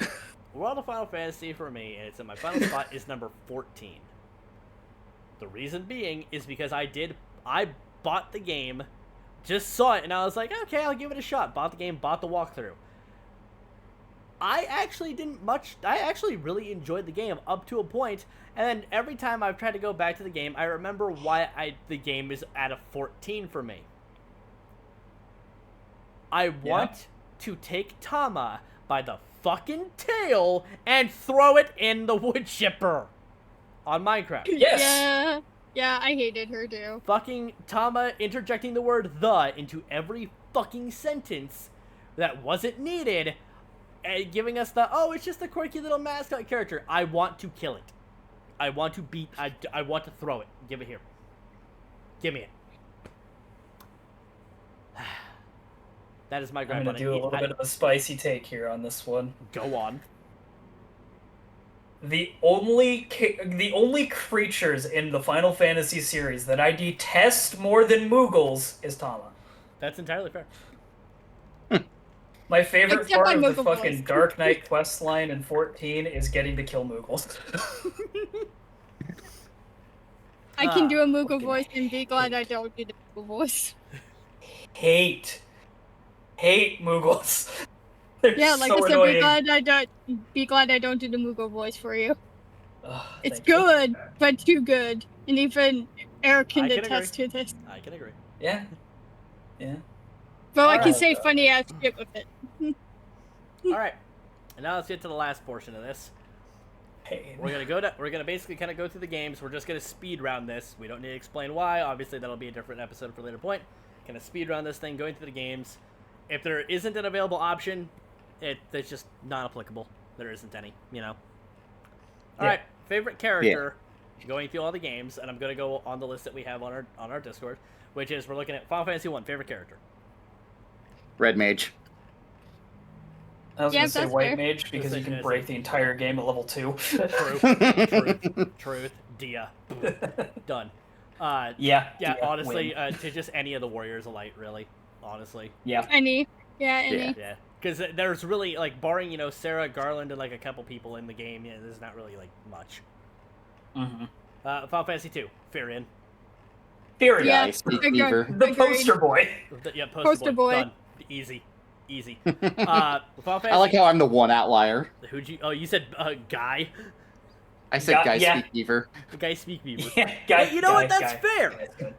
World of Final Fantasy for me, and it's in my final spot, is number 14. The reason being is because I bought the game, just saw it, and I was like, okay, I'll give it a shot. Bought the game, bought the walkthrough. I actually really enjoyed the game up to a point, and then every time I've tried to go back to the game, I remember why the game is at a 14 for me. I want to take Tama by the fucking tail and throw it in the wood chipper on Minecraft. Yes. Yeah, I hated her too. Fucking Tama interjecting the word "the" into every fucking sentence that wasn't needed, and giving us it's just a quirky little mascot character. I want to kill it. I want to beat. I want to throw it. Give it here. Give me it. That is my I'm gripe gonna on it. do a little bit of a spicy take here on this one. Go on. the only creatures in the Final Fantasy series that I detest more than Moogles is Tama. That's entirely fair. My favorite Except part my of the Moogle fucking voice. Dark Knight questline in 14 is getting to kill Moogles. I can do a Moogle fucking voice and be glad I don't do the Moogle voice. Hate Moogles. They're Yeah, like so I said, annoying. be glad I don't do the Moogle voice for you. Ugh, It's thank you. good, but too good. And even Eric can I can attest to this. I can agree. Yeah. Yeah. But I can Alright. say funny ass shit with it. All right, and now let's get to the last portion of this. Pain. We're gonna basically kind of go through the games. We're just gonna speed round this. We don't need to explain why. Obviously, that'll be a different episode for a later point. Gonna speed round this thing, going through the games. If there isn't an available option, it's just not applicable. There isn't any, you know. All Yeah. right, favorite character. Going through all the games, and I'm gonna go on the list that we have on our Discord, which is we're looking at Final Fantasy 1 favorite character. Red Mage. I was Yeah, gonna say that's White fair. Mage because you can break the entire game at level 2. Truth, Dia, done. Yeah. Honestly, win. to just any of the Warriors of Light, really, honestly. Yeah. Any. Yeah, any. Yeah, because there's really, like, barring, Sarah, Garland, and, like, a couple people in the game, there's not really, like, much. Mm-hmm. Final Fantasy 2, Firion. Furion. Yeah. Ice Speed Agreed. Fever. The Agreed. poster boy. Yeah, Poster boy. Done. Easy. Final Fantasy... I like how I'm the one outlier. Who'd you... Oh, you said, Guy? I said Guy Yeah. Speed Fever. Guy Speak Beaver. Yeah, Guy, Hey, you know what? Guy- That's Guy- fair. Guy's good.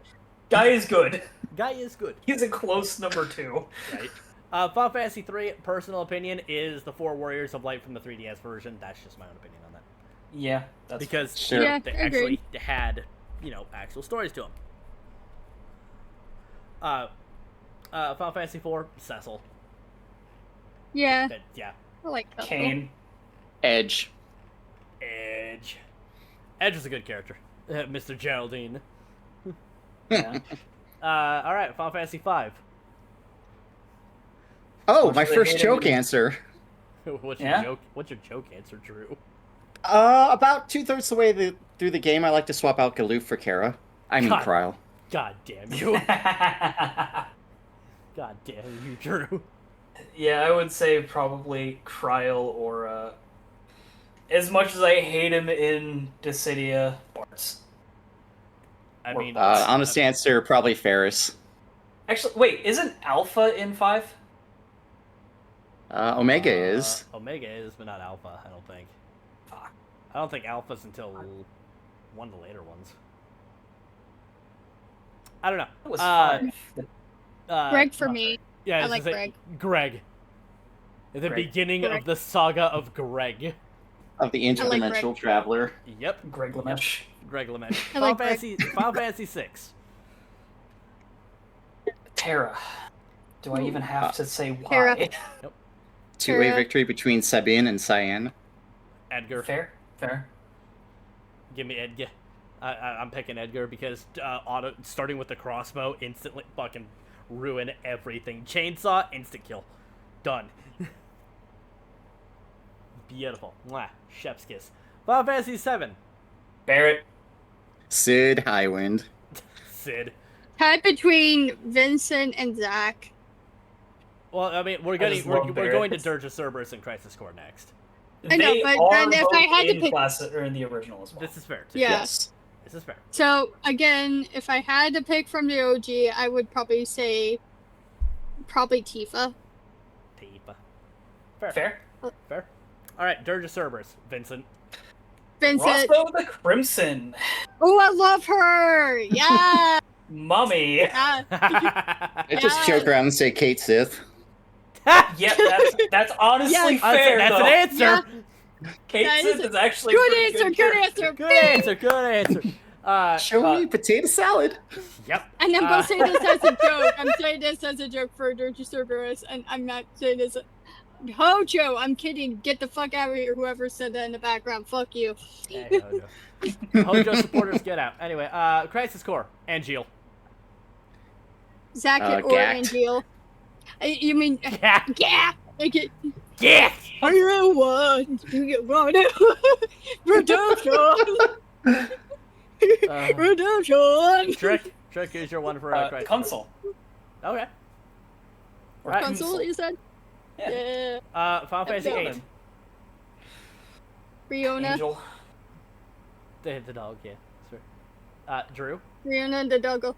Guy is good. Guy is good. He's a close number 2. Right. Final Fantasy 3, personal opinion, is the 4 Warriors of Light from the 3DS version. That's just my own opinion on that. Yeah, that's Because Sure. Yeah, they agreed. actually had, actual stories to them. Final Fantasy 4, Cecil. Yeah, Yeah. I like that. Kane. Edge. Edge. Edge is a good character. Mr. Geraldine. Yeah. Alright, Final Fantasy 5. Oh, my Actually, first hated joke me. answer. What's Yeah? your joke? What's your joke answer, Drew? About 2/3 the way through the game, I like to swap out Galoof for Kara. I mean, God. Kryle. God damn you. God damn you, Drew. Yeah, I would say probably Kryle or, as much as I hate him in Dissidia, Bartz. I mean, Honest answer, probably Ferris. Actually, wait, isn't Alpha in 5? Omega is. Omega is, but not Alpha, I don't think. Fuck. I don't think Alpha's until one of the later ones. I don't know. It was 5. Greg for not me. Yeah, I was like gonna say, Greg. Greg. The Greg. beginning Greg. of the saga of Greg. Of the like interdimensional Greg. traveler. Yep, Greg Lamesh. Greg LeMay. I Final like Greg. Fantasy, Final Fantasy 6. Terra. Do I even have to say why? Terra. Two-way Kara. victory between Sabine and Cyan. Edgar. Fair. Give me Edgar. I'm picking Edgar because starting with the crossbow instantly fucking ruin everything. Chainsaw, instant kill. Done. Beautiful. Mwah. Chef's kiss. Final Fantasy 7. Barrett. Sid Highwind. Sid. Tied between Vincent and Zach. Well, I mean, we're just love going Barrett. to Dirge of Cerberus and Crisis Core next. I know, They but are then if both I had to in pick- classic or in the original as well. This is fair. Too. Yeah. Yes. This is fair. So again, if I had to pick from the OG, I would probably say Tifa. Tifa. Fair. Fair. Fair. All right, Dirge of Cerberus. Vincent. Vincent. Roscoe the Crimson. Oh, I love her. Yeah. Mummy. Yeah. I just Yeah. joke around and say Kate Sith. Yeah, that's honestly Yeah. fair, That's though. an answer. Kate That Sith is is actually Good pretty answer. Good character. answer. Good answer. Good answer. Show me potato salad. Yep. And I'm gonna say this as a joke. I'm saying this as a joke for Dirge of Cerberus, and I'm not saying this. Hojo, I'm kidding. Get the fuck out of here. Whoever said that in the background, fuck you. Hey, Hojo. Hojo supporters, get out. Anyway, Crisis Core. Angeal. Zach or Gact. Angeal. You mean Yeah. yeah? Like it, Yeah! Are you one? Do you want it? Redemption! Redemption! Trick is your one for Christ. Console. Okay. Or Right. Console, you said? Yeah. Yeah. Final Fantasy Yeah. 8. Riona. Angel. The dog, yeah. Sorry. Drew, Riona and the doggo.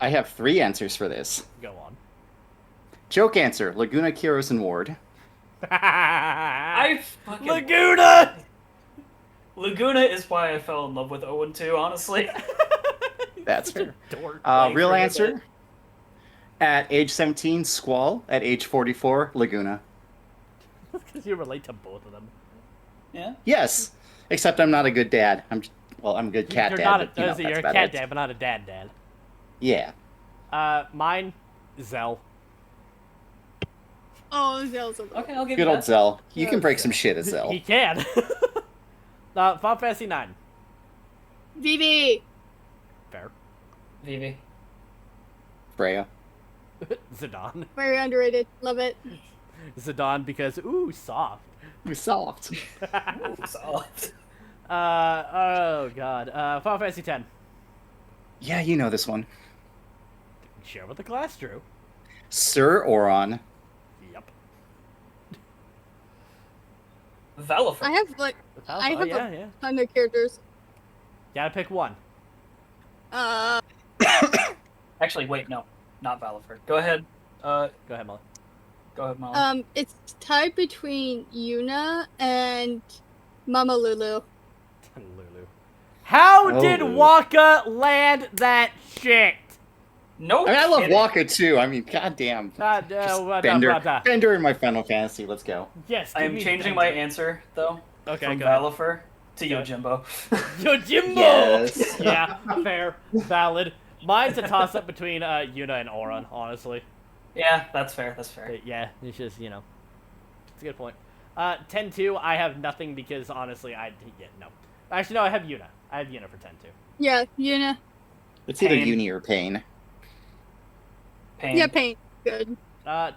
I have 3 answers for this. go on. Joke answer: Laguna, Kyros, and Ward. I fucking... Laguna! Laguna is why I fell in love with Owen too, honestly. That's Such a fair. dork. Real forget answer: at age 17, Squall. At age 44, Laguna. Because you relate to both of them. Yeah. Yes, except I'm not a good dad. I'm a good cat You're dad. not a, but, you know, you're that's a about cat it. dad, but not a dad dad. Yeah. Mine, Zell. Oh, Zel's a Okay, I'll give Good you old that. Zell. You can break some shit at Zell. He can. Final Fantasy 9. Vivi! Fair. Vivi. Freya. Zidane. Very underrated. Love it. Zidane because, ooh, soft. Who's soft? Ooh, solid. Oh god. Final Fantasy 10. Yeah, you know this one. Share with the class, Drew. Sir Oron. Yep. Valifer. I have like I have yeah, a yeah. ton of characters. Gotta pick one. Actually, wait, no. Not Valifer. Go ahead. Go ahead, Molly. Go ahead, Molly. It's tied between Yuna and Mama Lulu. Lulu. How Oh. did Waka land that shit? No I mean, I love kidding. Walker too. I mean, goddamn. Bender in my Final Fantasy. Let's go. Yes. I give am me changing Bender. my answer, though. Okay, from go ahead. Valifer to Go Yojimbo. Yojimbo! Yes. Yeah, fair. Valid. Mine's a toss-up between Yuna and Auron, honestly. Yeah, that's fair. That's fair. Yeah, it's just, you know. It's a good point. 10-2, I have nothing because, honestly, no. Actually, no, I have Yuna. I have Yuna for 10-2. Yeah, Yuna. It's either Pain. Uni or Pain. Pain. Yeah, Pain. Good.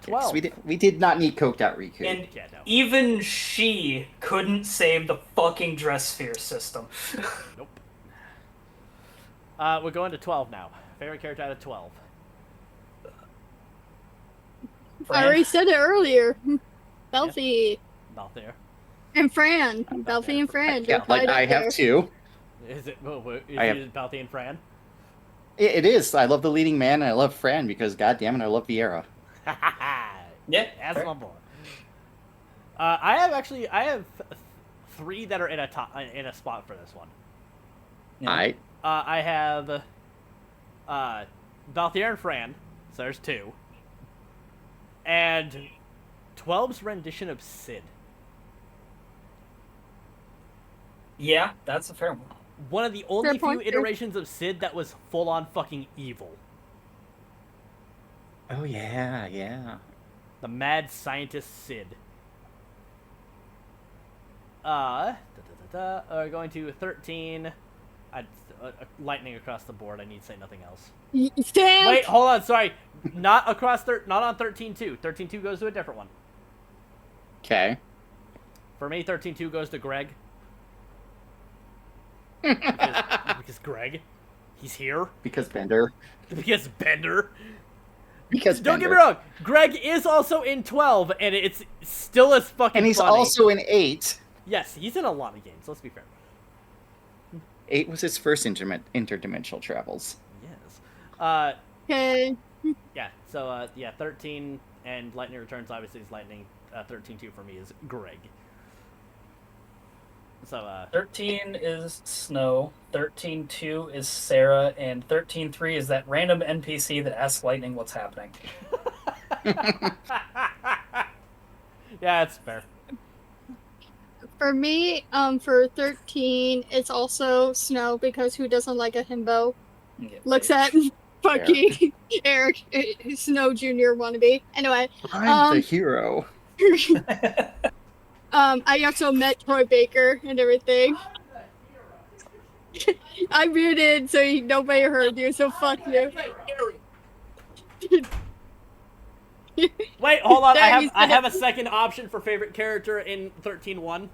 12. We did not need coked out Riku. And Yeah, no. even she couldn't save the fucking dress sphere system. Nope. We're going to 12 now. Favorite character out of 12. I already said it earlier. Belfie. Not there. And Fran. not Belfie there. and Fran. Yeah, they're like tied I up have there. 2. Is it I have- Balthian and Fran? It is. I love the leading man, and I love Fran because, goddamn it, I love Vieira. Yeah, That's fair. my boy. I have 3 that are in a spot for this one. Yeah. Alright. I have Balthier and Fran, so there's 2. And 12's rendition of Sid. Yeah, that's a fair one. One of the only few point, fair. iterations of Sid that was full-on fucking evil. Oh, yeah. The mad scientist Sid. Going to 13. Lightning across the board. I need to say nothing else. Stamp! Wait, hold on. Sorry, not on 13-2. 13-2 goes to a different one. Okay. For me, 13-2 goes to Greg. because Greg, he's here. Because Bender. Because Bender. Because Don't Bender. get me wrong. Greg is also in 12, and it's still as fucking And he's funny. also in 8. Yes, he's in a lot of games. Let's be fair. 8 was his first interdimensional travels. Yes. Okay. Yeah. So 13 and Lightning Returns obviously is Lightning. 13-2 for me is Greg. So 13 is Snow, 13-2 is Sarah, and 13-3 is that random NPC that asks Lightning what's happening. yeah, it's fair. For me, for 13, it's also Snow because who doesn't like a himbo? Yeah. Looks at fucking Eric Snow Jr. wannabe. Anyway, I'm the hero. I also met Troy Baker and everything. I muted so nobody heard you, so fuck you. Wait, hold on. There, he's I gonna- have a second option for favorite character in 13.1.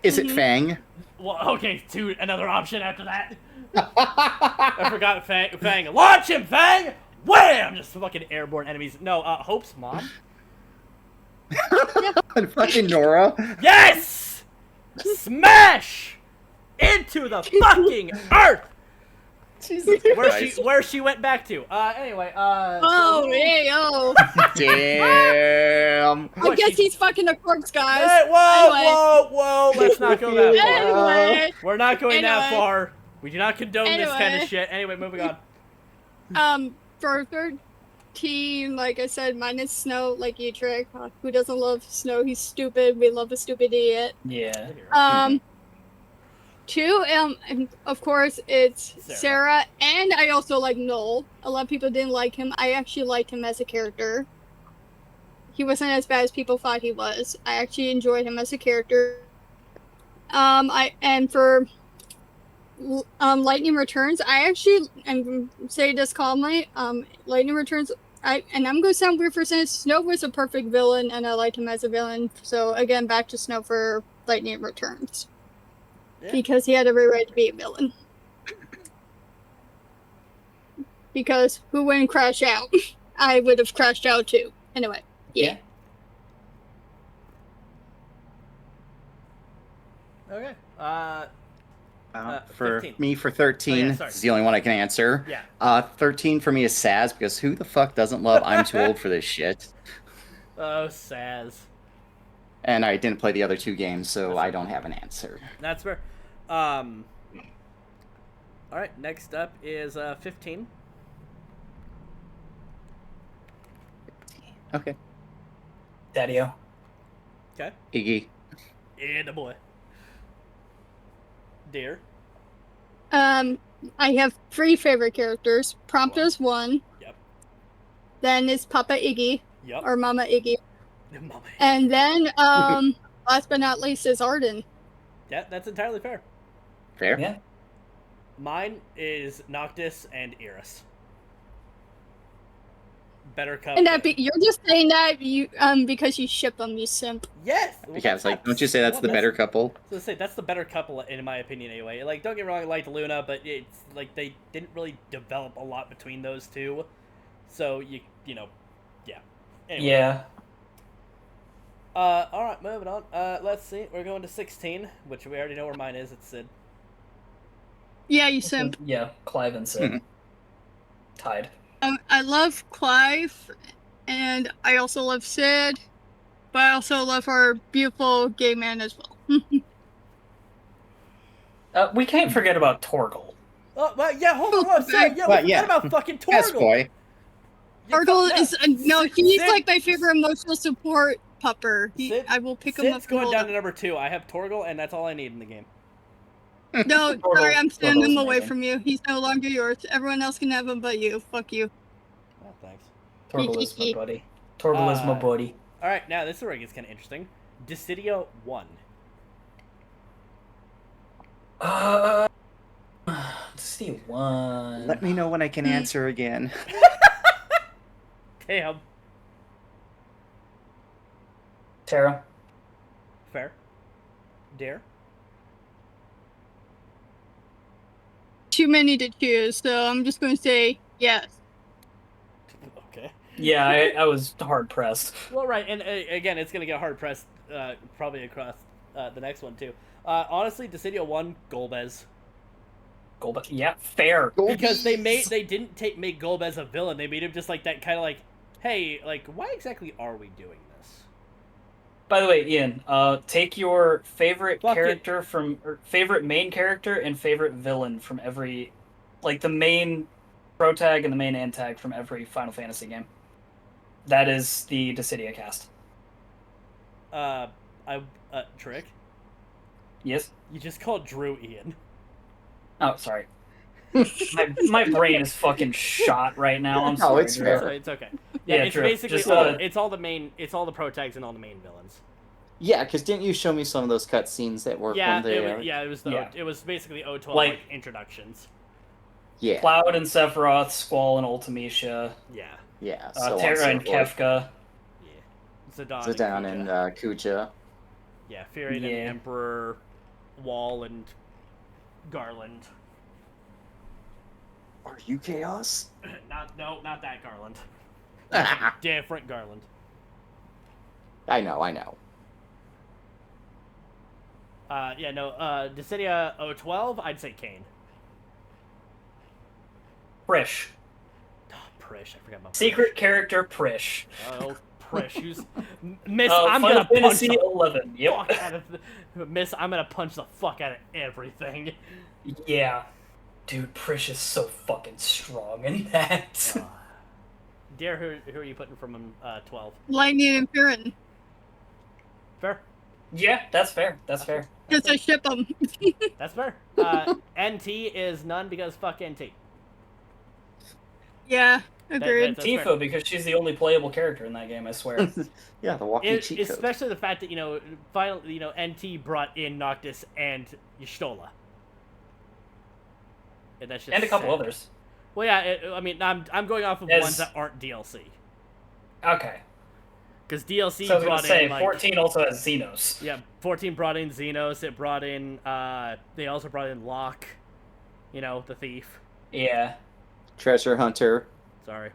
Is it Fang? Well, okay, another option after that. I forgot Fang. Launch him, Fang! Wham! Just fucking airborne enemies. No, Hope's mom. And fucking Nora. Yes! Smash! Into the fucking earth! Jesus Christ. Where she went back to. Anyway, Oh, hey, oh. Damn. I guess he's fucking a corpse, guys. Hey, whoa, Anyway. whoa! Let's not go that far. Anyway, We're not going that Anyway. far. We do not condone this kind of Anyway. shit. Anyway, moving on. for 13, like I said, minus Snow, like you, Trick. Who doesn't love Snow? He's stupid. We love a stupid idiot. Yeah. 2, and of course, it's Sarah. Sarah, and I also like Noel. A lot of people didn't like him. I actually liked him as a character. He wasn't as bad as people thought he was. I actually enjoyed him as a character. For Lightning Returns, I actually, and say this calmly, Lightning Returns, I'm going to sound weird for saying Snow was a perfect villain, and I liked him as a villain. So again, back to Snow for Lightning Returns. Yeah. Because he had every right to be a villain. Because who wouldn't crash out? I would have crashed out too. Anyway, yeah. Okay. For 15. me, for 13, Oh, yeah, sorry. this is the only one I can answer. Yeah. 13 for me is Saz, because who the fuck doesn't love I'm too old for this shit? Oh, Saz. And I didn't play the other 2 games, so I don't have an answer. That's fair. All right. Next up is 15. Okay. Daddy-o. Okay. Iggy. Yeah, the boy. Dear. I have 3 favorite characters. Prompto's 1. Yep. Then is Papa Iggy, Yep. or Mama Iggy. Mama. And then, last but not least is Arden. Yeah, that's entirely fair. Fair? Yeah. Mine is Noctis and Iris. Better cup. And you're just saying that you because you ship them, you simp. Yes. Because, like, don't you say that's the better couple? So say that's the better couple in my opinion, anyway. Like, don't get me wrong, I liked Luna, but it's like they didn't really develop a lot between those two. So yeah. Anyway. Yeah. All right, moving on. Let's see. We're going to 16, which we already know where mine is. It's Sid. Yeah, you simp. Yeah, Clive and Sid. Mhm. Tied. I love Clive, and I also love Sid, but I also love our beautiful gay man as well. We can't forget about Torgal. Oh, well, yeah, hold on. Sorry, yeah, we Well, forgot yeah. about fucking Torgal. Yes, boy. Torgal Yeah. is no, he's Sid- like my favorite emotional support pupper. Sid- I will pick him Sid's up. and going hold down to him. number 2. I have Torgal, and that's all I need in the game. No, Torgal- sorry, I'm sending Torgal's him away amazing. from you. He's no longer yours. Everyone else can have him but you. Fuck you. Oh, thanks. Torgal is my buddy. Torgal is my buddy. All right, now this is where it gets kind of interesting. Dissidio 1. Let's see one. Let me know when I can answer again. Damn. Tara. Fair. Dare. Too many to choose, so I'm just going to say yes. Okay. Yeah, I was hard pressed. Well, right, and again, it's gonna get hard pressed, probably across the next one too. Honestly, Dissidio 1, Golbez, Gold. Yeah, fair. because they didn't make Golbez a villain. They made him just like that kind of like, hey, like why exactly are we doing this? By the way, Ian, take your favorite Fuck it. character or favorite main character and favorite villain from every, like the main protag and the main antag from every Final Fantasy game. That is the Dissidia cast. Trick. Yes. You just called Drew Ian. Oh, sorry. my brain is fucking shot right now. I'm No, sorry. it's Drew. fair. So it's okay. Yeah, Yeah, it's Drew, basically just, it's all the protags and all the main villains. Yeah, because didn't you show me some of those cutscenes that were Yeah, from there? it was basically O12 Like- like introductions. Yeah. Cloud and Sephiroth, Squall and Ultimecia. Yeah. Yeah, so on Terra so and forth. Kefka. Yeah. Zidane and and Kuja. Kuja. Yeah, Furion Yeah. and Emperor, Wall and Garland. Are you Chaos? Not that Garland. I Different Garland. know. Dissidia 012, I'd say Kane. Prish. Oh, Prish, I forgot about Secret Prish. character Prish. Oh, Prish, who's Miss? Oh, I'm Final gonna punch Fantasy the 11. Yep. fuck out of Miss. I'm gonna punch the fuck out of everything. Yeah. Dude, Prish is so fucking strong in that. Dear, who are you putting from 12? Lightning and Furin. Fair. Yeah, that's fair. That's fair. Because I ship them. That's fair. NT is none because fuck NT. Yeah, agreed. That's fair. Tifa, because she's the only playable character in that game, I swear. Yeah, the walking cheat code. Especially the fact that finally NT brought in Noctis and Y'shtola. And that's just And a couple sad. others. Well, yeah. I'm going off of ones that aren't DLC. Okay. Because DLC So I was brought gonna say, in 14 also has Xenos. Yeah, 14 brought in Xenos. It brought in they also brought in Locke. The thief. Yeah. Treasure Hunter. Sorry.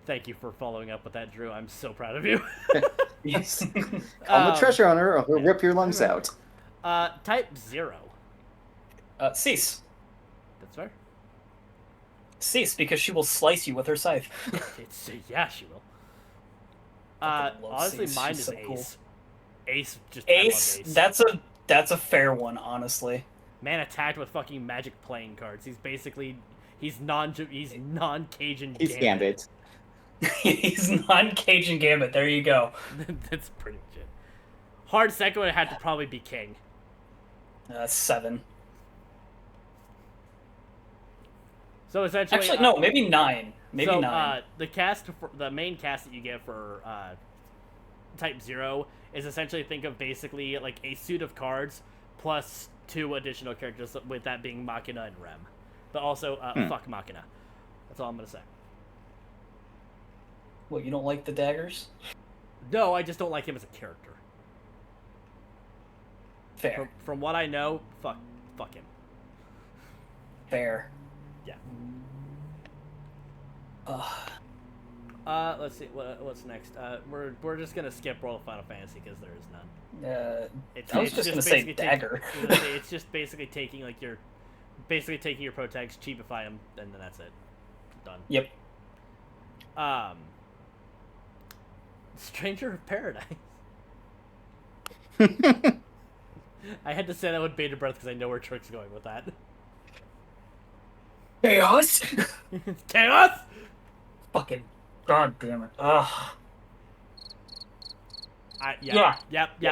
Thank you for following up with that, Drew. I'm so proud of you. Yes. Call the Treasure Hunter, or he'll rip your lungs out. Type 0. Cease. That's fair. Cease, because she will slice you with her scythe. Yeah, she will. Fucking love Honestly, Cease. mine She's is so Ace. cool. Ace, I love Ace, Ace. that's a fair one, honestly. Man attacked with fucking magic playing cards. He's non-Cajun He's Gambit. He's non-Cajun Gambit. There you go. That's pretty much it. Hard second would have to probably be King. 7. So essentially, Actually, no, maybe 9. Maybe 9. The main cast that you get for Type 0 is essentially think of basically like a suit of cards plus 2 additional characters, with that being Machina and Rem. But also, fuck Machina. That's all I'm gonna say. What, you don't like the daggers? No, I just don't like him as a character. Fair. From what I know, fuck him. Fair. Yeah. Ugh. Let's see what's next. We're just gonna skip World of Final Fantasy because there is none. I was just gonna say basically dagger. It's just basically taking your protegs, cheapify them, and then that's it. Done. Yep. Stranger of Paradise. I had to say that with bated breath because I know where Trick's going with that. Chaos. Chaos. Fucking god damn it. Ugh. Yeah,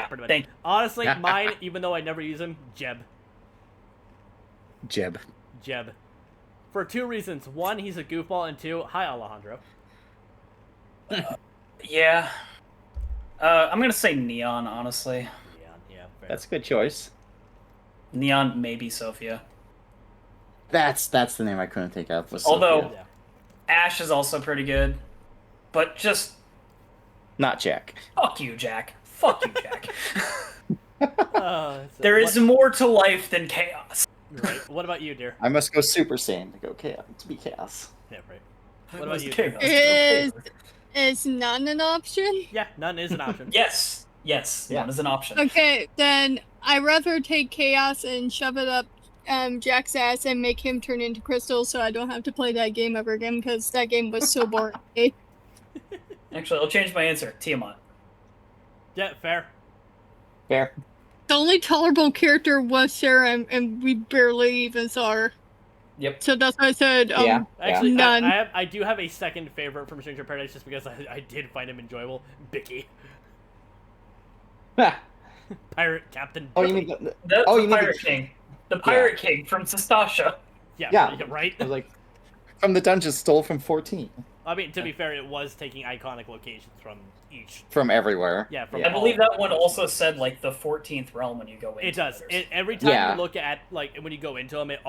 pretty much. Thank you. Honestly, mine, even though I never use him, Jeb. Jeb. For 2 reasons. 1, he's a goofball, and 2, hi Alejandro. Yeah. I'm gonna say Neon, honestly. Yeah, fair. That's a good choice. Neon, maybe Sophia. That's the name I couldn't think of. Was Although- Sophia. Ash is also pretty good. But just Not Jack. fuck you, Jack. Fuck you, Jack. There There is more to life than chaos. Right. What about you, dear? I must go Super Saiyan to go chaos. To be chaos. Yeah, right. What about you? Chaos. Is none an option? Yeah, none is an option. Yes. Yeah. One is an option. Okay, then I'd rather take Chaos and shove it up Jack's ass and make him turn into Crystal so I don't have to play that game ever again because that game was so boring. Actually, I'll change my answer. Tiamat. Yeah, fair. Fair. The only tolerable character was Sarah, and we barely even saw her. Yep. So that's why I said, Yeah. Actually, none. I do have a second favorite from Stranger of Paradise just because I did find him enjoyable. Bicky. Pirate Captain. Oh, you mean the, That's Oh, the you mean Pirate the- King. The Pirate King from Sastasha. Yeah, right? I was like, from the dungeon stole from 14. I mean, to be fair, it was taking iconic locations from each. From everywhere. Yeah, from I believe that one also said, like, the 14th realm when you go into It does. others. Every time Yeah. you look at, like, when you go into them, it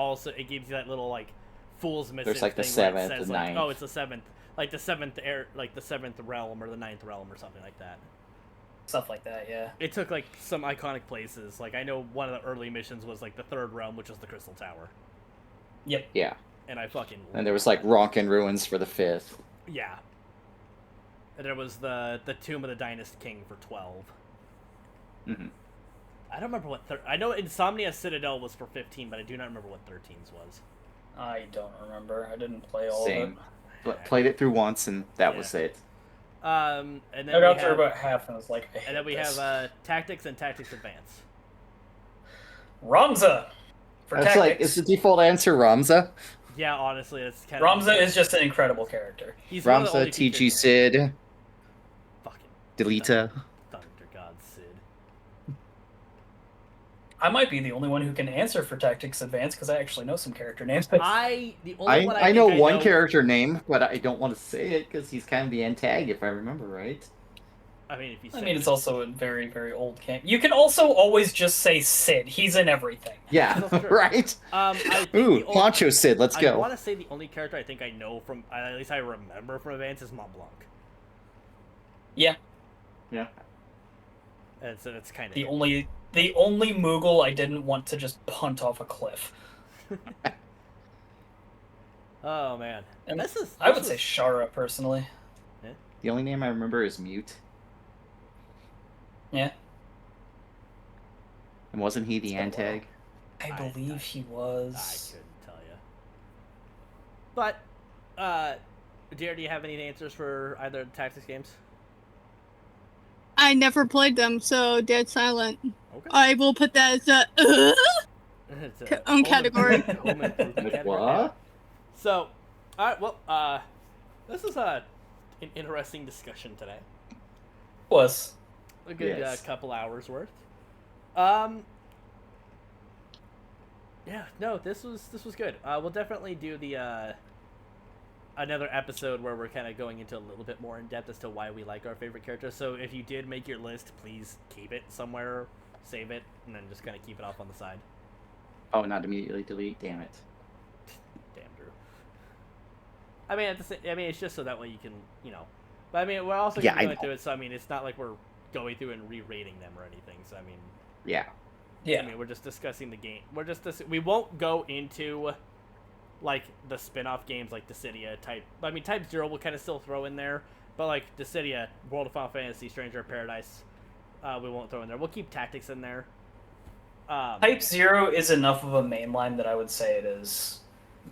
gives you that little, like, Fool's Mission. There's like the thing where it 7th, says, the like, 9th. oh, it's the 7th, like the 7th air, like the 7th realm or the 9th realm or something like that. Stuff like that, yeah. It took like some iconic places. Like I know one of the early missions was like the 3rd realm, which was the Crystal Tower. Yep. Yeah. And I fucking. And there was like Ronkin Ruins for the 5th. Yeah. And there was the Tomb of the Dynast King for 12. Mm-hmm. I don't remember what. I know Insomnia Citadel was for 15, but I do not remember what 13's was. I don't remember. I didn't play all Same. of it. But played it through once, and that was it. And then I got through about half and was like, I hate and then we this. have Tactics and Tactics Advance. Ramza for It's tactics. like, is the default answer Ramza? Yeah, honestly, it's kind Ramza is just an incredible character. He's one of the Ramza, only TG features- Sid, Fucking Delita. Thunder God Sid. I might be the only one who can answer for Tactics Advance because I actually know some character names. The only one I know think one character name, but I don't want to say it because he's kind of the antag, if I remember right. I mean, if you. I say mean, it's also a very, very old camp. You can also always just say Sid. He's in everything. Yeah, That's true. right? I think Ooh, the only- Poncho Sid, let's I go. want to say the only character I think I know from, at least I remember from Advance, is Mont Blanc. Yeah. Yeah. And so it's kind of The only Moogle I didn't want to just punt off a cliff. Oh man, And this is. I would say Shara personally. The only name I remember is Mute. Yeah. And wasn't he the It's been a antag? I believe he was. I couldn't tell you. But, Jared, do you have any answers for either of the Tactics games? I never played them, so dead silent. Okay. I will put that as a It's own category. home improvement With category. what? So, alright, well, this is an interesting discussion today. Was. A good Yes. couple hours worth. Yeah, no, this was good. We'll definitely do the another episode where we're kind of going into a little bit more in depth as to why we like our favorite characters. So if you did make your list, please keep it somewhere, save it, and then just kind of keep it off on the side. Oh, not immediately delete, damn it. Damn, Drew. I mean, it's just so that way you can, But I mean, we're also Yeah, going I know. through it, so I mean, it's not like we're going through and re-rating them or anything. So I mean. Yeah. Yeah. I mean, we're just discussing the game. We won't go into, like, the spin-off games like Dissidia type. I mean, Type 0 we'll kind of still throw in there, but like Dissidia, World of Final Fantasy, Stranger of Paradise, we won't throw in there. We'll keep Tactics in there. Type 0 is enough of a mainline that I would say it is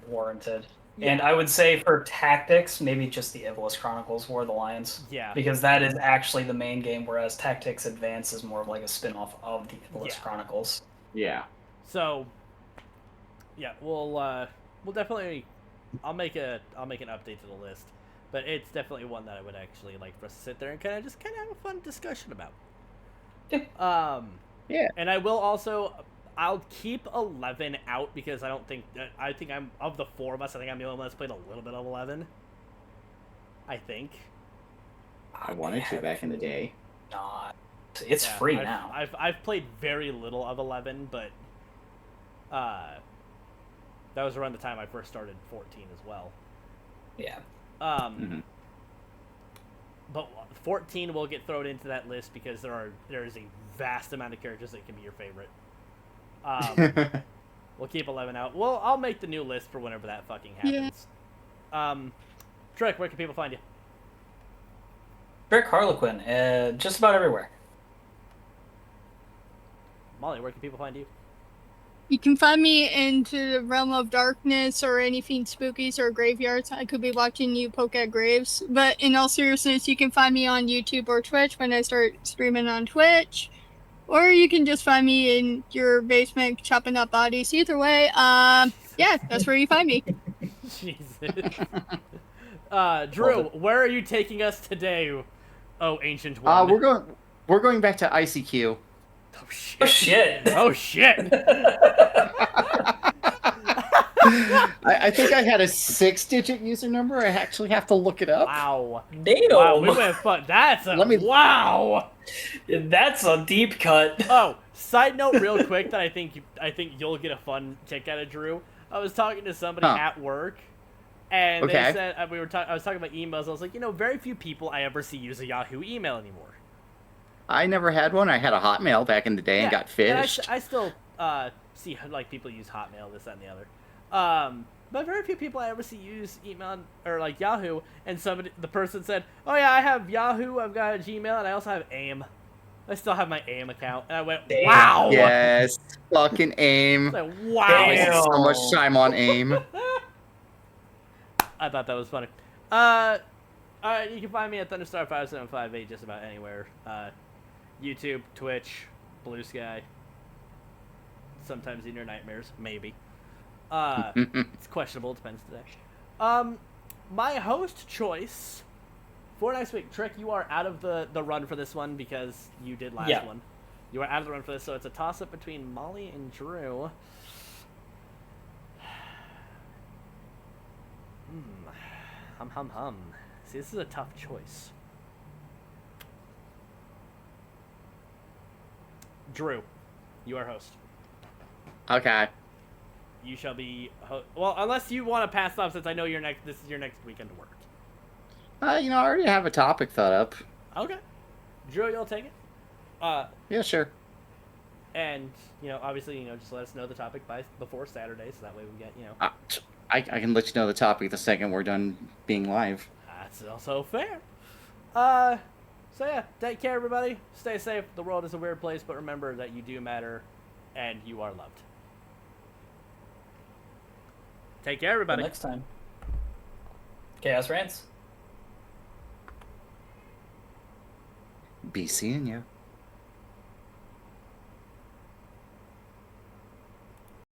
warranted. Yeah. And I would say for Tactics, maybe just the Iblis Chronicles War of the Lions. Yeah. Because that is actually the main game, whereas Tactics Advance is more of like a spin-off of the Iblis Yeah. Chronicles. Yeah. So, yeah, we'll definitely. I'll make an update to the list, but it's definitely one that I would actually like for us to sit there and kind of have a fun discussion about. Yeah. Yeah. And I'll keep 11 out because I think I'm of the four of us. I think I'm the only one that's played a little bit of 11. I think. I wanted to back in the day. Not. It's Yeah, free I've- now. I've played very little of 11, but that was around the time I first started 14 as well. Yeah. Mhm. But 14 will get thrown into that list because there is a vast amount of characters that can be your favorite. We'll keep 11 out. Well, I'll make the new list for whenever that fucking happens. Trick, where can people find you? Rick Harlequin, just about everywhere. Molly, where can people find you? You can find me into the realm of darkness or anything spookies or graveyards. I could be watching you poke at graves. But in all seriousness, you can find me on YouTube or Twitch when I start streaming on Twitch. Or you can just find me in your basement chopping up bodies. Either way, yeah, that's where you find me. Jesus. Drew, where are you taking us today? Oh, ancient one. We're going back to ICQ. Oh shit. Oh shit! Oh shit. I think I had a 6-digit user number. I actually have to look it up. Wow. Damn! Wow, we went fun. That's a wow. That's a deep cut. Oh, side note, real quick, that I think you'll get a fun kick out of Drew. I was talking to somebody Huh. at work, and Okay. they said I was talking about emails. I was like, very few people I ever see use a Yahoo email anymore. I never had one. I had a Hotmail back in the day and got fished. I still see like people use Hotmail, this, that, and the other. But very few people I ever see use email or like Yahoo. And the person said, "Oh yeah, I have Yahoo. I've got a Gmail, and I also have AIM. I still have my AIM account." And I went, Damn. "Wow, Yes, fucking AIM. It's like, wow." Damn. So much time on AIM. I thought that was funny. You can find me at Thunderstar5758 just about anywhere. YouTube, Twitch, Blue Sky. Sometimes in your nightmares, maybe. It's questionable, depends today. My host choice for next week, Trick, you are out of the run for this one because you did last one. You are out of the run for this, so it's a toss-up between Molly and Drew. Hum. See, this is a tough choice. Drew, you are host. Okay. You shall be well, unless you want to pass off, since I know this is your next weekend to work. I already have a topic thought up. Okay. Drew, you'll take it. Yeah, sure. And obviously, just let us know the topic before Saturday, so that way we get I can let you know the topic the second we're done being live. That's also fair. So yeah, take care, everybody. Stay safe. The world is a weird place, but remember that you do matter, and you are loved. Take care, everybody. Until next time. Chaos Rants. Be seeing you.